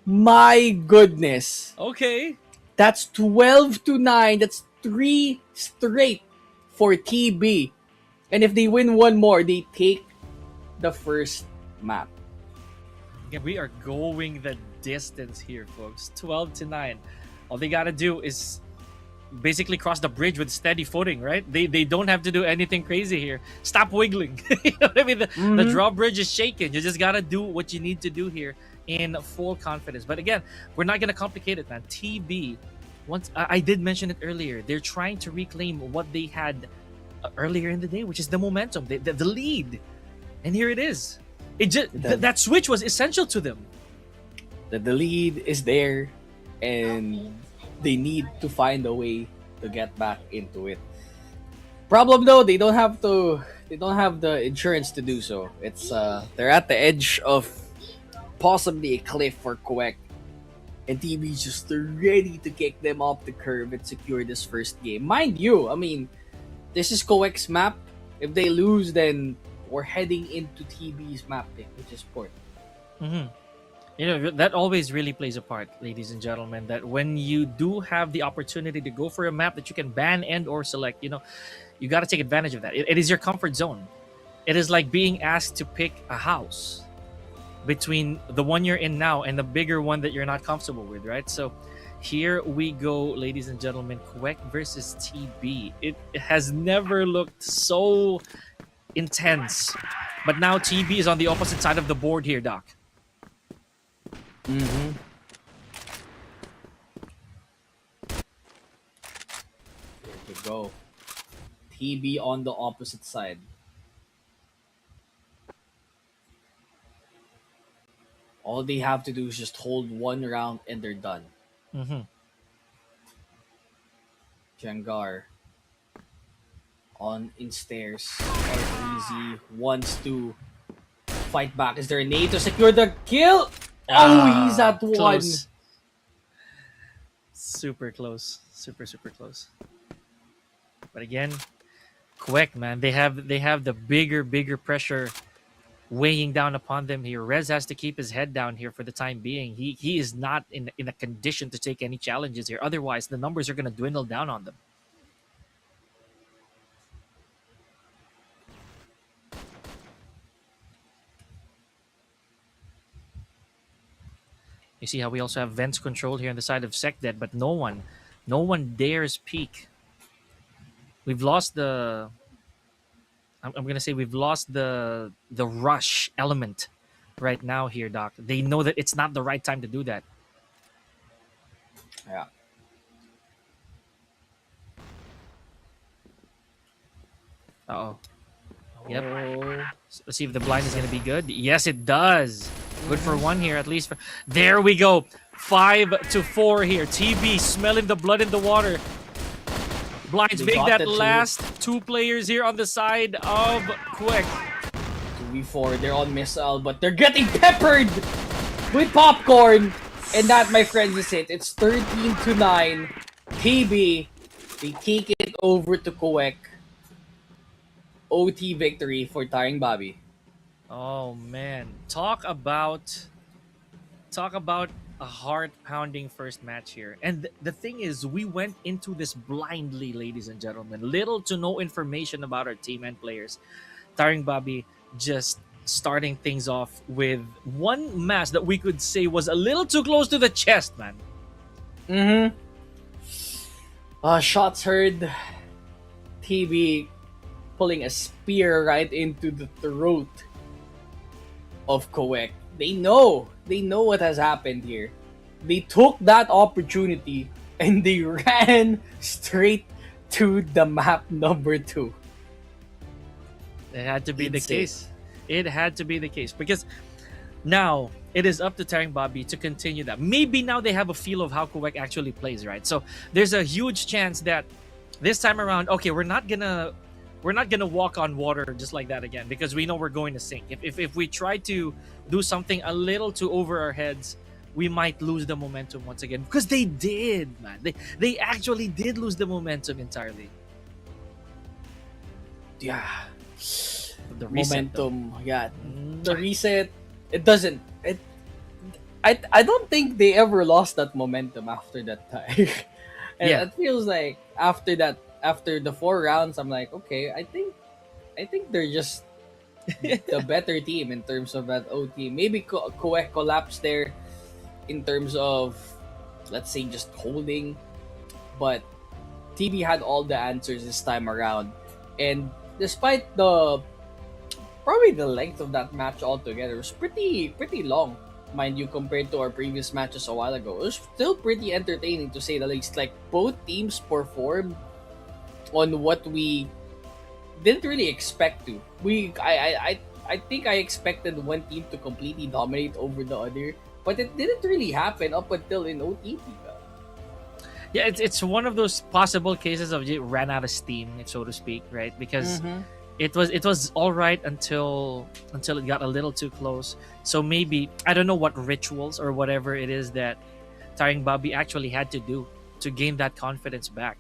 My goodness. Okay. That's 12-9. That's 3 straight for TB. And if they win one more, they take the first map. Yeah, we are going the distance here, folks. 12-9. All they gotta do is basically cross the bridge with steady footing, right? They don't have to do anything crazy here. Stop wiggling. You know what I mean? The drawbridge is shaking. You just gotta do what you need to do here in full confidence. But again, we're not gonna complicate it, man. TB, once I did mention it earlier, they're trying to reclaim what they had earlier in the day, which is the momentum, the lead, and here it is. It just that switch was essential to them. The lead is there, and they need to find a way to get back into it. Problem though, they don't have the insurance to do so. It's they're at the edge of possibly a cliff for CUEK, and TB's just ready to kick them off the curve and secure this first game. Mind you, I mean, this is CUEK's map. If they lose, then we're heading into TB's map pick, which is port. You know, that always really plays a part, ladies and gentlemen, that when you do have the opportunity to go for a map that you can ban and or select, you know, you got to take advantage of that. It is your comfort zone. It is like being asked to pick a house between the one you're in now and the bigger one that you're not comfortable with, right? So here we go, ladies and gentlemen. CUEK versus TB. It has never looked so intense. But now TB is on the opposite side of the board here, Doc. There you go. TB on the opposite side. All they have to do is just hold one round and they're done. Jangar on in stairs. Easy wants to fight back. Is there a nade to secure the kill? Oh, he's at one. Close. Super close. Super close. But again, CUEK, man, they have the bigger pressure weighing down upon them here. Rez has to keep his head down here for the time being. He is not in a condition to take any challenges here. Otherwise, the numbers are going to dwindle down on them. You see how we also have vents controlled here on the side of SecDead, but no one dares peek. We've lost the... I'm going to say we've lost the rush element right now here, Doc. They know that it's not the right time to do that. Yeah. Uh-oh. Yep. Let's see if the blind is going to be good. Yes, it does. Good for one here, at least. There we go. 5-4 here. TB smelling the blood in the water. Blinds make that last two players here on the side of CUEK. 2v4, they're on missile, but they're getting peppered with popcorn. And that, my friends, is it. It's 13-9. TB They take it over to CUEK. OT victory for TARINGBABI. Oh man, talk about a heart pounding first match here. And the thing is, we went into this blindly, ladies and gentlemen. Little to no information about our team and players. Bobby just starting things off with one match that we could say was a little too close to the chest, man. Mm-hmm. Shots heard. TB pulling a spear right into the throat of CUEK. They know what has happened here. They took that opportunity and they ran straight to the map number 2. It had to be the Insane. case. It had to be the case because now it is up to Bobby to continue that. Maybe now they have a feel of how CUEK actually plays, right? So there's a huge chance that this time around, okay, we're not gonna walk on water just like that again because we know we're going to sink. If we try to do something a little too over our heads, we might lose the momentum once again because they did, man. They actually did lose the momentum entirely. Yeah. The reset, though. Momentum. Yeah. Mm. The reset, it doesn't. I don't think they ever lost that momentum after that time. And Yeah. it feels like after that, after the 4 rounds, I'm like, okay, I think they're just the better team in terms of that OT. Maybe CUEK collapsed there in terms of, let's say, just holding, but TB had all the answers this time around. And despite the probably the length of that match altogether was pretty long, mind you, compared to our previous matches a while ago. It was still pretty entertaining to say the least. Like both teams performed on what we didn't really expect to. I think I expected one team to completely dominate over the other, but it didn't really happen up until in OT. Yeah, it's one of those possible cases of it ran out of steam, so to speak, right? Because it was all right until it got a little too close. So maybe I don't know what rituals or whatever it is that Bobby actually had to do to gain that confidence back.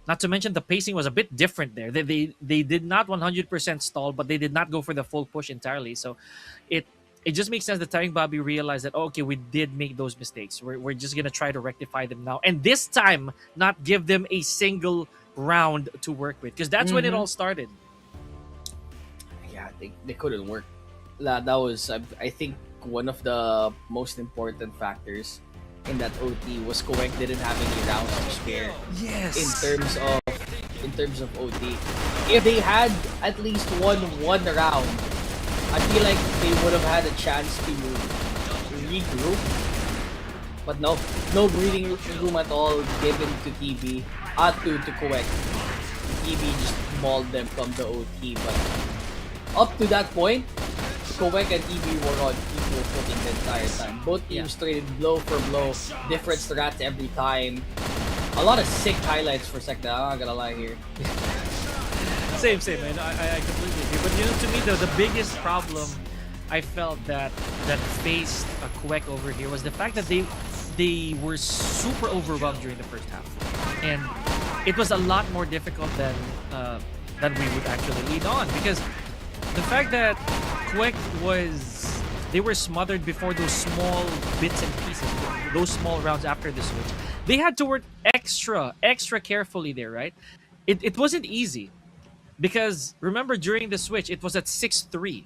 Not to mention the pacing was a bit different there. They did not 100% stall, but they did not go for the full push entirely. So it it just makes sense that Bobby realized that, okay, we did make those mistakes. We're just gonna try to rectify them now, and this time not give them a single round to work with, because that's when it Mm-hmm. all started. Yeah, they couldn't work. That was, I think, one of the most important factors in that OT was CUEK didn't have any rounds to spare in Yes. terms of OT. If they had at least one round, I feel like they would have had a chance to regroup. But no breathing room at all given to TB, to CUEK. TB just mauled them from the OT. But up to that point, CUEK and TB were on equal footing the entire time. Both Yeah. teams traded blow for blow, different strats every time. A lot of sick highlights for Secta, I'm not gonna lie here. Same, man. I completely agree. But to me, the biggest problem I felt that faced a CUEK over here was the fact that they were super overwhelmed during the first half, and it was a lot more difficult than we would actually lead on, because the fact that CUEK they were smothered before those small bits and pieces, those small rounds after the switch. They had to work extra carefully there, right? It wasn't easy. Because remember, during the switch, it was at 6-3.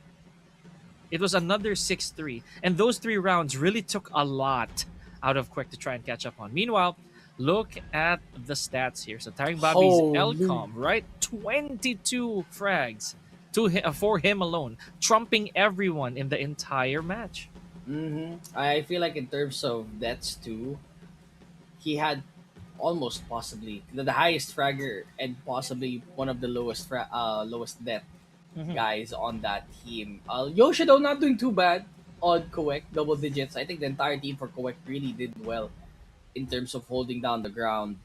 It was another 6-3. And those 3 rounds really took a lot out of Quick to try and catch up on. Meanwhile, look at the stats here. So Bobby's Holy. Lcom, right? 22 frags for him alone, trumping everyone in the entire match. I feel like in terms of deaths too, he had almost possibly the highest fragger and possibly one of the lowest death Mhm. guys on that team. Yoshido not doing too bad on CUEK, double digits. I think the entire team for CUEK really did well in terms of holding down the ground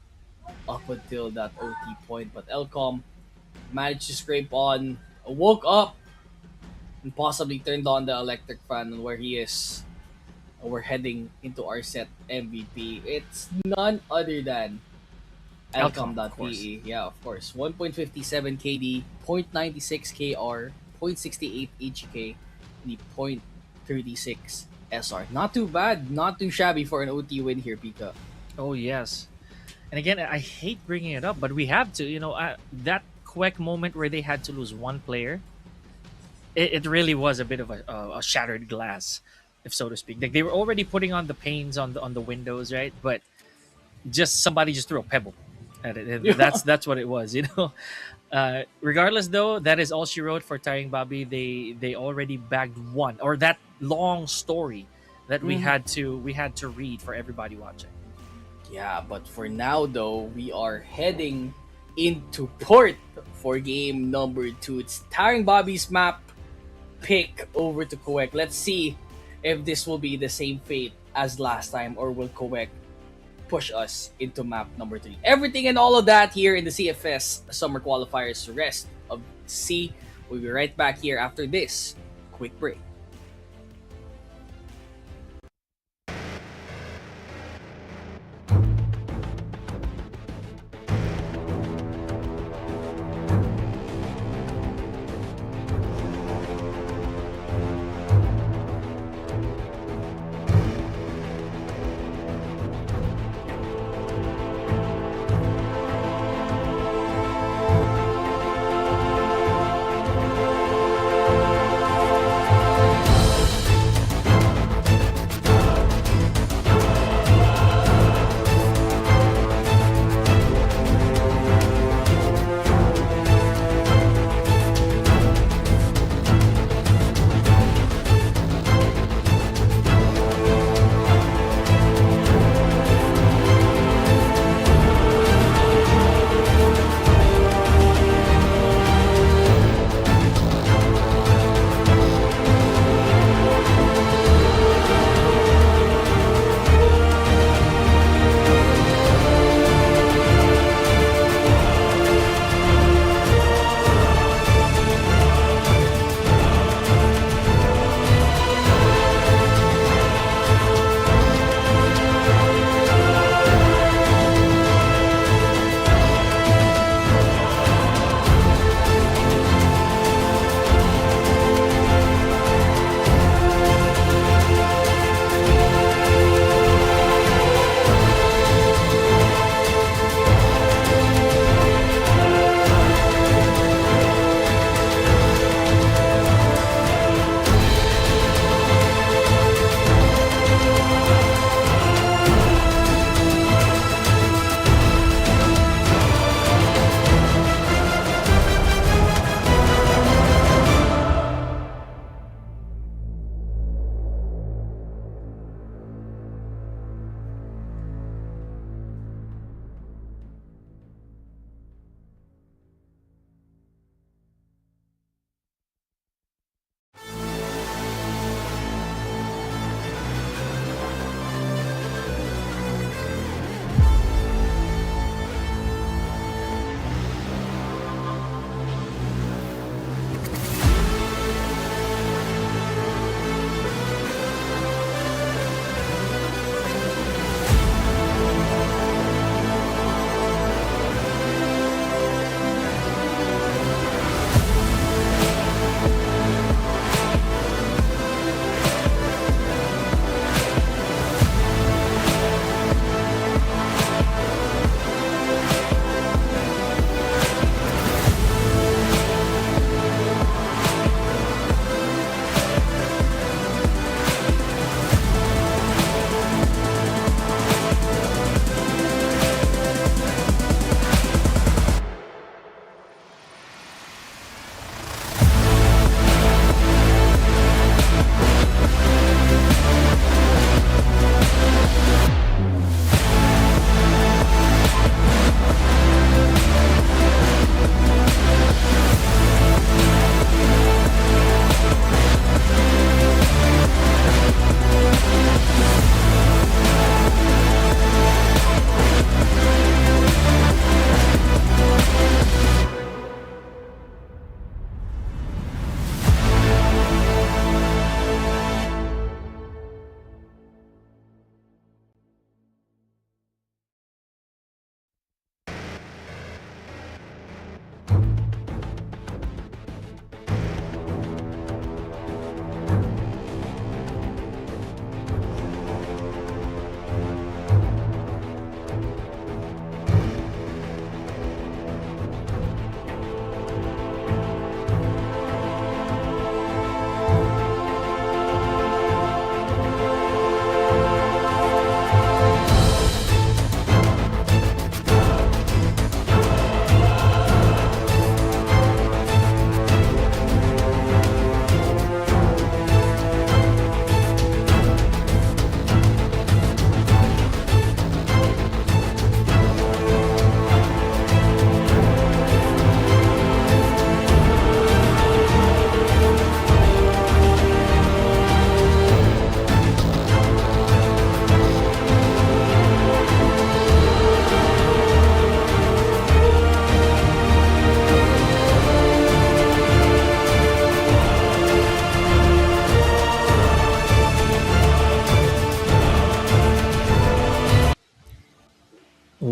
up until that OT point. But Elcom managed to scrape on, woke up, and possibly turned on the electric fan where he is. We're heading into our set MVP. It's none other than Elcom, of course. Elcom.pe. Yeah, of course. 1.57 KD, 0.96 KR, 0.68 HK, and the 0.36 SR. Not too bad, not too shabby for an OT win here, Pika. Oh yes. And again, I hate bringing it up, but we have to. That quick moment where they had to lose one player, it really was a bit of a shattered glass, if so to speak. Like they were already putting on the panes on the windows, right? But just somebody just threw a pebble at it. Yeah. That's what it was, you know. Regardless, though, that is all she wrote for TARINGBABI. They already bagged one, or that long story that Mhm. we had to read for everybody watching. Yeah, but for now though, we are heading into port for game number 2. It's Taring Bobby's map pick over to CUEK. Let's see if this will be the same fate as last time, or will CUEK push us into map number 3. Everything and all of that here in the CFS Summer Qualifiers rest of C. We'll be right back here after this quick break.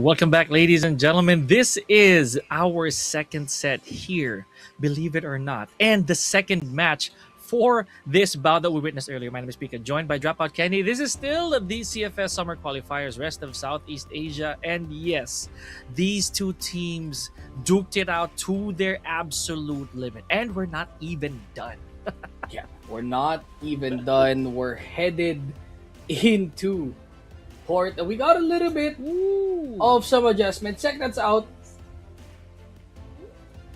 Welcome back, ladies and gentlemen. This is our second set here, believe it or not, and the second match for this bout that we witnessed earlier. My name is Pika, joined by Dropout Kenny. This is still the CFS Summer Qualifiers, rest of Southeast Asia. And yes, these two teams duked it out to their absolute limit. And we're not even done. Yeah, we're not even done. We're headed into port. We got a little bit Ooh. of some adjustments. Check that's out.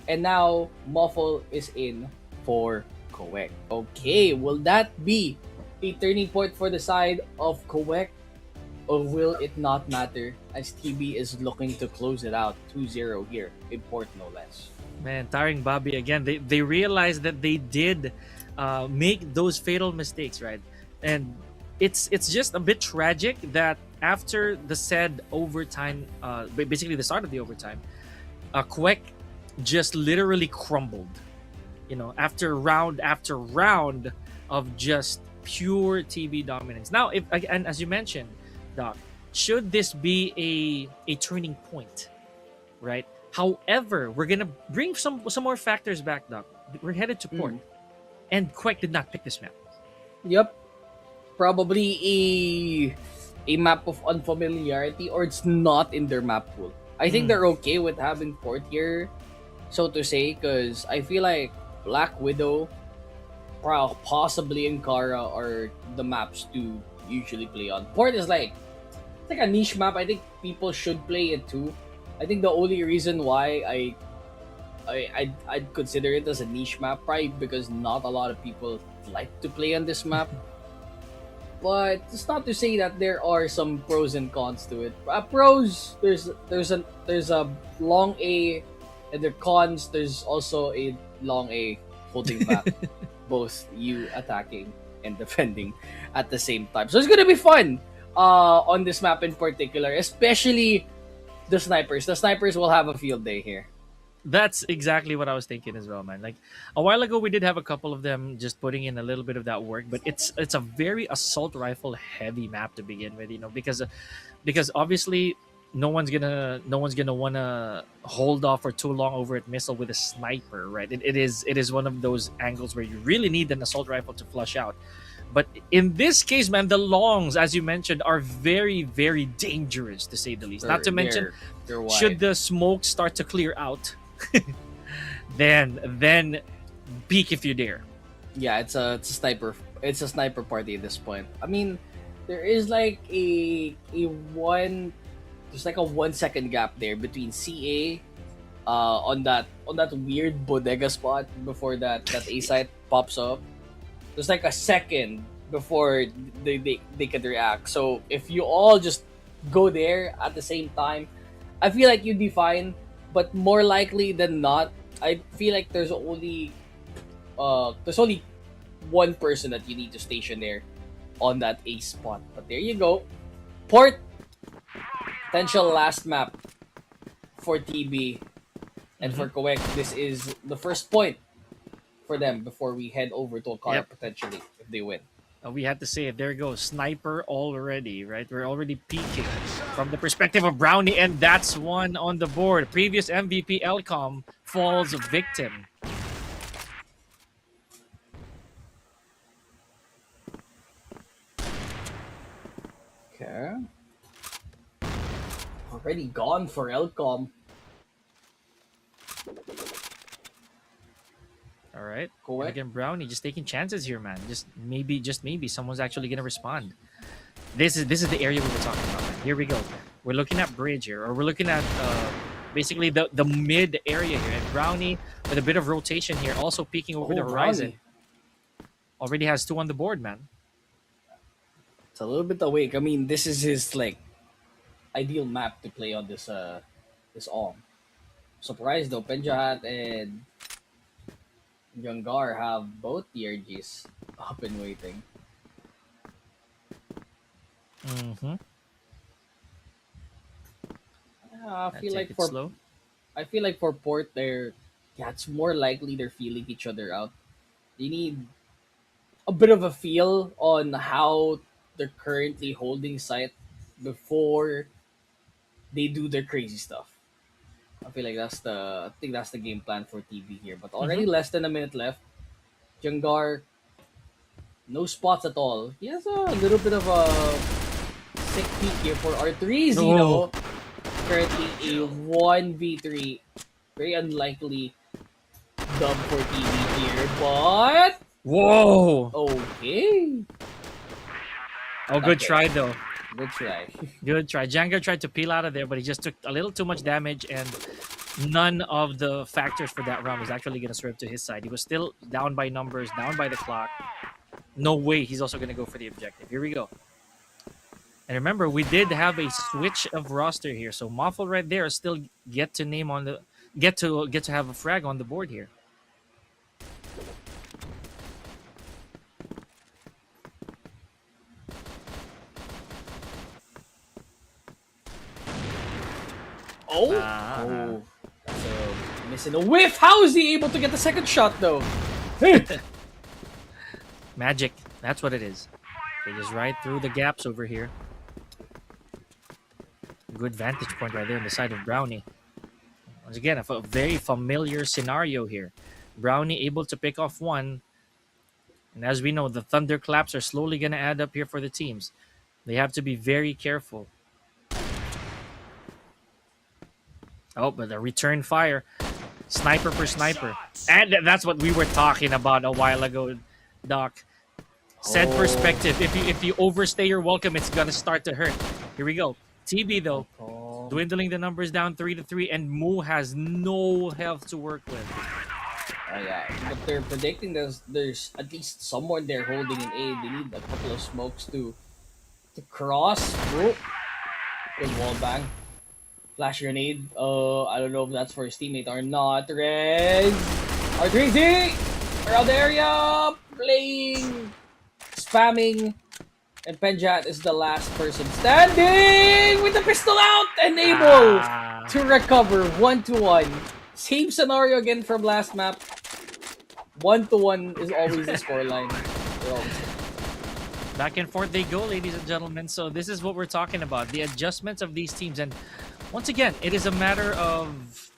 And now Muffle is in for CUEK. Okay, will that be a turning point for the side of CUEK? Or will it not matter as TB is looking to close it out 2-0 here in port, no less? Man, TARINGBABI again. They realized that they did make those fatal mistakes, right? And it's just a bit tragic that after the said overtime, basically the start of the overtime, CUEK just literally crumbled. You know, after round of just pure TB dominance. Now, if and as you mentioned, Doc, should this be a turning point, right? However, we're gonna bring some more factors back, Doc. We're headed to port, and CUEK did not pick this map. Yep. Probably a map of unfamiliarity, or it's not in their map pool. I think they're okay with having port here, so to say, because I feel like Black Widow, possibly Ankara are the maps to usually play on. Port is like it's like a niche map. I think people should play it too. I think the only reason why I'd consider it as a niche map, probably because not a lot of people like to play on this map. But it's not to say that there are some pros and cons to it. Pros, there's a long A, and the cons, there's also a long A holding back both you attacking and defending at the same time. So it's gonna be fun on this map in particular, especially the snipers. The snipers will have a field day here. That's exactly what I was thinking as well, man. Like a while ago, we did have a couple of them just putting in a little bit of that work, but it's a very assault rifle heavy map to begin with, you know, because obviously no one's gonna wanna hold off for too long over a missile with a sniper, right? It is one of those angles where you really need an assault rifle to flush out. But in this case, man, the longs, as you mentioned, are very, very dangerous to say the least. Not to mention, they're wide. should the smoke start to clear out, then peek if you dare. Yeah, it's a sniper. It's a sniper party at this point. I mean, there is like a one. There's like a 1 second gap there between CA, on that weird bodega spot before that A site pops up. There's like a second before they can react. So if you all just go there at the same time, I feel like you'd be fine. But more likely than not, I feel like there's only one person that you need to station there on that A spot. But there you go. Port, potential last map for TB and for CUEK. This is the first point for them before we head over to Ankara potentially if they win. We had to say it. There goes sniper already, right? We're already peeking from the perspective of Brownie, and that's one on the board. Previous MVP Elcom falls victim. Okay. Already gone for Elcom. All right. CUEK. And again, Brownie just taking chances here, man. Just maybe, someone's actually gonna respond. This is the area we were talking about, man. Here we go. We're looking at bridge here, or we're looking at basically the mid area here. And Brownie with a bit of rotation here, also peeking over the horizon. Brownie. Already has 2 on the board, man. It's a little bit awake. I mean, this is his like ideal map to play on this ARM. Surprised though, Penjahat and Yangar have both TRGs up and waiting. Mm-hmm. I feel like slow. I feel like for Port, it's more likely they're feeling each other out. They need a bit of a feel on how they're currently holding site before they do their crazy stuff. I feel like I think that's the game plan for TV here. But Mm-hmm. already less than a minute left. Jangar, no spots at all. He has a little bit of a sick peek here for R3 No. Zeno. Currently a 1v3. Very unlikely dub for TV here, but Whoa. okay. Oh, good Okay, try though. good try. Good try. Django tried to peel out of there, but he just took a little too much damage, and none of the factors for that round was actually going to swerve to his side. He was still down by numbers, down by the clock. No way he's also going to go for the objective. Here we go. And remember, we did have a switch of roster here, so Moffle right there still get to name on the get to have a frag on the board here. Oh, Ah. oh, that's a missing a whiff. How is he able to get the second shot though? Magic. That's what it is. They just right through the gaps over here. Good vantage point right there on the side of Brownie. Once again, a very familiar scenario here. Brownie able to pick off one. And as we know, the thunderclaps are slowly going to add up here for the teams. They have to be very careful. Oh, but a return fire. Sniper per sniper. And that's what we were talking about a while ago, Doc. Said Oh. perspective. If you overstay your welcome, it's gonna start to hurt. Here we go. TB though, Oh. dwindling the numbers down 3-3, and Moo has no health to work with. Yeah, but they're predicting there's at least someone there holding an A. They need a couple of smokes to cross. Oh. Good wall bang. Flash grenade. I don't know if that's for his teammate or not. Rez. R3Z around the area. Playing. Spamming. And Penjat is the last person standing with the pistol out and able to recover 1-1. Same scenario again from last map. 1-1 is always the scoreline. Back and forth they go, ladies and gentlemen. So this is what we're talking about. The adjustments of these teams. And once again, it is a matter of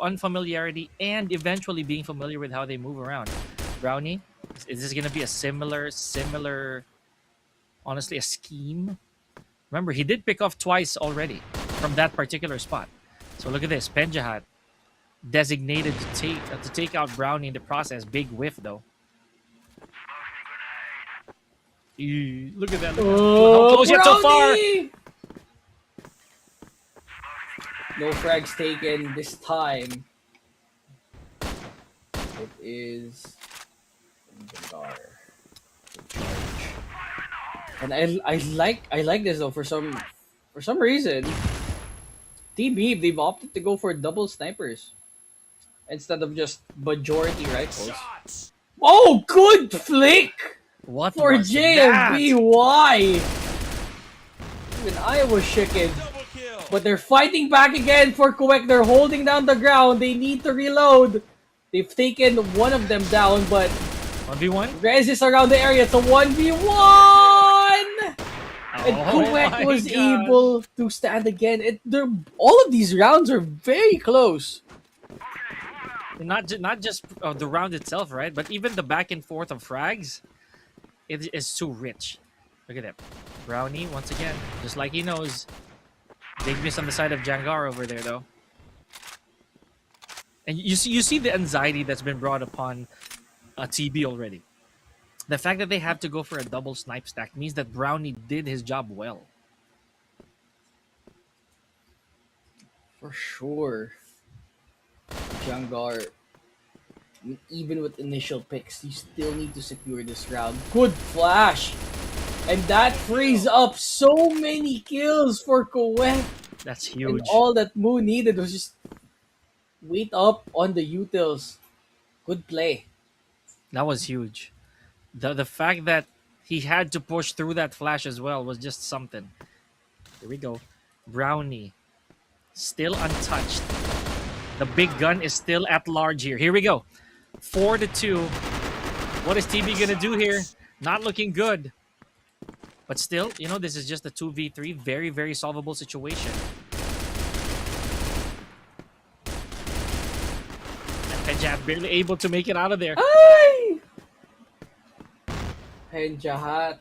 unfamiliarity and eventually being familiar with how they move around. Brownie, is this gonna be a similar honestly a scheme? Remember, he did pick off twice already from that particular spot. So look at this. Penjahat designated to take out Brownie in the process. Big whiff though. Ew, look at that. Look how close yet so far. No frags taken this time. It is and I like this though for some reason. TB, they've opted to go for double snipers instead of just majority rifles. Oh, good flick What for was that? JMBY. Even I was shaken. But they're fighting back again for CUEK. They're holding down the ground. They need to reload. They've taken one of them down, but 1v1? Rez is around the area. It's a 1v1! And CUEK was able to stand again. All of these rounds are very close. Not just the round itself, right? But even the back and forth of frags, it is too rich. Look at that. Brownie, once again, just like he knows. Big miss on the side of Jangar over there, though. And you see the anxiety that's been brought upon TB already. The fact that they have to go for a double snipe stack means that Brownie did his job well. For sure. Jangar, even with initial picks, you still need to secure this round. Good flash! And that frees up so many kills for CUEK. That's huge. And all that Moo needed was just wait up on the utils. Good play. That was huge. The fact that he had to push through that flash as well was just something. Here we go. Brownie. Still untouched. The big gun is still at large here. Here we go. 4-2. What is TB gonna do here? Not looking good. But still, this is just a 2v3. Very, very solvable situation. Penjat barely able to make it out of there. Ay! Penjahat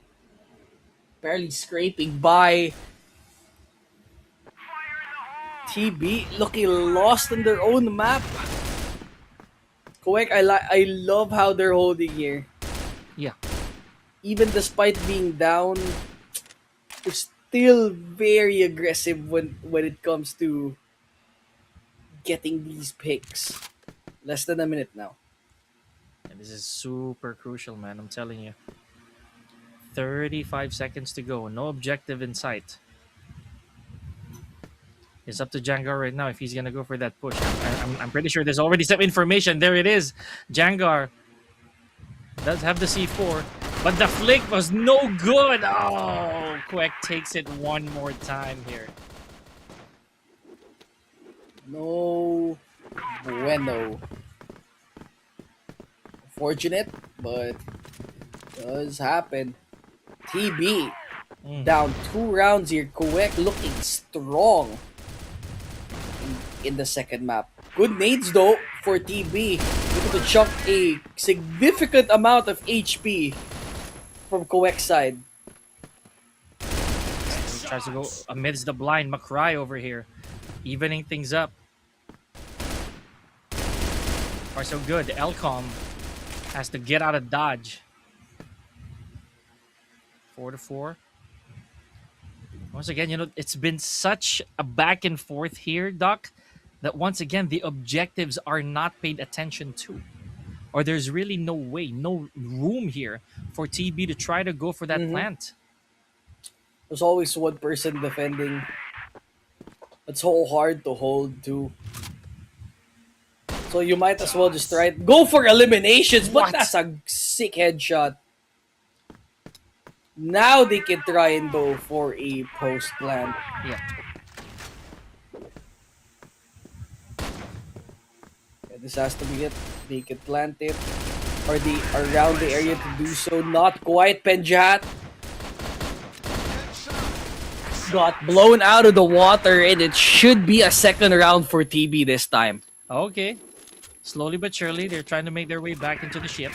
barely scraping by. TB looking lost in their own map. CUEK, I love how they're holding here. Yeah. Even despite being down, they're still very aggressive when it comes to getting these picks. Less than a minute now. And this is super crucial, man. I'm telling you. 35 seconds to go. No objective in sight. It's up to Jangar right now if he's gonna go for that push. I'm pretty sure there's already some information. There it is. Jangar does have the C4, but the flick was no good. Oh, CUEK takes it one more time here. No bueno. Fortunate, but does happen. TB down 2 rounds here. CUEK looking strong in the second map. Good nades though for TB. Able to chuck a significant amount of HP from CUEK side. He tries to go amidst the blind. McCry over here, evening things up. Far so good. Elcom has to get out of dodge. 4-4. Once again, you know, it's been such a back and forth here, Doc, that once again, the objectives are not paid attention to. Or there's really no way, no room here for TB to try to go for that plant. There's always one person defending. It's so hard to hold too. So you might as well just try it. Go for eliminations, but What? that's a sick headshot. Now they can try and go for a post plant. Yeah. Yeah, this has to be it. They can plant it. Or the around the area to do so. Not quite. Penjat got blown out of the water, and it should be a second round for TB this time. Okay. Slowly but surely, they're trying to make their way back into the ship.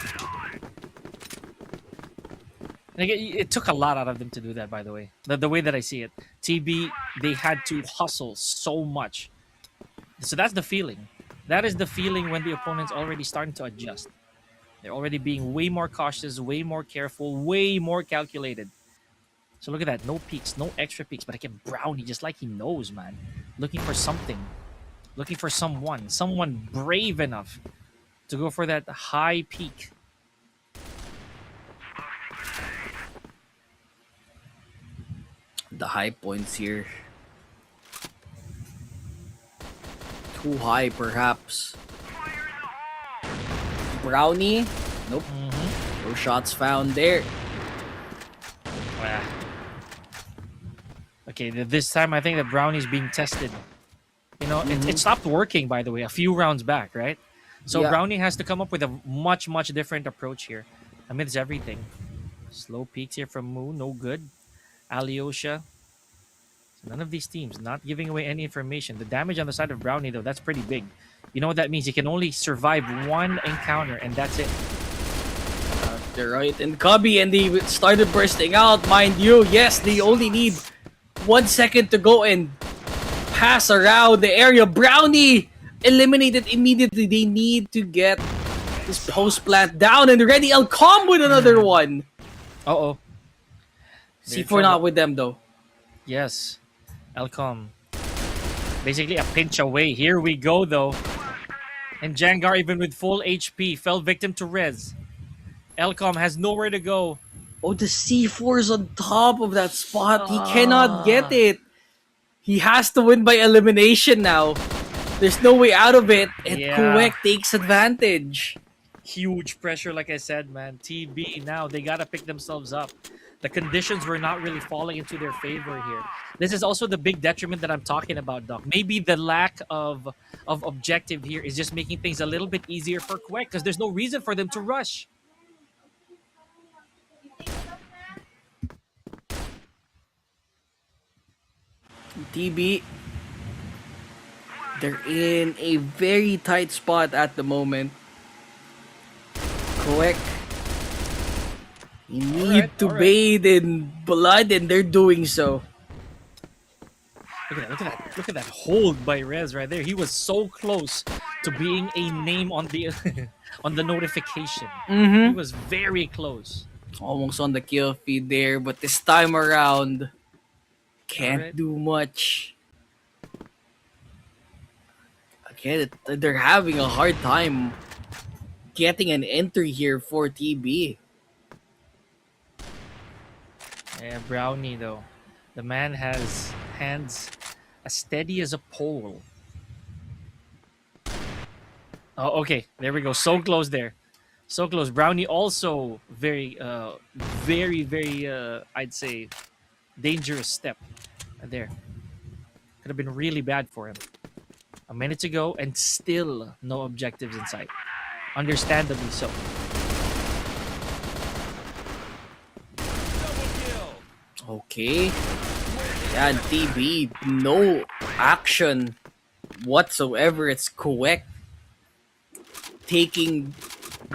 And again, it took a lot out of them to do that, by the way. The way that I see it. TB, they had to hustle so much. So that's the feeling. That is the feeling when the opponent's already starting to adjust. They're already being way more cautious, way more careful, way more calculated. So look at that. No peaks, no extra peaks. But again, Brownie, just like he knows, man. Looking for something. Looking for someone brave enough to go for that high peak. The high points here. Too high, perhaps. Brownie. Nope. No shots found there. Ah. Okay, this time I think that Brownie's being tested. You know, it stopped working, by the way, a few rounds back, right? So Yeah. Brownie has to come up with a much different approach here amidst everything. Slow peaks here from Moo, no good. Alyosha. None of these teams not giving away any information. The damage on the side of Brownie, though, that's pretty big. You know what that means? He can only survive one encounter, and that's it. They're right. And Cubby, and they started bursting out, mind you. Yes, they only need 1 second to go and pass around the area. Brownie eliminated immediately. They need to get this post plant down and ready. Elcom with another one. Uh-oh. C4 not with them though. Yes. Elcom. Basically a pinch away. Here we go, though. And Jangar, even with full HP, fell victim to Rez. Elcom has nowhere to go. Oh, the C4's on top of that spot. He cannot get it. He has to win by elimination now. There's no way out of it. And Yeah. CUEK takes advantage. Huge pressure, like I said, man. TB, now they got to pick themselves up. The conditions were not really falling into their favor here. This is also the big detriment that I'm talking about, Doc. Maybe the lack of objective here is just making things a little bit easier for CUEK because there's no reason for them to rush. TB They're in a very tight spot at the moment. CUEK, you need to All right. bathe in blood, and they're doing so. Look at that! Look at that! Look at that hold by Rez right there. He was so close to being a name on the on the notification. He Mm-hmm. was very close. Almost on the kill feed there, but this time around, All can't right. do much. Again, they're having a hard time getting an entry here for TB. Yeah, Brownie though. The man has hands as steady as a pole. Oh, okay. There we go. So close there. So close. Brownie also very, I'd say, dangerous step there. Could have been really bad for him. A minute to go and still no objectives in sight. Understandably so. Okay. Yeah, TB, no action whatsoever. It's CUEK taking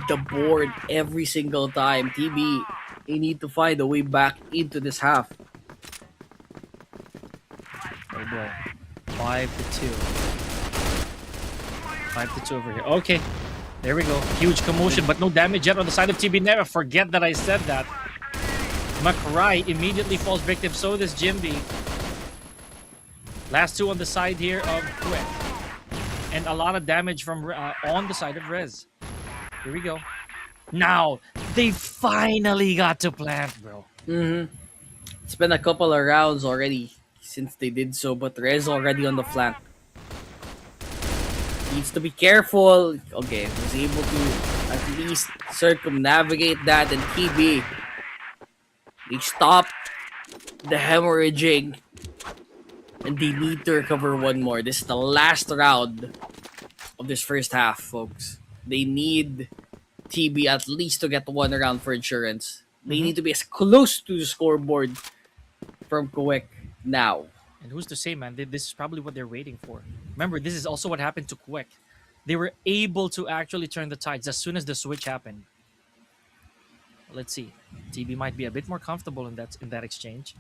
the board every single time. TB, you need to find a way back into this half. Oh boy. 5-2. 5-2 over here. Okay. There we go. Huge commotion, but no damage yet on the side of TB. Never forget that I said that. Makrai immediately falls victim. So does Jimby. Last two on the side here of CUEK. And a lot of damage from on the side of Rez. Here we go. Now, they finally got to plant, bro. Mm-hmm. It's been a couple of rounds already since they did so, but Rez already on the flank. Needs to be careful. Okay, was able to at least circumnavigate that, and TB, they stopped the hemorrhaging, and they need to recover one more. This is the last round of this first half, folks. They need TB at least to get one round for insurance. They need to be as close to the scoreboard from CUEK now. And who's to say, man, this is probably what they're waiting for. Remember, this is also what happened to CUEK. They were able to actually turn the tides as soon as the switch happened. Let's see. TB might be a bit more comfortable in that exchange.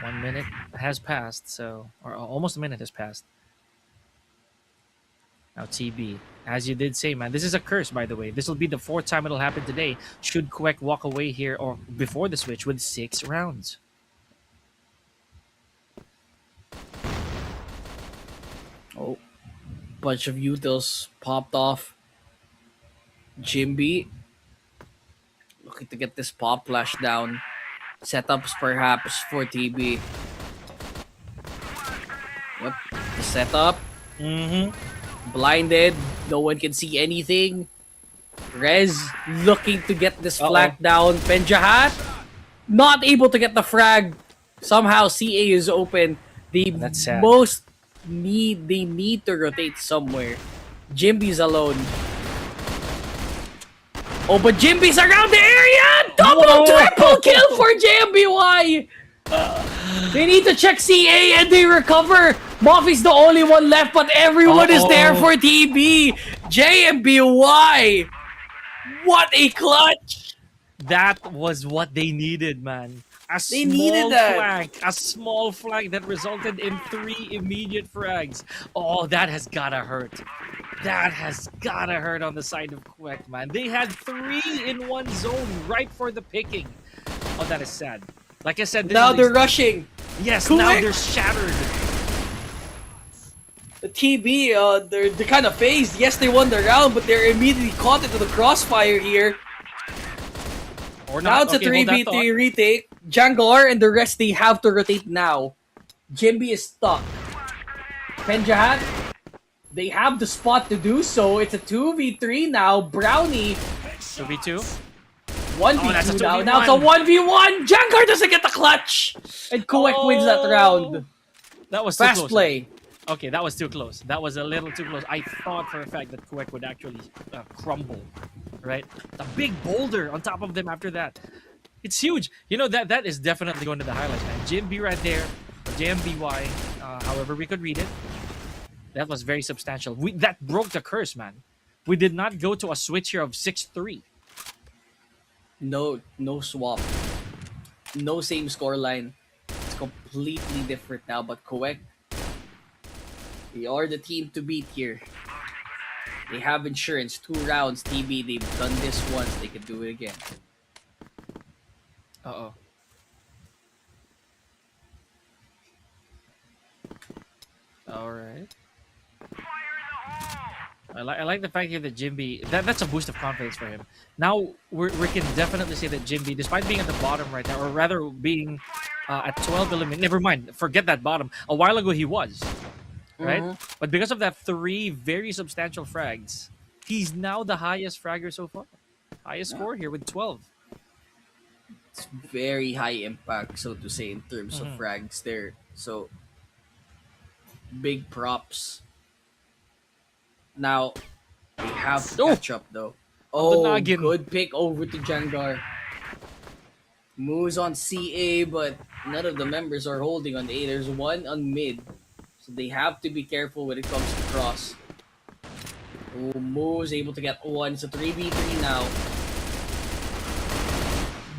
1 minute has passed, so or almost a minute has passed. Now TB, as you did say, man, this is a curse, by the way. This will be the fourth time it'll happen today. Should CUEK walk away here or before the switch with 6 rounds? Oh, bunch of utils popped off. Jimby looking to get this pop flash down. Setups perhaps for TB. Yep, the setup. Blinded. No one can see anything. Rez looking to get this flag down. Penjahat not able to get the frag. Somehow CA is open. That's sad. They need to rotate somewhere. Jimby's alone. Oh, but Jimby's around the area! Triple kill for JMBY! They need to check CA and they recover. Moffy's the only one left, but everyone is there for TB. JMBY! What a clutch! That was what they needed, man. They needed that. A small flank that resulted in 3 immediate frags. Oh, that has gotta hurt. That has gotta hurt on the side of CUEK, man. They had 3 in one zone right for the picking. Oh, that is sad. Like I said, now they're rushing. Yes, CUEK. now they're shattered. The TB, they're kind of phased. Yes, they won the round, but they're immediately caught into the crossfire here. Or now not. it's a 3v3 retake. Jangor and the rest, they have to rotate now. Jimby is stuck. Penjahat, they have the spot to do so. It's a 2v3 now. Brownie, 2v2. 1v2 now. Now it's a 1v1. Jangor doesn't get the clutch. And CUEK wins that round. That was too Fast close. play. Okay, that was too close. That was a little too close. I thought for a fact that CUEK would actually crumble, right? A big boulder on top of them after that. It's huge. You know, that is definitely going to the highlights, man. JMB right there, JMBY, however we could read it. That was very substantial. That broke the curse, man. We did not go to a switch here of 6-3. No swap. No same scoreline. It's completely different now, but CUEK, they are the team to beat here. They have insurance. 2 rounds, TB. They've done this once. They can do it again. Uh-oh. All right. I like the fact here that Jimby, that's a boost of confidence for him. Now we can definitely say that Jimby, despite being at the bottom right now, or rather being at 12 eliminated, never mind, forget that bottom. A while ago he was, right? But because of that 3 very substantial frags, he's now the highest fragger so far. Highest score here with 12. It's very high impact, so to say, in terms of frags there. So, big props. Now, they have to catch up though. Oh, good pick over to Jangar. Moves on CA, but none of the members are holding on A. There's one on mid. So they have to be careful when it comes to cross. Oh, Mo's able to get one. It's a 3v3 now.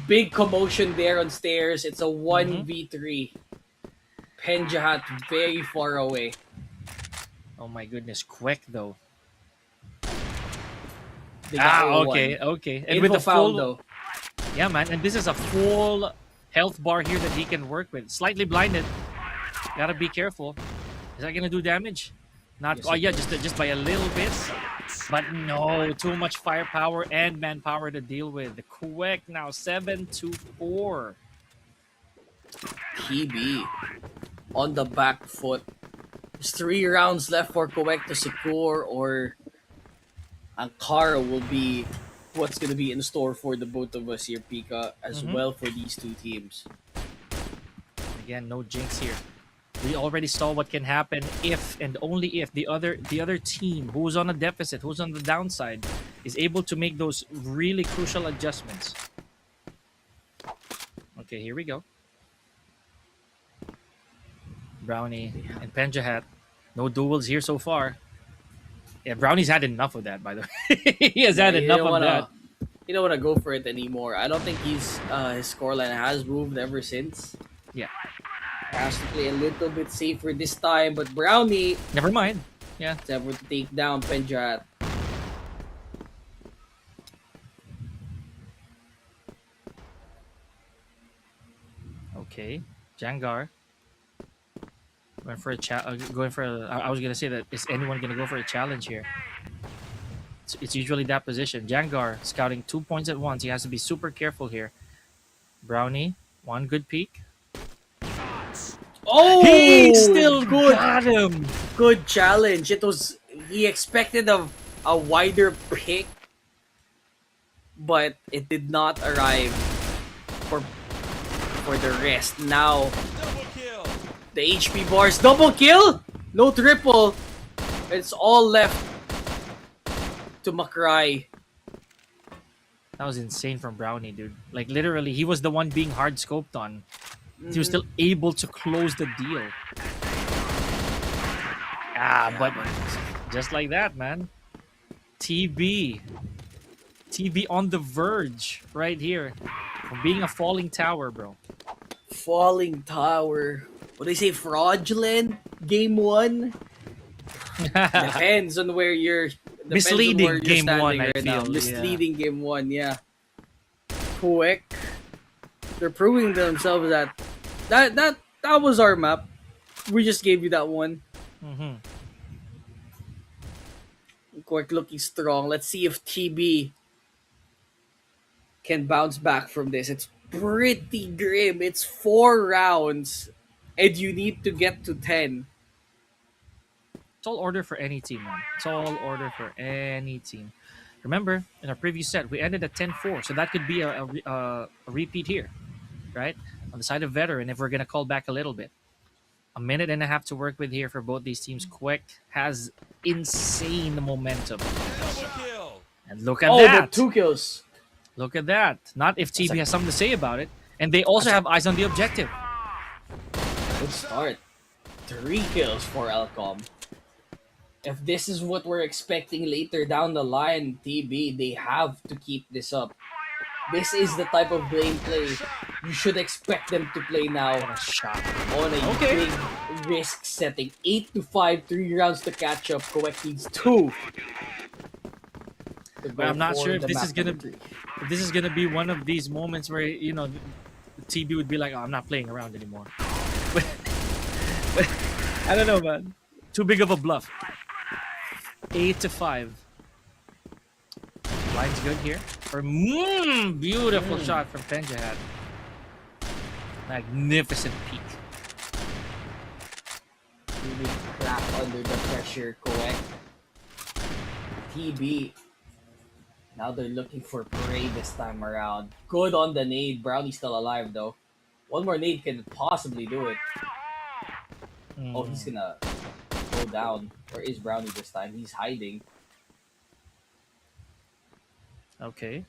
Big commotion there on stairs. It's a 1v3. Penjahat very far away. Oh my goodness, CUEK though. Okay. And Info with the foul, full, though. Yeah, man, and this is a full health bar here that he can work with. Slightly blinded. Gotta be careful. Is that gonna do damage? Not. Yes, oh yeah, just by a little bit. But no, too much firepower and manpower to deal with. The CUEK now 7-4. TB on the back foot. There's 3 rounds left for CUEK to secure, or Ankara will be what's going to be in store for the both of us here, Pika, as well for these two teams. Again, no jinx here. We already saw what can happen if and only if the other team who's on a deficit, who's on the downside, is able to make those really crucial adjustments. Okay, here we go. Brownie and Penjahat. No duels here so far. Yeah, Brownie's had enough of that, by the way. He has had enough of that. He don't want to go for it anymore. I don't think his scoreline has moved ever since. Yeah. Has to play a little bit safer this time, but Brownie... Never mind. Yeah. is able to take down Penjahat. Okay. Jangar. Going for I was gonna say that is anyone gonna go for a challenge here? It's usually that position. Jangar scouting 2 points at once. He has to be super careful here. Brownie, one good peek. Oh, he still got him. Good challenge. He expected a wider pick, but it did not arrive for the rest. Now the HP bars double kill, no triple. It's all left to Makrai. That was insane from Brownie, dude. Like literally, he was the one being hard scoped on. He was still able to close the deal. But just like that, man. TB on the verge right here of being a falling tower, bro. Falling tower. What do they say? Fraudulent? Game 1? Depends on where you're... Misleading game 1, I feel. Misleading game 1, yeah. CUEK. They're proving to themselves that was our map. We just gave you that one. CUEK looking strong. Let's see if TB can bounce back from this. It's pretty grim. It's 4 rounds, and you need to get to 10. It's all order for any team, man. It's all order for any team. Remember, in our previous set, we ended at 10-4, so that could be a repeat here, right? On the side of veteran, if we're going to call back a little bit. A minute and a half to work with here for both these teams. CUEK has insane momentum. And look at that. Oh, 2 kills. Look at that. Not if TB has something to say about it. And they also have eyes on the objective. Good start. 3 kills for Alcom. If this is what we're expecting later down the line, TB, they have to keep this up. This is the type of gameplay you should expect them to play now What a shot. on a Okay. big risk setting. 8-5, 3 rounds to catch up. CUEK needs 2. But I'm not sure if this is gonna be one of these moments where TB would be like, "Oh, I'm not playing around anymore." But I don't know, man. Too big of a bluff. 8-5. Line's good here. Beautiful shot from Penjahad. Magnificent peak. Really crack under the pressure, CUEK. TB. Now they're looking for Prey this time around. Good on the nade. Brownie's still alive though. One more nade can possibly do it. Oh, he's gonna go down. Where is Brownie this time? He's hiding. Okay.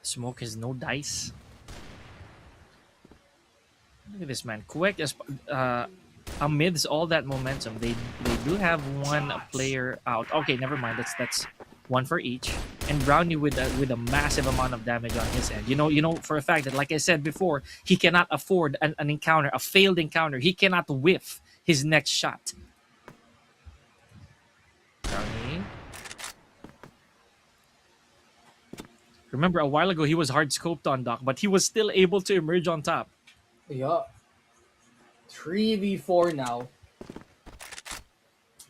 Smoke has no dice. Look at this, man. CUEK is amidst all that momentum, they do have one player out. Okay, never mind. That's one for each. And Brownie with a massive amount of damage on his end. You know for a fact that, like I said before, he cannot afford an encounter, a failed encounter. He cannot whiff his next shot. Brownie. Remember, a while ago he was hard scoped on Doc, but he was still able to emerge on top. Yeah. 3v4 now.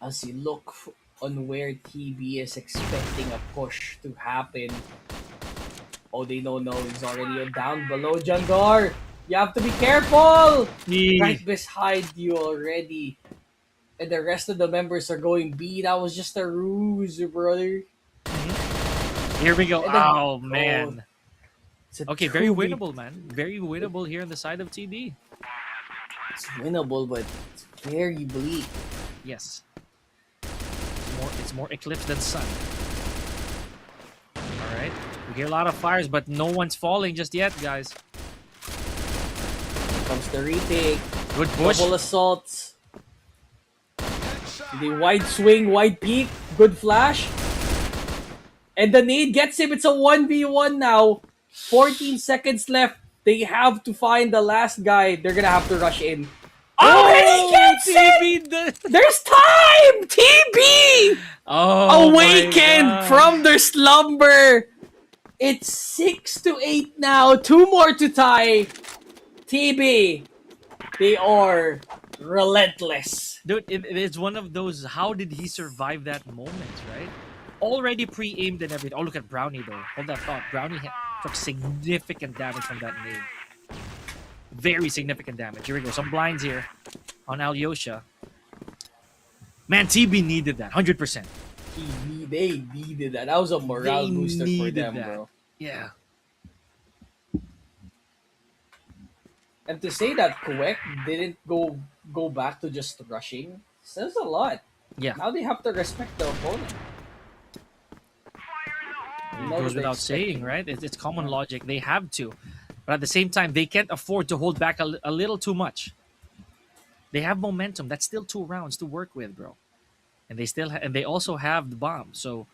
As you look on where TB is expecting a push to happen. Oh, they don't know he's already down below Jangar. You have to be careful! Right beside you already. And the rest of the members are going B. That was just a ruse, brother. Here we go. And then- Oh, man. Okay, very 2v. winnable, man. Very winnable here on the side of TB. It's winnable, but it's very bleak. Yes. It's more eclipse than sun. All right. We hear a lot of fires, but no one's falling just yet, guys. Here comes the retake. Good push. Double assaults. The wide swing, wide peak. Good flash. And the nade gets him. It's a 1v1 now. 14 seconds left. They have to find the last guy. They're gonna have to rush in. Oh, and he gets it! There's time! TB! Oh, Awakened from their slumber. It's 6-8 now. 2 more to tie. TB. They are relentless. Dude, it is one of those, how did he survive that moment, right? Already pre-aimed and everything. Oh, look at Brownie, though. Hold that thought. Brownie took significant damage from that nade. Very significant damage. Here we go. Some blinds here on Alyosha. Man, TB needed that. 100%. They needed that. That was a morale booster for them, bro. Yeah. And to say that CUEK didn't go back to just rushing says a lot. Yeah. Now they have to respect the opponent. It goes without saying, right? It's common logic. They have to. But at the same time, they can't afford to hold back a little too much. They have momentum. That's still 2 rounds to work with, bro. And they also have the bomb. So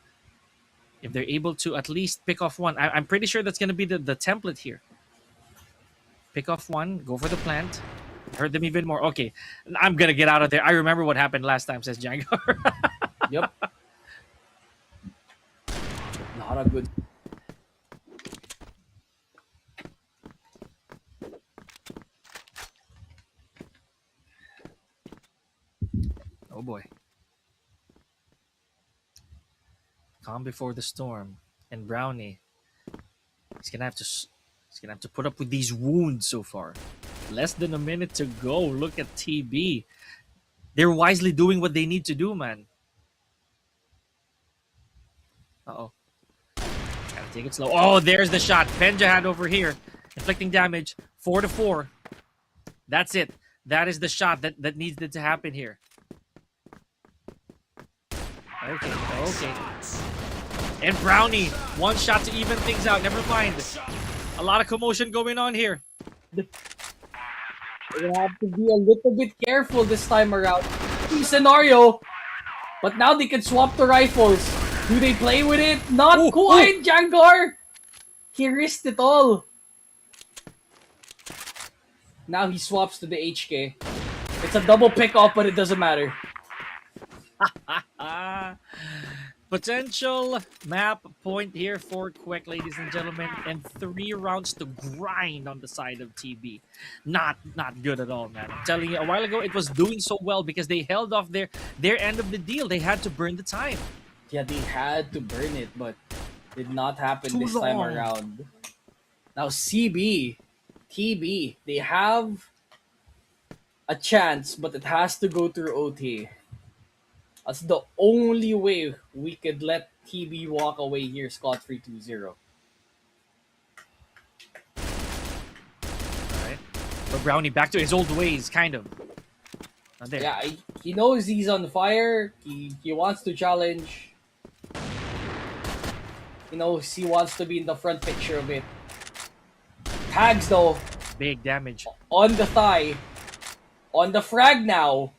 if they're able to at least pick off one, I'm pretty sure that's going to be the template here. Pick off one, go for the plant, hurt them even more. Okay, I'm going to get out of there. I remember what happened last time, says Jangar. Yep. Not a good. Oh boy. Calm before the storm. And Brownie, he's gonna have to put up with these wounds so far. Less than a minute to go. Look at TB. They're wisely doing what they need to do, man. Uh-oh. Gotta take it slow. Oh, there's the shot. Penjahad over here. Inflicting damage. 4-4. That's it. That is the shot that needed to happen here. Okay. And Brownie, one shot to even things out. Never mind. A lot of commotion going on here. They have to be a little bit careful this time around. Scenario. But now they can swap to rifles. Do they play with it? Not Ooh, quite, Jangar! He risked it all. Now he swaps to the HK. It's a double pick off, but it doesn't matter. Ah, potential map point here for CUEK, ladies and gentlemen, and 3 rounds to grind on the side of TB. Not good at all, man. I'm telling you, a while ago it was doing so well because they held off their end of the deal. They had to burn the time. Yeah, they had to burn it, but did not happen Too this time long. around. Now CB, TB, they have a chance, but it has to go through OT. That's the only way we could let TB walk away here scot-free 2-0. All right, but Brownie back to his old ways, kind of. Not there. Yeah, he knows he's on fire. He wants to challenge. He knows he wants to be in the front picture of it. Tags though, Big damage. on the thigh. On the frag now.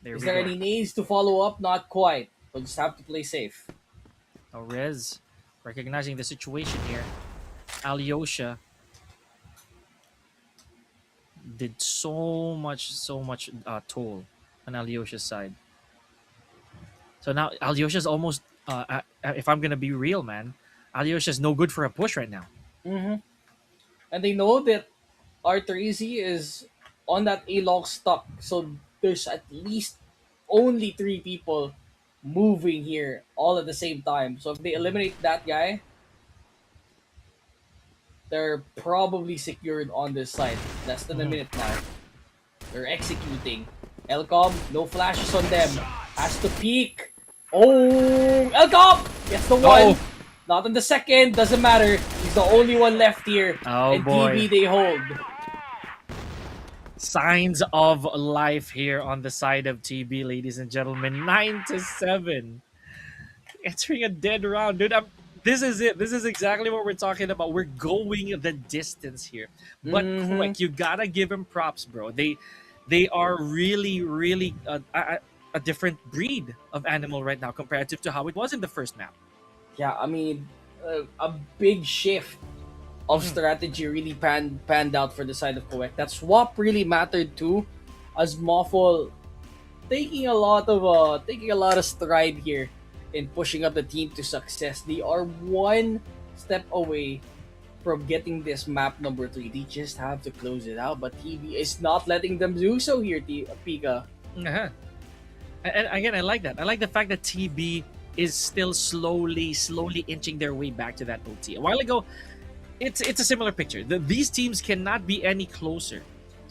There Is we there go. any needs to follow up? Not quite. We'll just have to play safe. Oh, Rez recognizing the situation here. Alyosha did so much toll on Alyosha's side. So now Alyosha's almost, if I'm gonna be real, man, Alyosha's no good for a push right now. Mm-hmm. And they know that R3Z is on that A-Long stuck. So there's at least only 3 people moving here all at the same time. So if they eliminate that guy, they're probably secured on this side. Less than a Mhm. minute now. They're executing. Elcom, no flashes on them. Has to peek. Oh, Elcom gets the one. Oh. Not on the second. Doesn't matter. He's the only one left here. Oh, and boy. TB they hold. Signs of life here on the side of TB, ladies and gentlemen. 9-7. Entering a dead round, dude. This is it. This is exactly what we're talking about. We're going the distance here. But Mm-hmm. quick, you gotta give him props, bro. They are really a different breed of animal right now comparative to how it was in the first map. Yeah, I mean, a big shift of Mhm. strategy really panned out for the side of CUEK. That swap really mattered too, as Moffle taking a lot of stride here in pushing up the team to success. They are one step away from getting this map number 3. They just have to close it out, but TB is not letting them do so here, Pika. Uh-huh. And again, I like that. I like the fact that TB is still slowly inching their way back to that OT. A while ago, it's a similar picture. These teams cannot be any closer,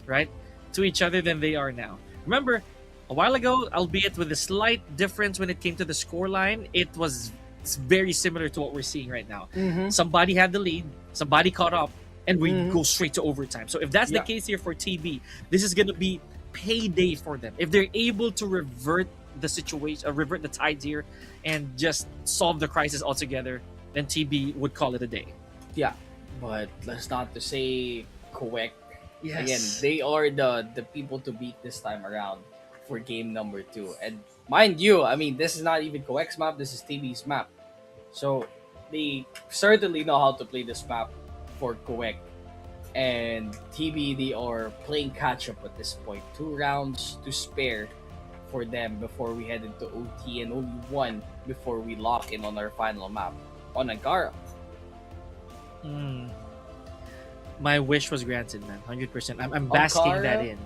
right, to each other than they are now. Remember, a while ago, albeit with a slight difference when it came to the scoreline, it's very similar to what we're seeing right now. Mm-hmm. Somebody had the lead, somebody caught up, and we Mhm. go straight to overtime. So if that's the Yeah. case here for TB, this is going to be payday for them. If they're able to revert the situation, revert the tides here, and just solve the crisis altogether, then TB would call it a day. Yeah, but let's not to say CUEK. Yes. Again, they are the people to beat this time around for game number 2. And mind you, I mean, this is not even CUEK's map, this is TB's map. So they certainly know how to play this map for CUEK. And TB, they are playing catch up at this point. 2 rounds to spare for them before we head into OT, and only 1 before we lock in on our final map on Ankara. Mm. My wish was granted, man. 100%. I'm basking Ankara? that in.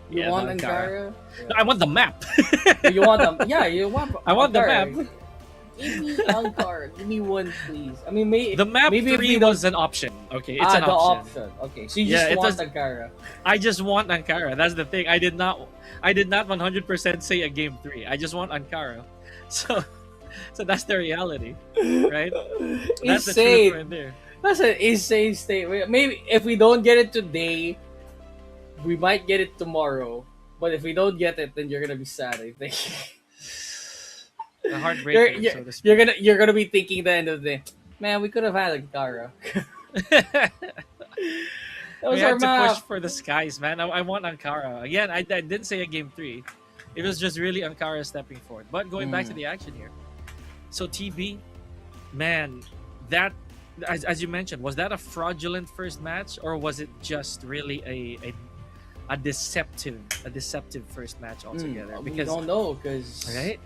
You Yeah, want Ankara. Ankara? No, I want the map. You want them? Yeah, you want. I want the Ankara. map. Give me Ankara. Give me 1, please. I mean, The map maybe if 3 we don't- was an option. Okay, it's an the option. Okay, so you Yeah, just it want was- Ankara. I just want Ankara. That's the thing. I did not 100% say a game 3. I just want Ankara. So that's the reality, right? That's the truth Insane. right there. That's an insane statement. Maybe if we don't get it today, we might get it tomorrow. But if we don't get it, then you're gonna be sad. I think. The heartbreaker, you're, so to speak. you're gonna be thinking at the end of the day, man, we could have had Ankara. That We was had our to map. push for the skies, man. I want Ankara. Again, I didn't say a game 3. It was just really Ankara stepping forward. But going back to Mm. the action here, so TB, man, that as you mentioned, was that a fraudulent first match, or was it just really a deceptive first match altogether? We Because don't know because right,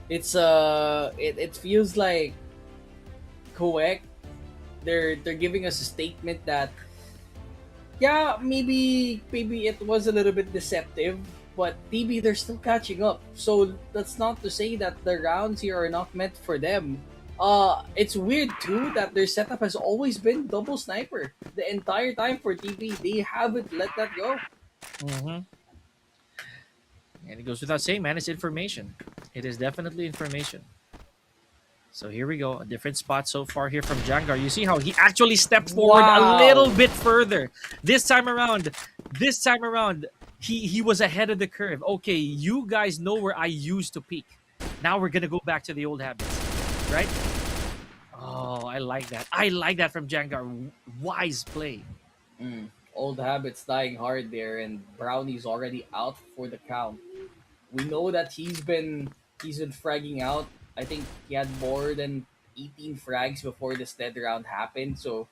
it's it feels like CUEK, they're giving us a statement that yeah, maybe it was a little bit deceptive, but TB they're still catching up. So that's not to say that the rounds here are not meant for them. It's weird too that their setup has always been double sniper the entire time for TB. They haven't let that go. mm-hmm. And it goes without saying, man, it's information. It is definitely information. So here we go, a different spot so far here from Jangar. You see how he actually stepped forward a little Wow. bit further. This time around, he was ahead of the curve. Okay, you guys know where I used to peak. Now we're gonna go back to the old habits, right? Oh, I like that. I like that from Jangar. Wise play. Old habits dying hard there, and Brownie's already out for the count. We know that he's been fragging out. I think he had more than 18 frags before the stead round happened. So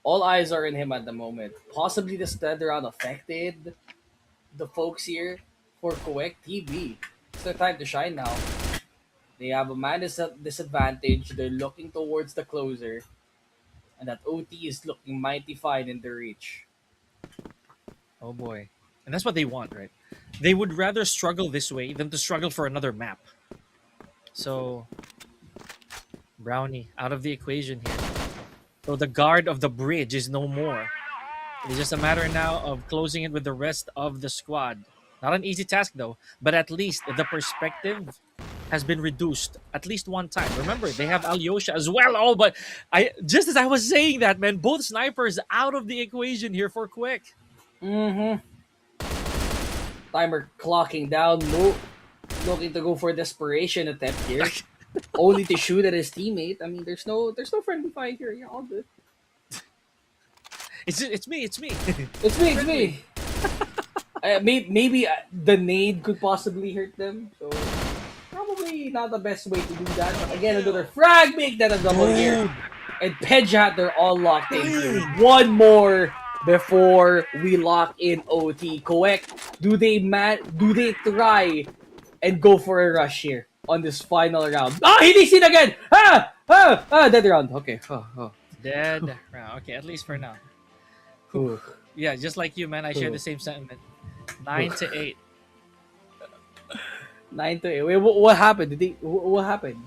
all eyes are in him at the moment. Possibly the stead round affected the folks here for CUEK TV. It's their time to shine now. They have a man disadvantage. They're looking towards the closer, and that OT is looking mighty fine in the reach. Oh boy. And that's what they want, right? They would rather struggle this way than to struggle for another map. So Brownie out of the equation here. So the guard of the bridge is no more. It is just a matter now of closing it with the rest of the squad. Not an easy task though, but at least the perspective has been reduced at least one time. Remember, they have Alyosha as well. Oh, but I just as I was saying that, man, both snipers out of the equation here for Quick. Mm-hmm. Timer clocking down. No, looking to go for a desperation attempt here, only to shoot at his teammate. I mean, there's no friendly fire here. Yeah, all good. It's me, it's me. It's me. It's Friendly. me. Maybe the nade could possibly hurt them. So probably not the best way to do that. But again, another frag, make that a double here. And Pedjat, they're all locked in here. One more before we lock in OT. CUEK, do they try and go for a rush here on this final round? Ah, hindi seen again! Dead round. Okay. Dead round. Okay, at least for now. Ooh. Yeah, just like you, man. I share the same sentiment. 9-8. 9-8. Wait, what happened? What happened?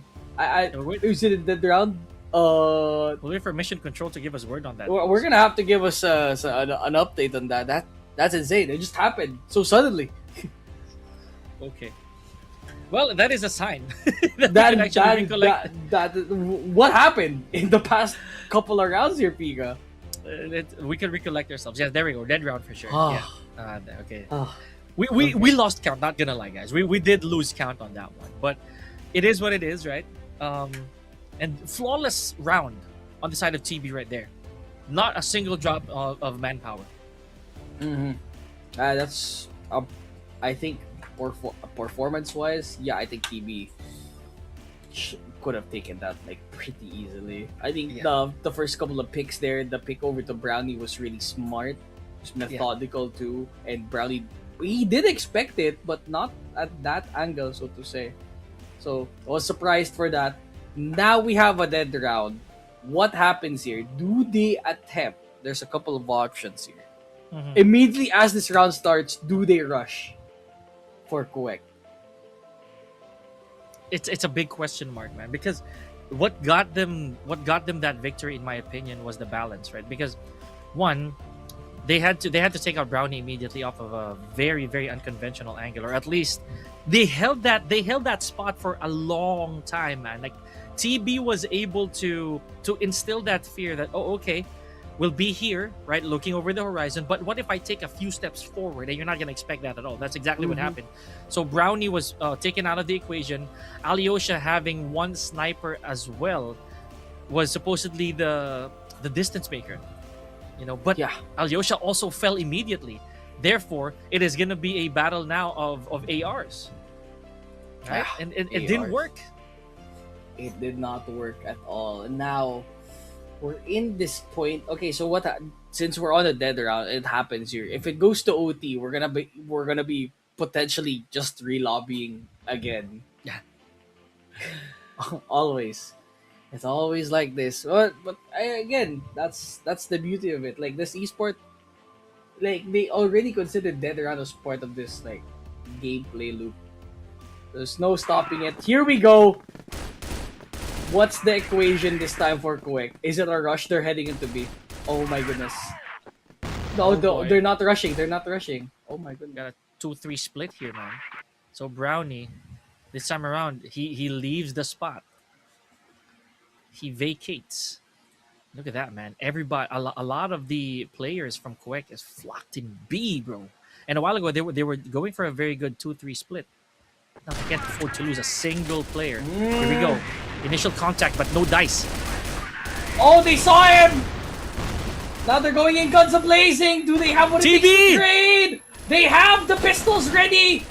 Is it dead round? We'll wait for mission control to give us word on that. We're gonna have to give us an update on that. That's insane. It just happened so suddenly. Okay. Well, that is a sign that That, we can actually recollect. what happened in the past couple of rounds here, Pika? We can recollect ourselves. Yeah, there we go. Dead round for sure. Ah. Yeah. Okay. Ah. We lost count. Not gonna lie, guys. We did lose count on that one, but it is what it is, right? And flawless round on the side of TB right there. Not a single drop of manpower. Mm-hmm. That's I think performance-wise, yeah, I think TB could have taken that like pretty easily. I think the first couple of picks there, the pick over to Brownie was really smart, was methodical too, and Brownie he did expect it, but not at that angle, so to say. So I was surprised for that. Now we have a dead round. What happens here? Do they attempt? There's a couple of options here. Mm-hmm. Immediately as this round starts, do they rush for CUEK? It's a big question mark, man, because what got them that victory, in my opinion, was the balance, right? Because one, they had to take out Brownie immediately off of a very, very unconventional angle, or at least they held that spot for a long time, man. Like TB was able to instill that fear that, oh, okay, we'll be here, right, looking over the horizon, but what if I take a few steps forward? And you're not going to expect that at all. That's exactly what happened. So Brownie was taken out of the equation. Alyosha, having one sniper as well, was supposedly the distance maker, but Alyosha also fell immediately. Therefore, it is going to be a battle now of ARs. right? And it didn't ARs. work. It did not work at all. And now we're in this point. Okay, so since we're on a dead round, it happens here. If it goes to OT, we're gonna be potentially just re-lobbying again. Yeah. Always. It's always like this. But again, that's the beauty of it. Like this esport, like they already considered dead round as part of this like gameplay loop. There's no stopping it. Here we go. What's the equation this time for CUEK? Is it a rush? They're heading into B. Oh my goodness. No, Oh, boy. they're not rushing. They're not rushing. Oh my goodness. Got a 2-3 split here, man. So Brownie, this time around, he leaves the spot. He vacates. Look at that, man. Everybody, a lot of the players from CUEK is flocked in B, bro. And a while ago, they were going for a very good 2-3 split. Now they can't afford to lose a single player. Here we go. Initial contact, but no dice. Oh, they saw him! Now they're going in guns a-blazing. Do they have what it takes to trade? They have the pistols ready.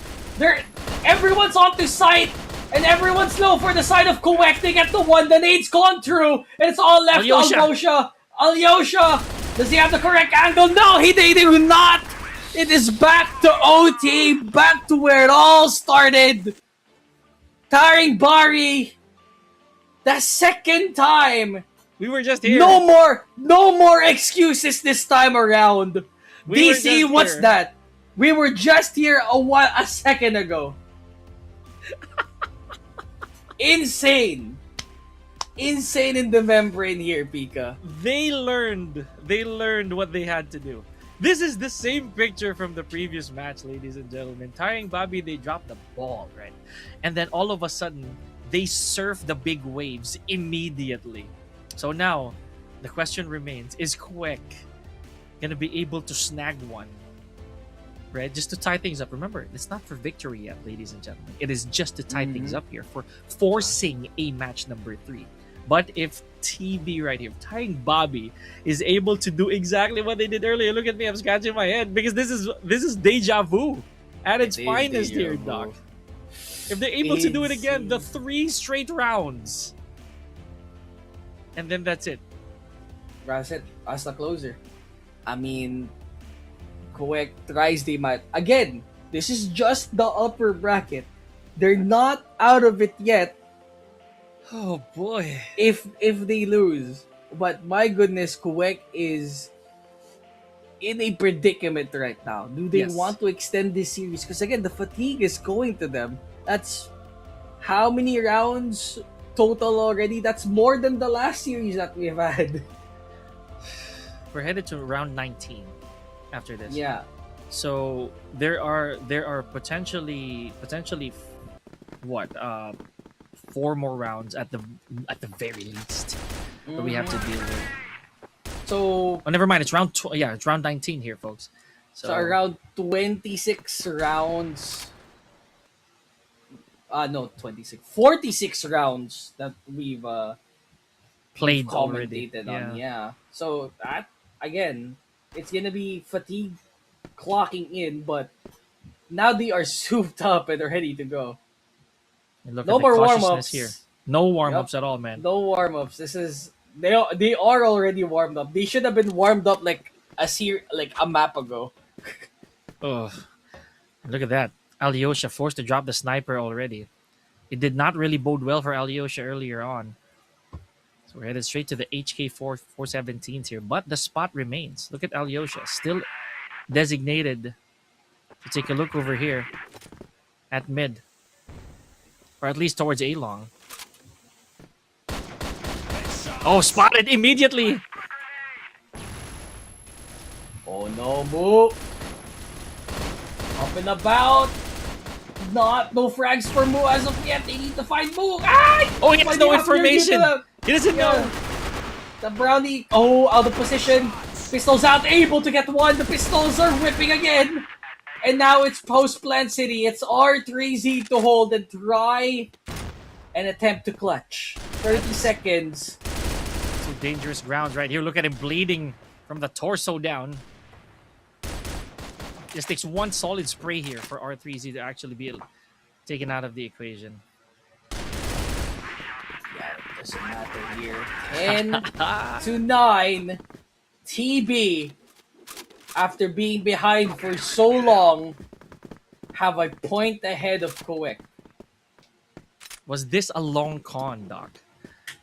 Everyone's onto site. And everyone's low for the side of CUEK. They get the one. The nade's gone through. And it's all left to Alyosha. Alyosha. Does he have the correct angle? No, they do not. It is back to OT. Back to where it all started. TARINGBABI. The second time. We were just here. No more excuses this time around. DC, what's that? We were just here a second ago. Insane in the membrane here, Pika. They learned what they had to do. This is the same picture from the previous match, ladies and gentlemen. TARINGBABI, they dropped the ball, right? And then all of a sudden, they surf the big waves immediately. So now, the question remains, is CUEK gonna be able to snag one? Right? Just to tie things up. Remember, it's not for victory yet, ladies and gentlemen. It is just to tie things up here for forcing a match number 3. But if TB right here, TARINGBABI, is able to do exactly what they did earlier, look at me, I'm scratching my head because this is deja vu at its finest here, Doc. If they're able to do it again, the 3 straight rounds, and then that's it. That's it. As the closer. I mean, CUEK tries the match. Again, this is just the upper bracket. They're not out of it yet. Oh boy. If they lose. But my goodness, CUEK is in a predicament right now. Do they want to extend this series? Because again, the fatigue is going to them. That's how many rounds total already? That's more than the last series that we've had. We're headed to round 19 after this. Yeah. So there are potentially what 4 more rounds at the very least that we have to deal with. So never mind. It's round it's round 19 here, folks. So around 26 rounds. No, 26. 46 rounds that we've played commentated already. On. Yeah. So that again, it's gonna be fatigue clocking in, but now they are souped up and they're ready to go. No more warm-ups here. No warm-ups at all, man. No warm-ups. This is they are already warmed up. They should have been warmed up like a map ago. Oh, look at that. Alyosha forced to drop the sniper already. It did not really bode well for Alyosha earlier on. So we're headed straight to the HK417s here, but the spot remains. Look at Alyosha, still designated to take a look over here at mid, or at least towards A-long. Oh, spotted immediately! Oh no, Moo! Up and about! No frags for Moo as of yet. They need to find Moo. Ah! Oh, he has no information. He doesn't know. The Brownie, out of position. Pistols out, able to get one. The pistols are whipping again. And now it's post-plant city. It's R3Z to hold and try and attempt to clutch. 30 seconds. Some dangerous grounds right here. Look at him bleeding from the torso down. Just takes one solid spray here for R3Z to actually be taken out of the equation. Yeah, it doesn't matter here. 10-9. TB, after being behind for so long, have a point ahead of CUEK. Was this a long con, Doc?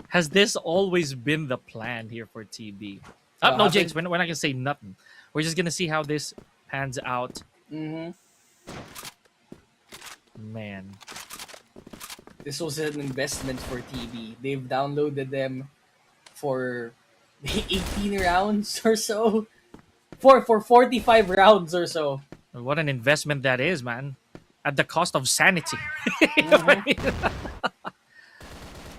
Has this always been the plan here for TB? Oh, no, Jakes, we're not going to say nothing. We're just going to see how this pans out. Mm-hmm. Man. This was an investment for TB. They've downloaded them for 18 rounds or so. For 45 rounds or so. What an investment that is, man. At the cost of sanity. Mm-hmm.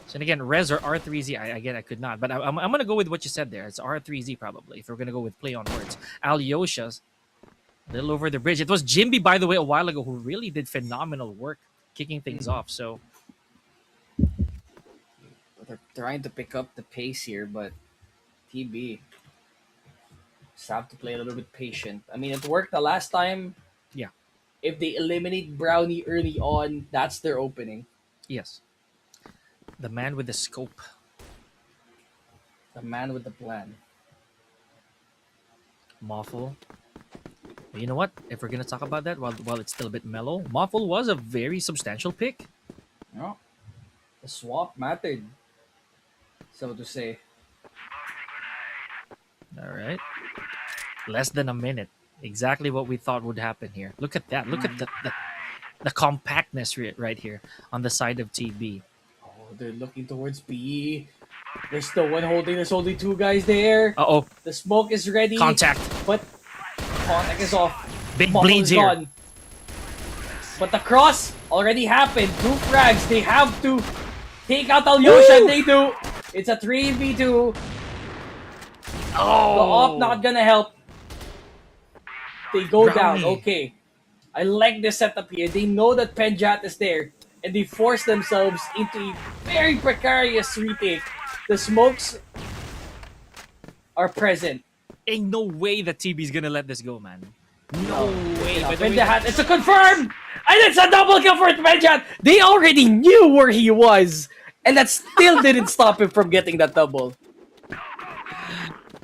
So and again, Res or R3Z, again, I could not. But I'm going to go with what you said there. It's R3Z probably, if we're going to go with play on words. Alyosha's a little over the bridge. It was Jimby, by the way, a while ago, who really did phenomenal work kicking things off. So they're trying to pick up the pace here, but TB just have to play a little bit patient. I mean, it worked the last time. Yeah. If they eliminate Brownie early on, that's their opening. Yes. The man with the scope. The man with the plan. Moffle. But you know what? If we're going to talk about that while it's still a bit mellow, Moffle was a very substantial pick. No. The swap mattered. So to say. All right. Less than a minute. Exactly what we thought would happen here. Look at that. Look at the compactness right here on the side of TB. Oh, they're looking towards B. There's still one holding. There's only two guys there. Uh-oh. The smoke is ready. Contact. But contact is off. Big Muffle bleeds is here. gone. But the cross already happened. 2 frags. They have to take out Alyosha. They do. It's a 3v2. The Oh. op not gonna help. They go Brownie. down. Okay. I like this setup here. They know that Penjat is there. And they force themselves into a very precarious retake. The smokes are present. Ain't no way that TB's gonna let this go, man. No way. By the way, Penjat, it's a confirm! And it's a double kill for Penjat! They already knew where he was. And that still didn't stop him from getting that double.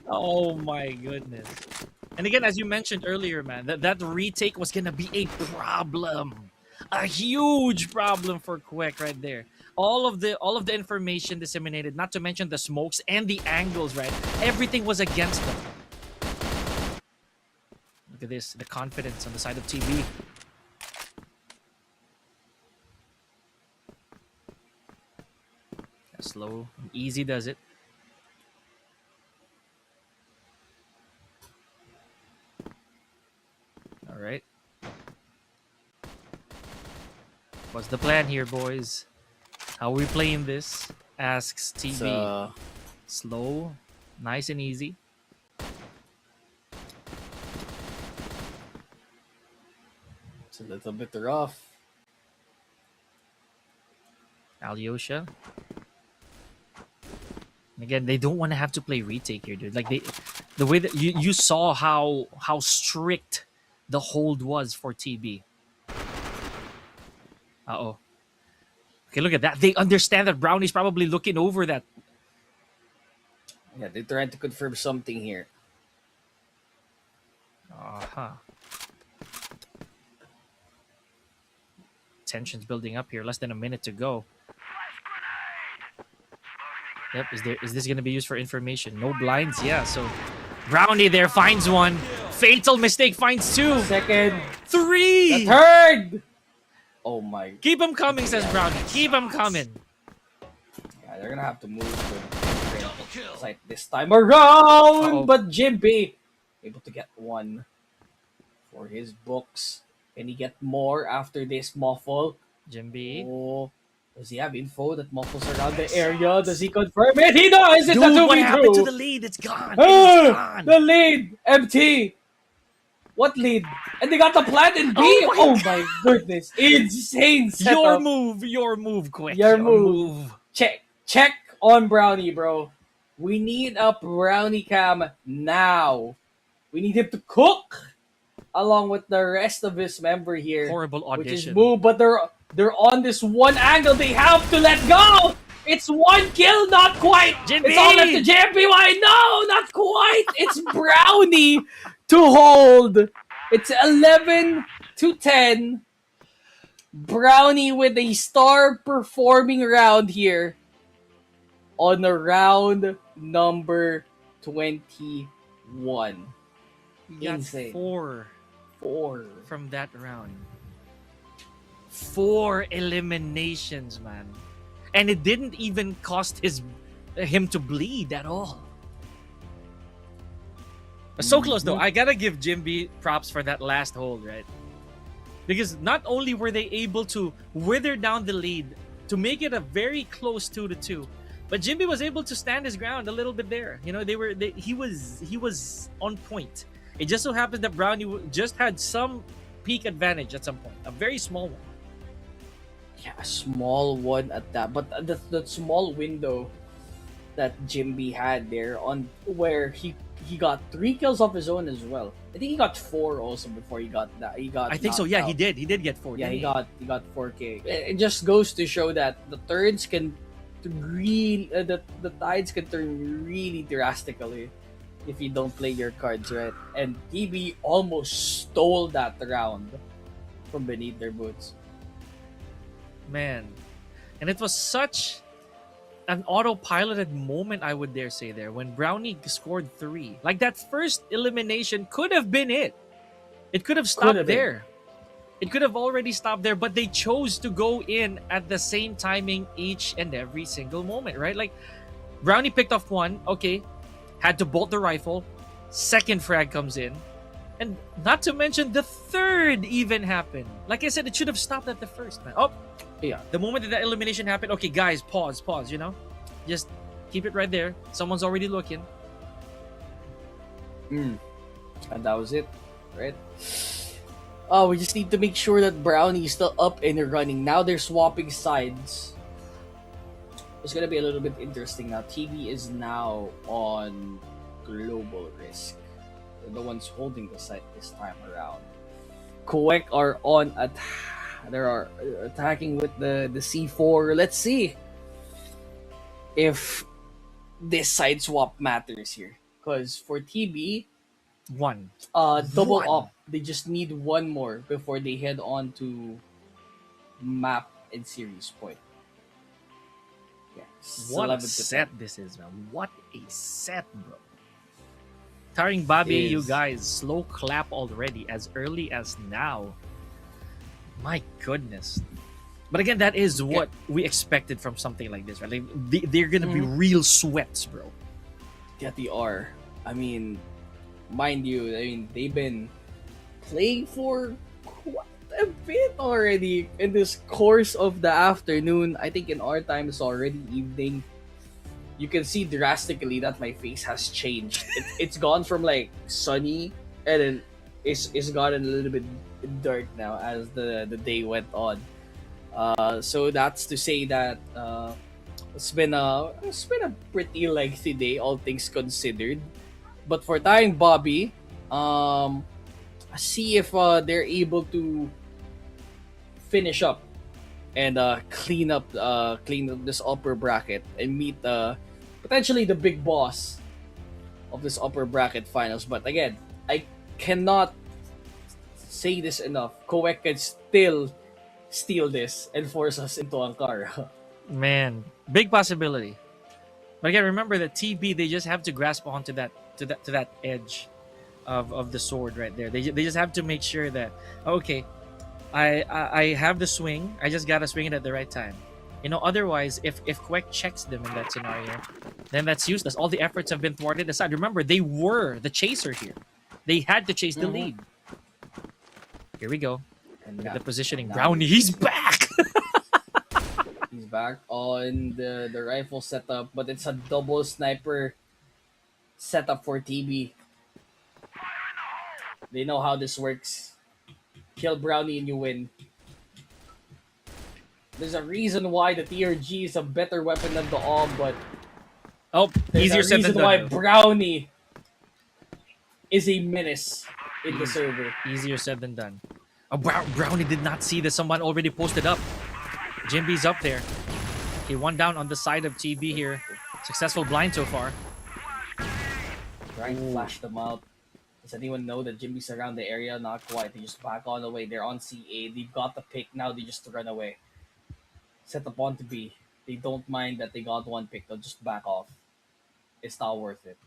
oh my goodness. And again, as you mentioned earlier, man, that retake was gonna be a problem. A huge problem for CUEK right there. All of the information disseminated, not to mention the smokes and the angles, right? Everything was against them. Look at this, the confidence on the side of TB. Slow and easy does it. All right. What's the plan here, boys? How are we playing this? Asks TB. Slow, nice and easy. It's a little bit rough. Alyosha. And again, they don't want to have to play retake here, dude. Like the way that you saw how strict the hold was for TB. Uh-oh. Okay, look at that. They understand that Brownie's probably looking over that. Yeah, they're trying to confirm something here. Uh-huh. Tension's building up here. Less than a minute to go. Yep, is this going to be used for information? No blinds, yeah. So Brownie there finds one. Fatal mistake finds 2. Second. 3. The third. Oh my. Keep them coming, says Brownie. Keep them coming. Yeah, they're gonna have to move to site this time around. Uh-oh. But Jimby able to get 1 for his books. Can he get more after this Muffle? Jimby. Oh, does he have info that Muffle's around the area? Does he confirm it? He does! It's Dude, a 2v2! what happened to the lead? It's gone. It's gone. The lead! MT! What lead? And they got the plant in B! Oh my goodness. Insane setup. Your move, quick. Your move. Check on Brownie, bro. We need a Brownie cam now. We need him to cook along with the rest of his member here. Horrible audition. Which is move, but They're on this one angle. They have to let go. It's one kill, not quite. Jinbi! It's all left to JMPY. No, not quite. It's Brownie to hold. It's 11-10. Brownie with a star performing round here on a round number 21. He got Insane. 4 4. from that round. 4 eliminations, man. And it didn't even cost him to bleed at all. So close though. I gotta give Jinbi props for that last hold, right? Because not only were they able to wither down the lead to make it a very close 2-2, but Jinbi was able to stand his ground a little bit there. You know, he was on point. It just so happens that Brownie just had some peak advantage at some point, a very small one. Yeah, a small one at that. But the small window that Jinbi had there on where he got 3 kills off his own as well. I think he got 4 also before he got that. I think so. Yeah, out. he did. He did get 4. Yeah, he got 4K. It just goes to show that the turns can really the tides can turn really drastically if you don't play your cards right. And TB almost stole that round from beneath their boots. Man, and it was such an autopiloted moment, I would dare say, there when Brownie scored 3. Like that first elimination could have been it. It could have stopped there. It could have already stopped there, but they chose to go in at the same timing each and every single moment, right? Like Brownie picked off 1, okay, had to bolt the rifle. Second frag comes in. And not to mention the third even happened. Like I said, it should have stopped at the first, man. Oh, yeah. The moment that elimination happened, okay, guys, pause, you know? Just keep it right there. Someone's already looking. And that was it, right? Oh, we just need to make sure that Brownie is still up and running. Now they're swapping sides. It's gonna be a little bit interesting now. TB is now on global risk. They're the ones holding the site this time around. CUEK are on they're attacking with the C4. Let's see if this side swap matters here. Because for TB, 1. Double up. They just need 1 more before they head on to map and series point. Yeah, what a set this is, man. What a set, bro. TARINGBABI, you guys, slow clap already as early as now. My goodness. But again, that is what we expected from something like this, right? Like, they're gonna be real sweats, bro. Yeah, they are. I mean, mind you, they've been playing for quite a bit already in this course of the afternoon. I think in our time it's already evening. You can see drastically that my face has changed. It's gone from like sunny and then it's gotten a little bit dark now as the day went on. So that's to say that it's been a pretty lengthy day, all things considered. But for TARINGBABI, see if they're able to finish up and clean up this upper bracket and meet potentially the big boss of this upper bracket finals. But again, I cannot say this enough. CUEK can still steal this and force us into Ankara. Man, big possibility. But again, remember that TB, they just have to grasp onto that edge of the sword right there. They just have to make sure that, okay, I have the swing. I just gotta swing it at the right time. You know, otherwise, if CUEK checks them in that scenario, then that's useless. All the efforts have been thwarted aside. Remember, they were the chaser here. They had to chase the lead. Here we go. And the positioning. Brownie, he's back! He's back on the rifle setup, but it's a double sniper setup for TB. They know how this works. Kill Brownie and you win. There's a reason why the TRG is a better weapon than the AWM, but easier said than done. Why Brownie is a menace in the server. Easier said than done. Oh, Brownie did not see that someone already posted up. Jimby's up there. He won down on the side of TB here. Successful blind so far. Trying to flash them out. Does anyone know that Jimby's around the area? Not quite. They just back on the way. They're on CA. They've got the pick now. They just run away. Set up on to B. They don't mind that they got one pick. They'll just back off. It's not worth it.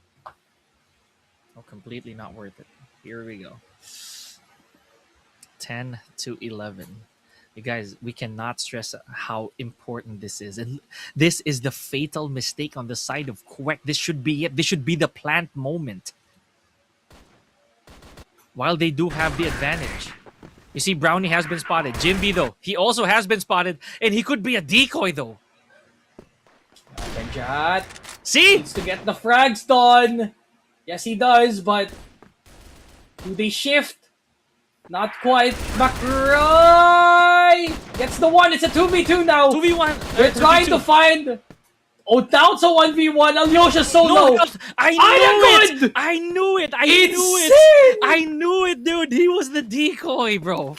Oh, completely not worth it. Here we go. 10-11. You guys, we cannot stress how important this is. And this is the fatal mistake on the side of CUEK. This should be it. This should be the plant moment. While they do have the advantage. You see, Brownie has been spotted. Jimby, though, he also has been spotted. And he could be a decoy, though. Benjat See? needs to get the frags done. Yes, he does, but do they shift? Not quite. McRae gets the one. It's a 2v2 now. 2v1. They're trying to find... Oh, down to 1v1. Alyosha so low. I knew it. I knew it. I knew it, dude. He was the decoy, bro.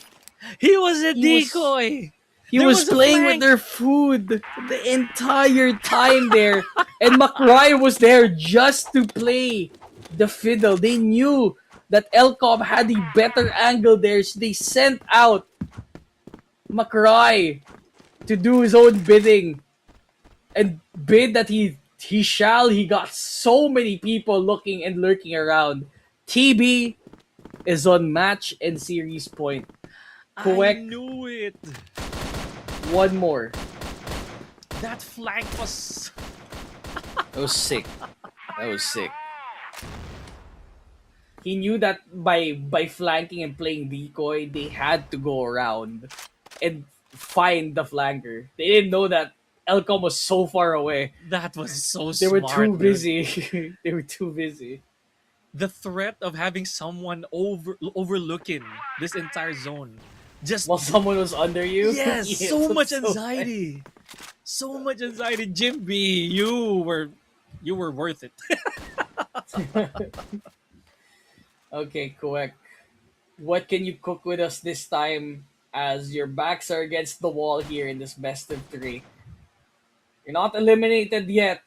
He was a decoy. He was playing with their food the entire time there. And McRae was there just to play the fiddle. They knew that Elcom had a better angle there. So they sent out McRae to do his own bidding. And bid that he shall. He got so many people looking and lurking around. TB is on match and series point. CUEK, I knew it. One more. That flank was... That was sick. That was sick. He knew that by flanking and playing decoy, they had to go around and find the flanker. They didn't know that Elcom was so far away. That was so They smart. were too busy. They were too busy. The threat of having someone overlooking this entire zone. Just While someone was under you? yes, Yeah, so much so anxiety. So much anxiety. Jimby, you were worth it. Okay, CUEK. What can you cook with us this time as your backs are against the wall here in this best of 3? You're not eliminated yet.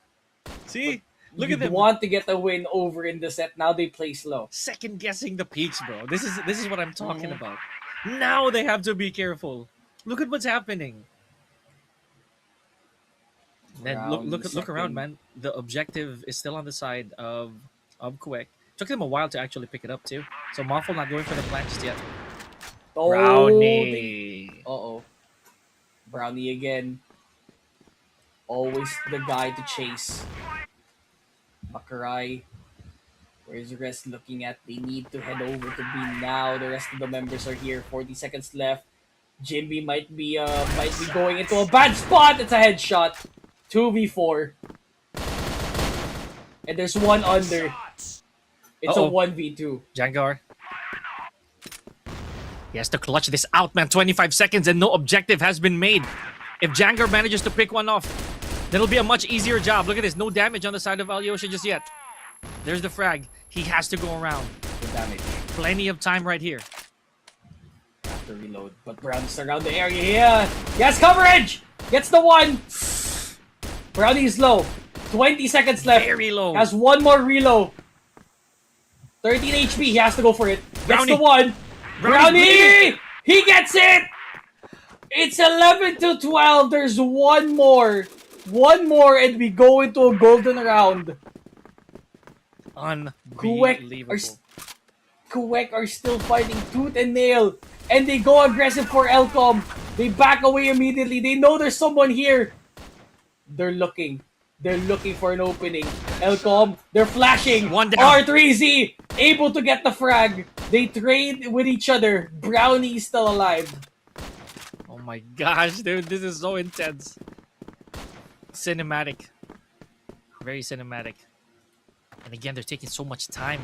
See? Look You at them. want to get a win over in the set. Now they play slow. Second guessing the peaks, bro. This is what I'm talking about. Now they have to be careful. Look at what's happening. Then look around, man. The objective is still on the side of CUEK. Took them a while to actually pick it up too. So Moffle not going for the plant just yet. Oh, Brownie. Uh-oh. Brownie again. Always the guy to chase. McRae. Where's the rest looking at? They need to head over to B now. The rest of the members are here. 40 seconds left. Jimby might be going into a bad spot. It's a headshot. 2v4. And there's one under. It's a 1v2. Jangar. He has to clutch this out, man. 25 seconds and no objective has been made. If Jangar manages to pick one off, that'll be a much easier job. Look at this. No damage on the side of Alyosha just yet. There's the frag. He has to go around. Good damage. Plenty of time right here. Have to reload. But Brownie's around the area here. Yes, coverage! Gets the one. Brownie's low. 20 seconds left. Very low. Has one more reload. 13 HP. He has to go for it. Gets Brownie. the one. Brownie! He gets it! It's 11-12. There's one more. One more and we go into a golden round. Unbelievable. CUEK are still fighting tooth and nail. And they go aggressive for Elcom. They back away immediately. They know there's someone here. They're looking. They're looking for an opening. Elcom, they're flashing. One down. R3Z, able to get the frag. They trade with each other. Brownie is still alive. Oh my gosh, dude. This is so intense. Cinematic. Very cinematic. And again, they're taking so much time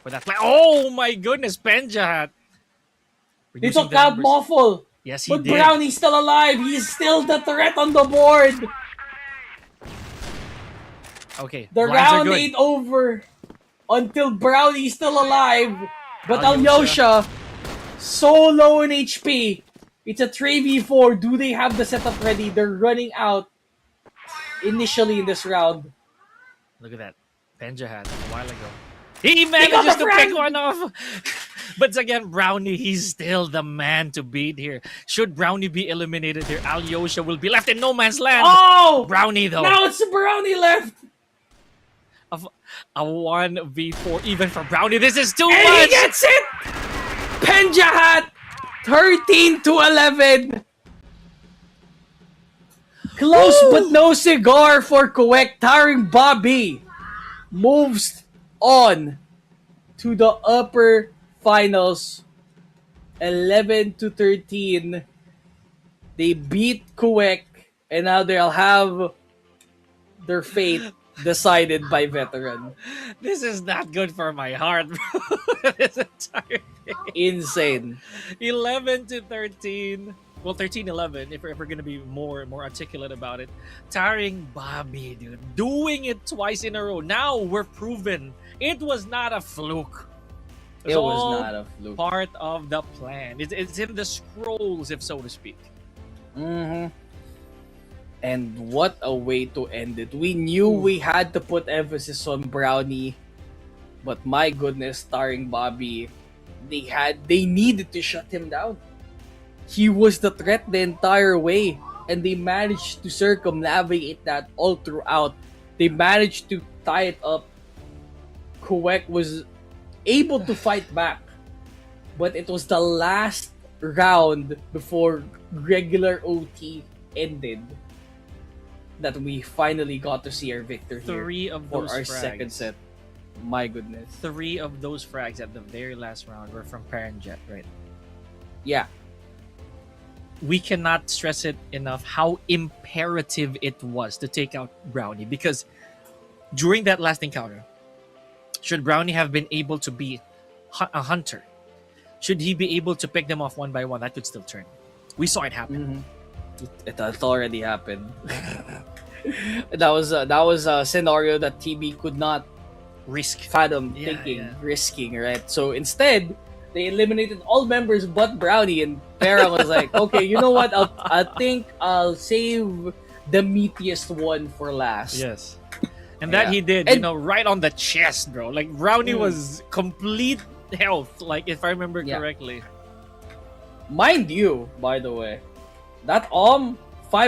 for that play. Oh my goodness, Penjat. They took out Moffle. Yes, he but did. Brownie's still alive. He's still the threat on the board. Okay, The lines are round good. ain't over until Brownie's still alive. But Alyosha. Alyosha, so low in HP. It's a 3v4. Do they have the setup ready? They're running out initially in this round. Look at that. Penja had a while ago. He They got manages the to pick frag! one off. But again, Brownie, he's still the man to beat here. Should Brownie be eliminated here, Alyosha will be left in no man's land. Oh! Brownie, though. Now it's Brownie left! A 1v4 even for Brownie. This is too And much. he gets it! Penja hat! 13-11. Close but no cigar for CUEK. TARINGBABI moves on to the upper finals. 11-13. They beat CUEK, and now they'll have their fate decided by veteran. This is not good for my heart, bro. This entire thing. Insane. 11-13. Well, 13-11 if we're going to be more articulate about it. TARINGBABI, dude. Doing it twice in a row. Now we're proven it was not a fluke. It was not a fluke. Part of the plan. It's in the scrolls, if so to speak. Mm-hmm. And what a way to end it. We knew we had to put emphasis on Brownie, but my goodness, TARINGBABI, they needed to shut him down. He was the threat the entire way, and they managed to circumnavigate that all throughout. They managed to tie it up. CUEK was able to fight back, but it was the last round before regular OT ended that we finally got to see our victor here. 3 of for those our frags. second set. My goodness. 3 of those frags at the very last round were from Paranjet, right? Yeah. We cannot stress it enough how imperative it was to take out Brownie, because during that last encounter, should Brownie have been able to be a hunter, should he be able to pick them off one by one, that could still turn. We saw it happen. It has already happened. that was a scenario that TB could not fathom risking, right? So instead, they eliminated all members but Brownie, and Pera was like, okay, you know what? I think I'll save the meatiest one for last. Yes. And that he did, And, right on the chest, bro. Like, Brownie was complete health, like, if I remember correctly. mind you, by the way, that 5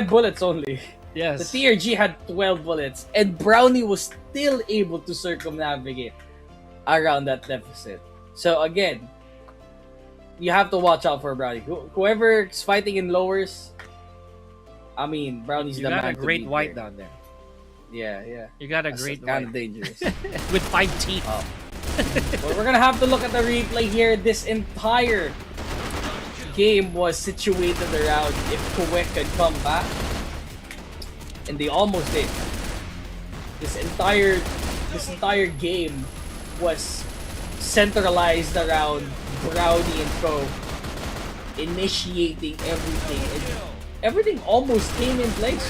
bullets only. Yes. The TRG had 12 bullets, and Brownie was still able to circumnavigate around that deficit. So again, you have to watch out for Brownie. Whoever's fighting in lowers, I mean, Brownie's You the got man a to great beat white there. down there. Yeah. You got a That's great kind white. of dangerous. With 5 teeth. But we're gonna have to look at the replay here. This entire game was situated around if CUEK could come back, and they almost did. This entire game was centralized around Brownie and Co. initiating everything, and everything almost came in place.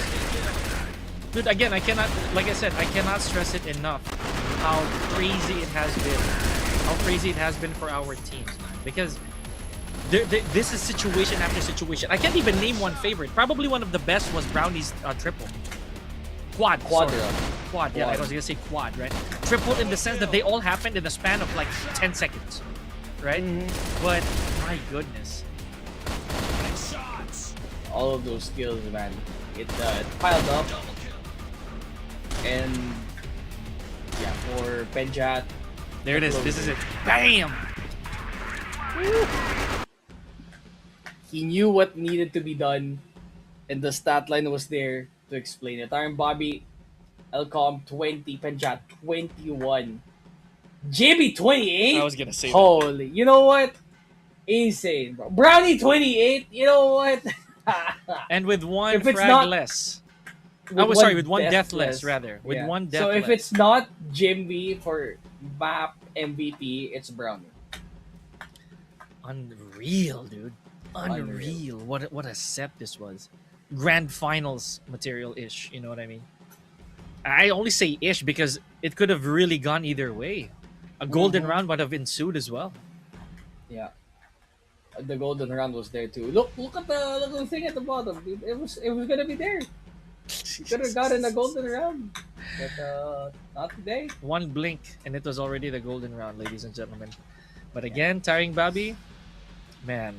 Dude, again, I cannot stress it enough how crazy it has been. How crazy it has been for our teams, man. Because this is situation after situation. I can't even name one favorite. Probably one of the best was Brownie's triple. Quad, yeah, I was gonna say quad, right? Triple in the sense that they all happened in the span of like 10 seconds, right? But my goodness. All of those skills, man, it piled up. And yeah, for Penjat, There it is. This is it. Bam! he knew what needed to be done, and the stat line was there to explain it. TARINGBABI, Elcom 20, Penjat 21, JB 28. I was gonna say Holy, you know what? Insane, bro. Brownie 28. You know what? And with one If it's frag not- less. With with one death less, rather. With one death So less. if it's not Jimby for MAP MVP, it's Brownie. Unreal, dude. Unreal. What a set this was. Grand finals material-ish, you know what I mean? I only say ish because it could have really gone either way. A golden round would have ensued as well. Yeah. the golden round was there too. Look at the little thing at the bottom. It was gonna be there. You could have gotten a golden round, but not today. One blink and it was already the golden round, ladies and gentlemen. But again, TARINGBABI, man,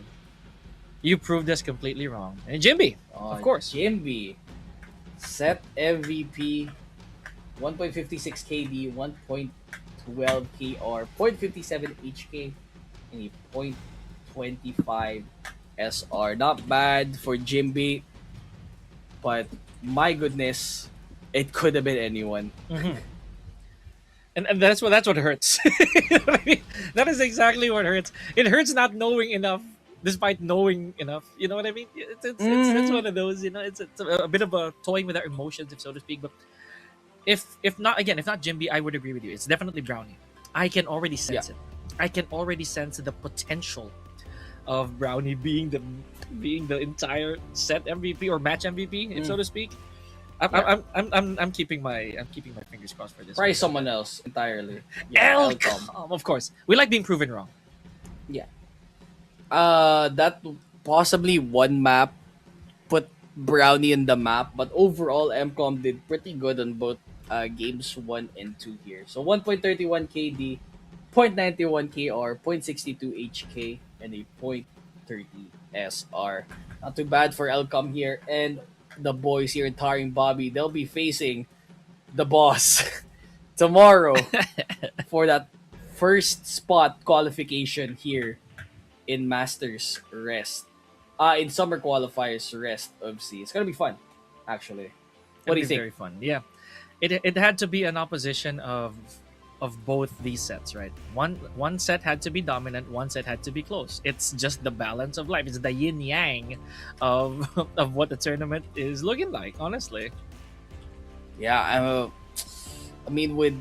you proved us completely wrong. And Jimby, of course. Jimby, set MVP, 1.56 KD, 1.12 KR, 0.57 HK, and a 0.25 SR. Not bad for Jimby, but my goodness, it could have been anyone. Mhm. And that's what hurts. You know what I mean? That is exactly what hurts. It hurts not knowing enough, despite knowing enough. You know what I mean? It's one of those. You know, it's a bit of a toying with our emotions, if so to speak. But if not Jimby, I would agree with you. It's definitely Brownie. I can already sense it. I can already sense the potential of Brownie being the entire set MVP or match MVP, if so to speak. I'm keeping my fingers crossed for this. Try someone else entirely. Elcom, of course. We like being proven wrong. Yeah. That possibly one map put Brownie in the map, but overall MCOM did pretty good on both games 1 and 2 here. So 1.31 KD, 0.91 KR, 0.62 HK, and a 0.30 SR. Not too bad for Elcom here, and the boys here in TARINGBABI, they'll be facing the boss tomorrow for that first spot qualification here in Masters rest. In Summer Qualifiers rest of C. It's gonna be fun, actually. What do you think? Very fun. Yeah, it had to be an opposition of both these sets, right? One set had to be dominant, one set had to be close. It's just the balance of life. It's the yin yang of of what the tournament is looking like, honestly. Yeah, I mean, with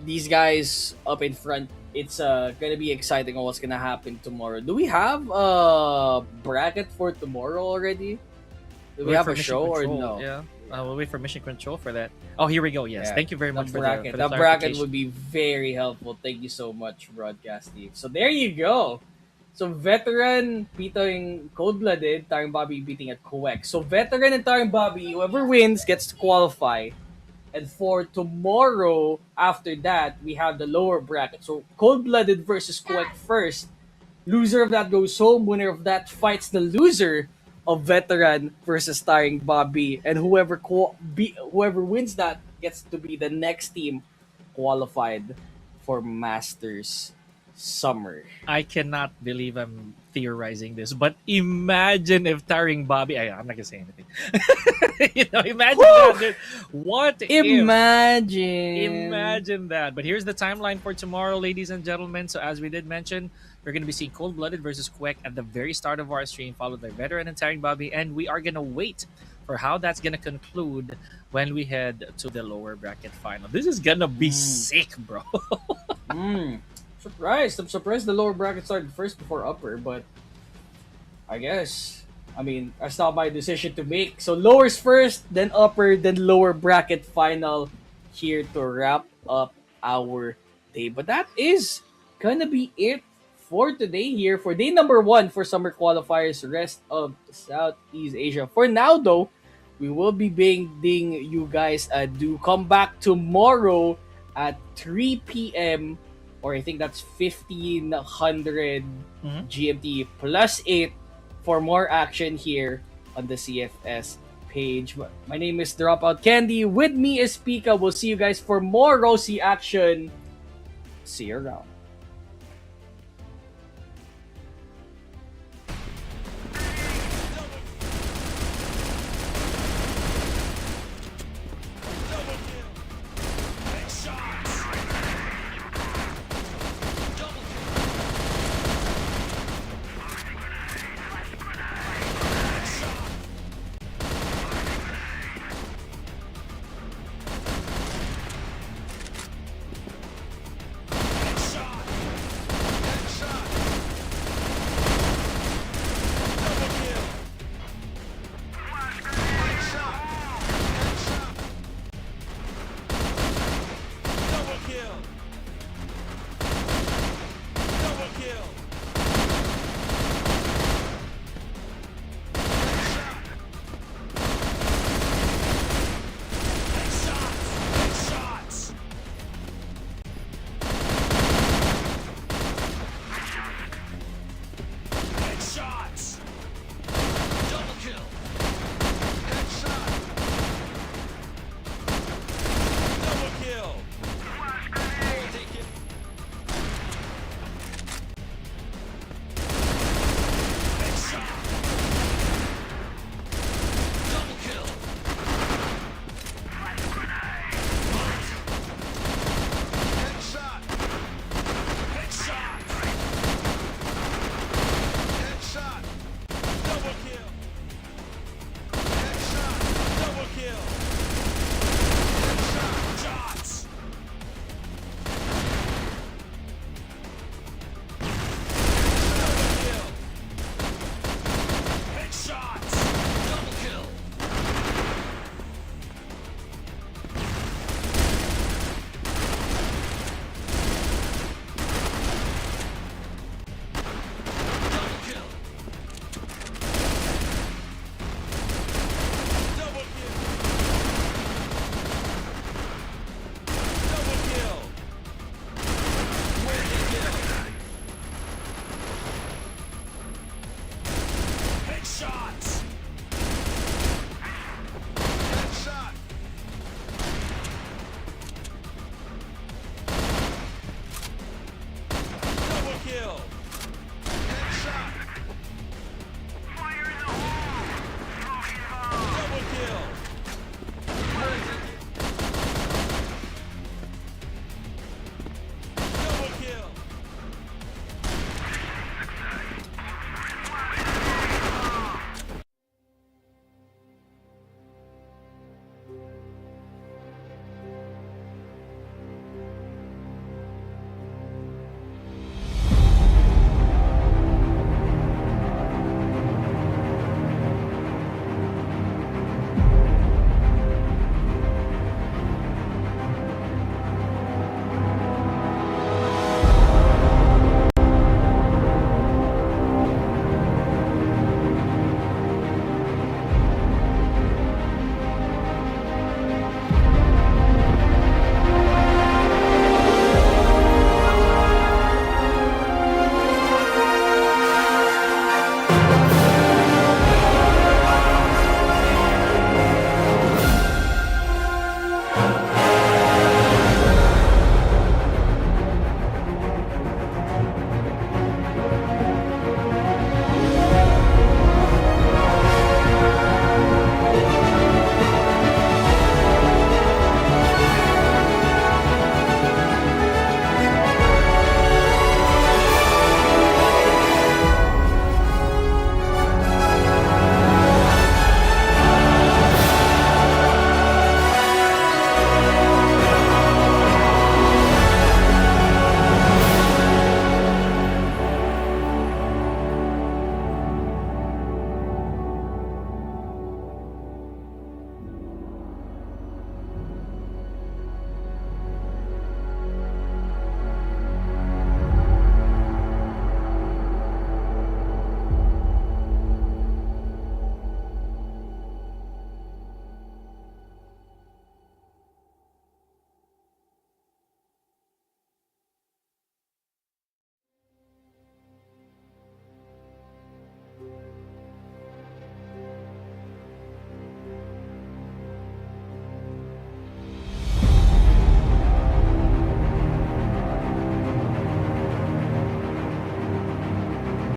these guys up in front, it's gonna be exciting on what's gonna happen tomorrow. Do we have a bracket for tomorrow already? Do we Wait have for a Mission show Control, or no? Yeah. We'll wait for Mission Control for that. Oh, here we go. Yes. Yeah. Thank you very much for the The bracket clarification. would be very helpful. Thank you so much, broadcast team. So there you go. So veteran beating ColdBlooded, TARINGBABI beating at CUEK. So veteran and TARINGBABI, whoever wins gets to qualify. And for tomorrow, after that, we have the lower bracket. So ColdBlooded versus CUEK first. Loser of that goes home. Winner of that fights the loser of veteran versus TARINGBABI. And whoever wins that gets to be the next team qualified for Masters Summer. I cannot believe I'm theorizing this, but imagine if TARINGBABI. I'm not gonna say anything. Imagine that. Dude. What Imagine that. But here's the timeline for tomorrow, ladies and gentlemen. So as we did mention, we're going to be seeing ColdBlooded versus CUEK at the very start of our stream, followed by Veteran and TARINGBABI, and we are going to wait for how that's going to conclude when we head to the lower bracket final. This is going to be sick, bro. Surprised. I'm surprised the lower bracket started first before upper, but I guess, I mean, that's not my decision to make. So lowers first, then upper, then lower bracket final here to wrap up our day. But that is gonna be it for today here for day number 1 for Summer Qualifiers rest of Southeast Asia. For now though, we will be bidding you guys do come back tomorrow at 3 p.m. or I think that's 1500 GMT plus 8 for more action here on the CFS page. My name is Dropout Candy. With me is Pika. We'll see you guys for more RoSEA action. See you around.